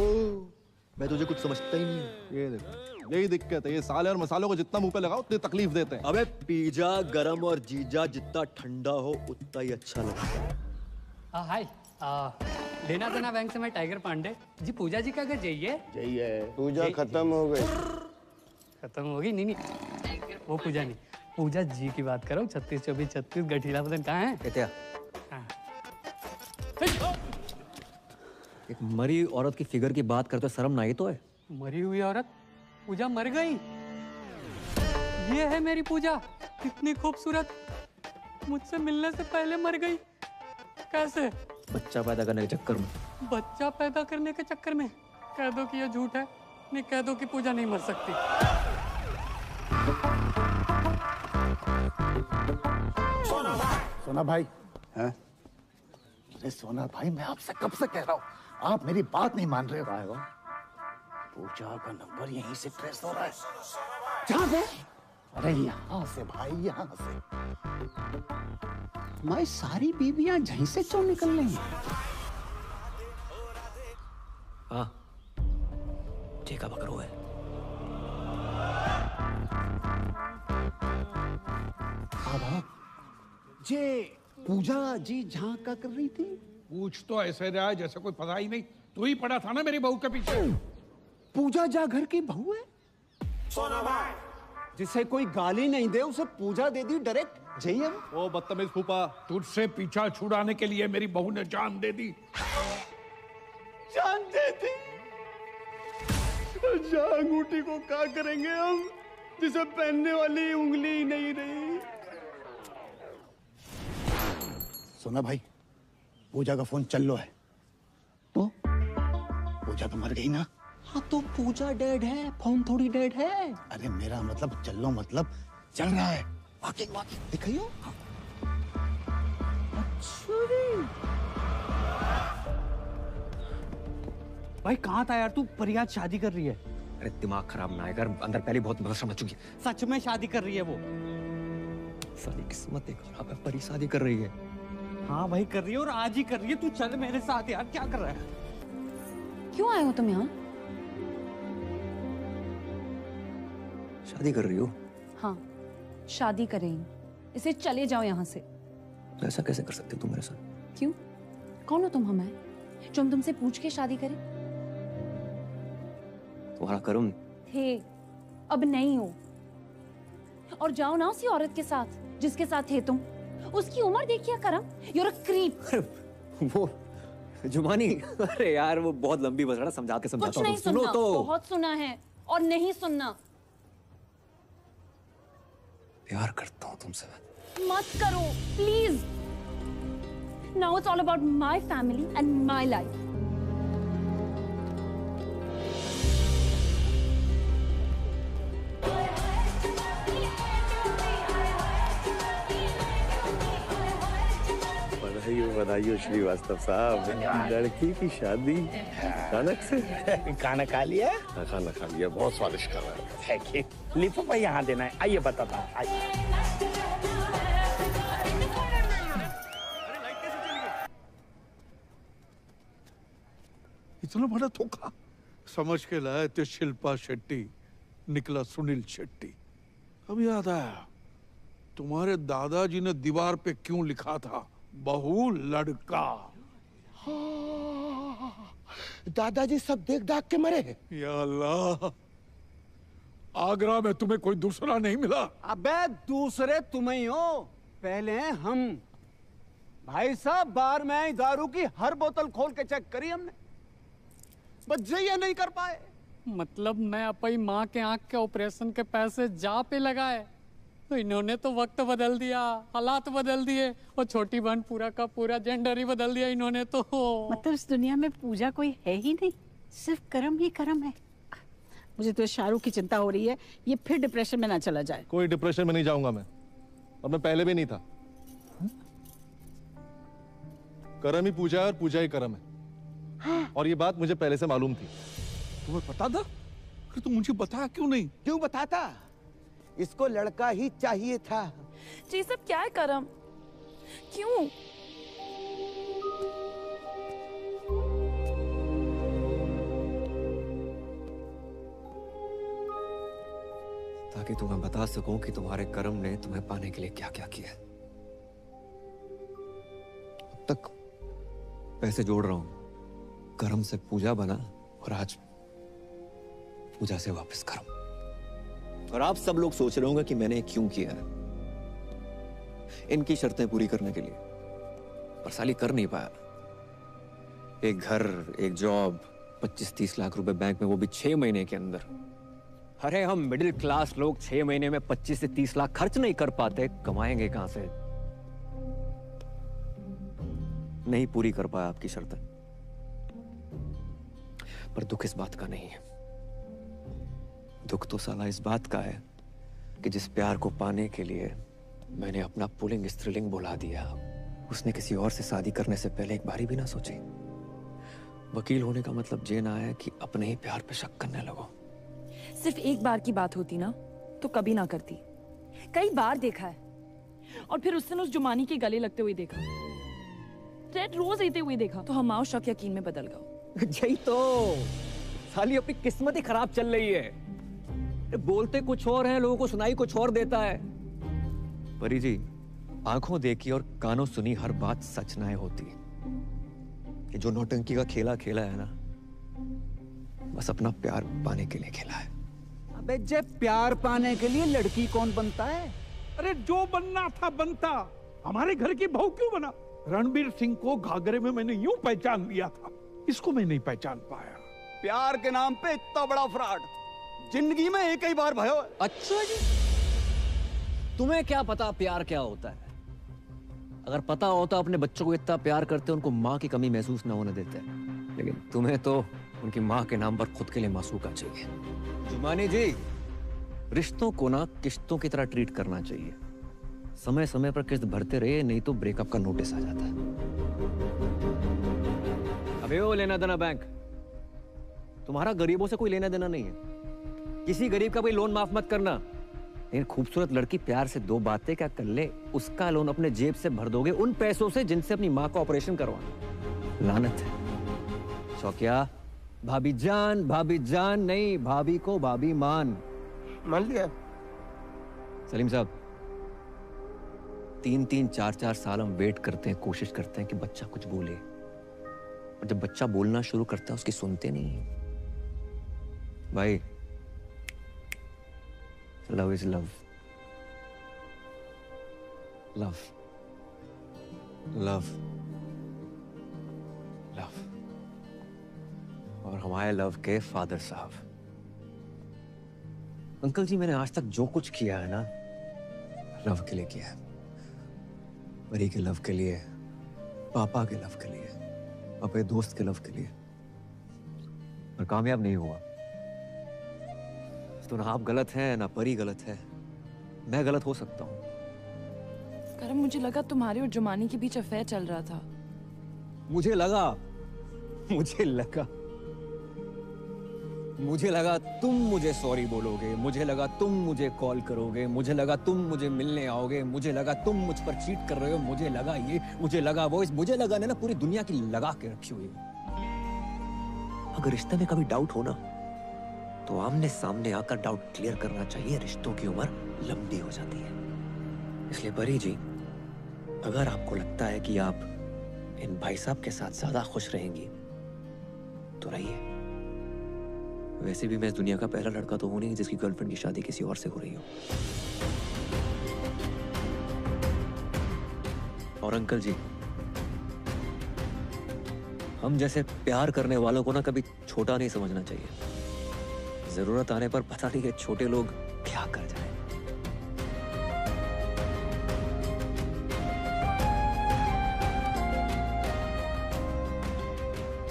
मैं तुझे कुछ समझता ही नहीं। ये देखो, यही दिक्कत है। ये साले और मसालों को जितना मुंह पे लगाओ उतनी तकलीफ देते हैं। अबे पिज्जा गरम और जीजा जितना ठंडा हो उतना ही अच्छा लगता है। हाय, लेना देना बैंक से मैं टाइगर पांडे जी। पूजा जी का घर जाइए। जाइए। पूजा खत्म हो गई। खत्म हो गई? नहीं, वो पूजा नहीं, पूजा जी की बात करो। 36 24 36 गठीला बदन कहाँ है? क्या? एक मरी औरत की फिगर की बात करते शर्म ना आई तो है? मरी हुई औरत? पूजा मर गई? ये है मेरी पूजा, कितनी खूबसूरत, मुझसे मिलने से पहले मर गई। कैसे? बच्चा पैदा करने के चक्कर में। बच्चा पैदा करने के चक्कर में? कह दो कि ये झूठ है, नहीं कह दो कि पूजा नहीं मर सकती। सोना भाई, हैं? अरे सोना भाई, मैं आपसे कब से कह रहा हूँ, आप मेरी बात नहीं मान रहे हो। पूजा का नंबर यहीं से ट्रेस हो रहा है। जहाँ से? अरे यहाँ से भाई, यहाँ से। मैं सारी बीवियां यहीं से क्यों निकल रही हैं? जेका बकरो है। जे पूजा जी जहाँ का कर रही थी। पूछ तो ऐसे रहा है जैसे कोई पता ही नहीं। तू ही पड़ा था ना मेरी बहू के पीछे। पूजा जा घर की बहू है। जिसे कोई गाली नहीं दे उसे पूजा दे दी डायरेक्ट। जयम ओ बदतमीज फूफा, तुझसे पीछा छुड़ाने के लिए मेरी बहू ने जान दे दी। जान दे दी। अंगूठी को क्या करेंगे हम, जिसे पहनने वाली उंगली ही नहीं रही। सुना भाई, पूजा का फोन चल लो है। तो पूजा तो मर गई ना। हाँ तो पूजा डेड है, फोन थोड़ी डेड है। अरे मेरा मतलब चल लो मतलब चल रहा है। वाकई वाकई दिखाइयो। भाई कहाँ था यार तू? परियाज शादी कर रही है। अरे दिमाग खराब ना है कर, अंदर पहले बहुत बदमाश मच चुकी है। सच में शादी कर रही है वो? सारी किस्मत एक खराब है, परी शादी कर रही है। हाँ भाई कर रही है और आज ही कर रही है। तू चल मेरे साथ यार, क्या कर रहा है? क्यों आए हो तुम यहाँ? शादी कर रही हो? हाँ शादी करेंगे, इसे चले जाओ यहाँ से। ऐसा कैसे कर सकते हो तुम मेरे साथ? क्यों? कौन हो तुम हमें जो हम तुमसे पूछ के शादी करें? तुम्हारा कर्म थे, अब नहीं हो। और जाओ ना उसी औरत के साथ जिसके साथ थे तुम। उसकी उम्र देखिए करम, you're a creep। वो जुमानी, अरे यार वो बहुत लंबी बस रहा, समझा के समझाता कुछ नहीं हूँ। सुनो सुनना, तो। बहुत सुना है और नहीं सुनना। प्यार करता हूँ तुमसे। मत करो please. Now it's all about my family and my life. बधाई श्रीवास्तव साहब, लड़की की शादी अचानक से। खाना खा लिया? खाना खा लिया, बहुत स्वादिष्ट कर रहा है। Thank you. लिफाफा यहाँ देना है, आइए बताता हूँ। इतना बड़ा धोखा समझ के लाए थे। शिल्पा शेट्टी, निकला सुनील शेट्टी। अब याद आया, तुम्हारे दादाजी ने दीवार पे क्यों लिखा था, बहू लड़का। दादाजी सब देख दाख के मरे। या अल्लाह, आगरा में तुम्हें कोई दूसरा नहीं मिला? अबे दूसरे तुम ही हो, पहले हम। भाई साहब बार में आई दारू की हर बोतल खोल के चेक करी हमने, बस ये नहीं कर पाए। मतलब मैं अपनी माँ के आंख के ऑपरेशन के पैसे जा पे लगाए तो इन्होंने तो वक्त बदल दिया, हालात बदल दिए, और छोटी बहन पूरा का पूरा जेंडर ही बदल दिया इन्होंने तो। मतलब इस दुनिया में पूजा कोई है ही नहीं, सिर्फ कर्म ही कर्म है। मुझे तो शाहरुख की चिंता हो रही है, ये फिर डिप्रेशन में ना चला जाए। कोई डिप्रेशन में नहीं जाऊंगा मैं, और मैं पहले भी नहीं था। कर्म ही पूजा है और पूजा ही कर्म है। और ये बात मुझे पहले से मालूम थी। तुम्हें पता था? अरे तुम मुझे बताया क्यों नहीं? क्यों बताता? इसको लड़का ही चाहिए था। जी सब क्या है करम? क्यों? ताकि तुम्हें बता सकूं कि तुम्हारे कर्म ने तुम्हें पाने के लिए क्या क्या किया। अब तक पैसे जोड़ रहा हूं, कर्म से पूजा बना और आज पूजा से वापस कर्म। और आप सब लोग सोच रहे होंगे कि मैंने क्यों किया है, इनकी शर्तें पूरी करने के लिए, पर साली कर नहीं पाया। एक घर, एक जॉब, 25-30 लाख रुपए बैंक में, वो भी 6 महीने के अंदर। अरे हम मिडिल क्लास लोग 6 महीने में 25 से 30 लाख खर्च नहीं कर पाते, कमाएंगे कहां से? नहीं पूरी कर पाया आपकी शर्तें, पर दुख इस बात का नहीं है। दुख तो साला इस बात का है कि जिस प्यार को पाने के लिए मैंने अपना पुल्लिंग स्त्रीलिंग बुला दिया, उसने किसी और से शादी करने से पहले एक बारी भी ना सोची। वकील होने का मतलब ये ना है कि अपने ही प्यार पे शक करने लगो। सिर्फ एक बार की बात होती ना तो कभी ना करती। कई बार देखा है, और फिर उस दिन उस जुमानी के गले लगते हुए देखा, रेड रोज लेते हुए देखा, तो हमारा शक यकीन में बदल गया। यही तो साली अपनी किस्मत ही खराब चल रही है। अरे बोलते कुछ और हैं, लोगों को सुनाई कुछ और देता है। परी जी, आंखों देखी और कानों सुनी हर बात सच ना होती। ये जो नौटंकी का खेला खेला है ना, बस अपना प्यार पाने के लिए खेला है। अबे जब प्यार पाने के लिए लड़की कौन बनता है? अरे जो बनना था बनता, हमारे घर की बहू क्यों बना? रणबीर सिंह को घाघरे में मैंने यूं पहचान लिया था, इसको मैं नहीं पहचान पाया। प्यार के नाम पे इतना बड़ा फ्रॉड जिंदगी में एक ही बार भयो। अच्छा जी, तुम्हें क्या पता प्यार क्या होता है? अगर पता होता अपने बच्चों को इतना प्यार करते, उनको माँ की कमी महसूस ना होने देते। लेकिन तुम्हें तो उनकी माँ के नाम पर खुद के लिए मासूका चाहिए। जुमानी जी, रिश्तों को ना किश्तों की तरह ट्रीट करना चाहिए। समय समय पर किस्त भरते रहे, नहीं तो ब्रेकअप का नोटिस आ जाता है। अबे ओ लेना देना बैंक, तुम्हारा गरीबों से कोई लेना देना नहीं है। किसी गरीब का कोई लोन माफ मत करना। लेकिन खूबसूरत लड़की प्यार से दो बातें क्या कर ले, उसका लोन अपने जेब से भर दोगे उन पैसों से जिनसे अपनी माँ का ऑपरेशन करवाना। लानत है। शौकिया, भाभी जान नहीं, भाभी को भाभी मान लिया। सलीम साहब, 3-3, 4-4 साल हम वेट करते हैं, कोशिश करते हैं कि बच्चा कुछ बोले, और जब बच्चा बोलना शुरू करता है उसकी सुनते नहीं है। भाई, love is love, love love love. और हमारे लव के फादर साहब, अंकल जी, मैंने आज तक जो कुछ किया है ना, लव के लिए किया है। परी के लव के लिए, पापा के लव के लिए, अपने दोस्त के लव के लिए, और कामयाब नहीं हुआ। तो ना आप गलत हैं, ना परी गलत है, मैं गलत हो सकता हूँ। करम, मुझे लगा तुम्हारे और जुमानी के बीच अफेयर चल रहा था। मुझे लगा तुम मुझे सॉरी बोलोगे, मुझे लगा तुम मुझे कॉल करोगे, मुझे लगा तुम मुझे मिलने आओगे, मुझे लगा तुम मुझ पर चीट कर रहे हो, मुझे लगा ये, मुझे लगा वो, मुझे लगा ना पूरी दुनिया की लगा के रखी हुई। अगर रिश्ते में कभी डाउट हो ना, तो आमने सामने आकर डाउट क्लियर करना चाहिए। रिश्तों की उम्र लंबी हो जाती है। इसलिए परी जी, अगर आपको लगता है कि आप इन भाई साहब के साथ ज्यादा खुश रहेंगी तो रहिए। वैसे भी मैं इस दुनिया का पहला लड़का तो हूं नहीं जिसकी गर्लफ्रेंड की शादी किसी और से हो रही हो। और अंकल जी, हम जैसे प्यार करने वालों को ना कभी छोटा नहीं समझना चाहिए। जरूरत आने पर पता नहीं है छोटे लोग क्या कर जाए।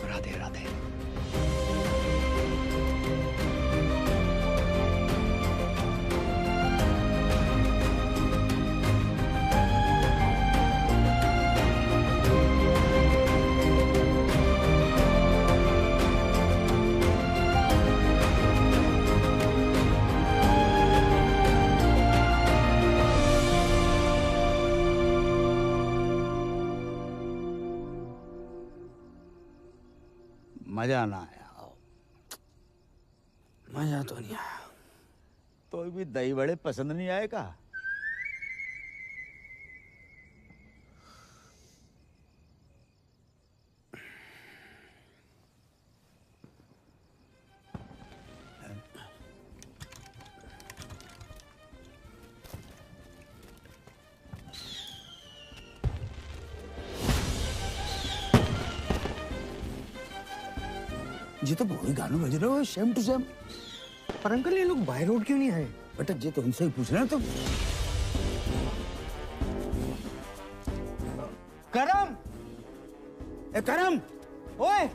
राधे राधे। मजा ना आया। मजा तो नहीं आया। तो भी दही बड़े पसंद नहीं आए का? जी तो वही गाना बज रहे हो, सेम टू सेम। पर अंकल, ये लोग बाय रोड क्यों नहीं आए? बेटा जी तो उनसे ही पूछ रहे हैं तुम। करम, ए करम, ओए।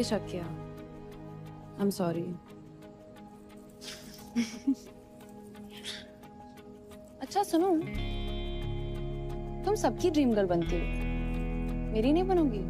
शक किया। I'm sorry. अच्छा सुनो, तुम सबकी ड्रीम गर्ल बनती हो, मेरी नहीं बनोगी?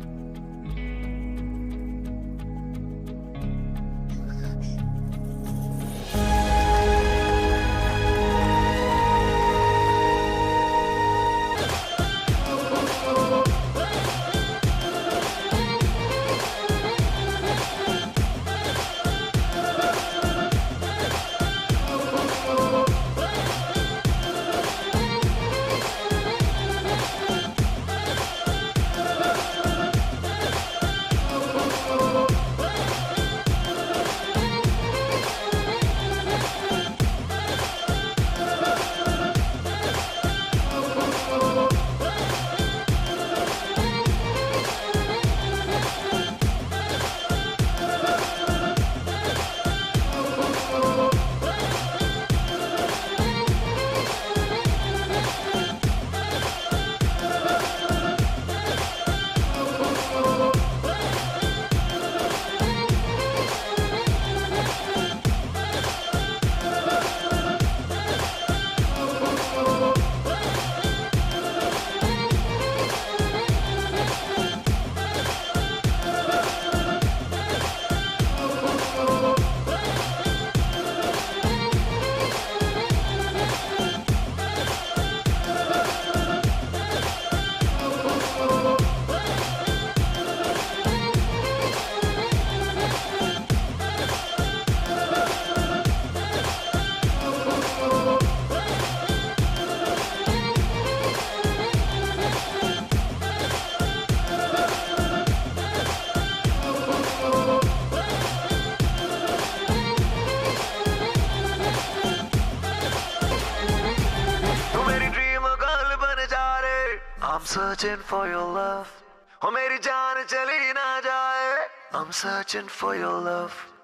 I'm searching for your love. Oh, मेरी जान चली ना जाए. I'm searching for your love.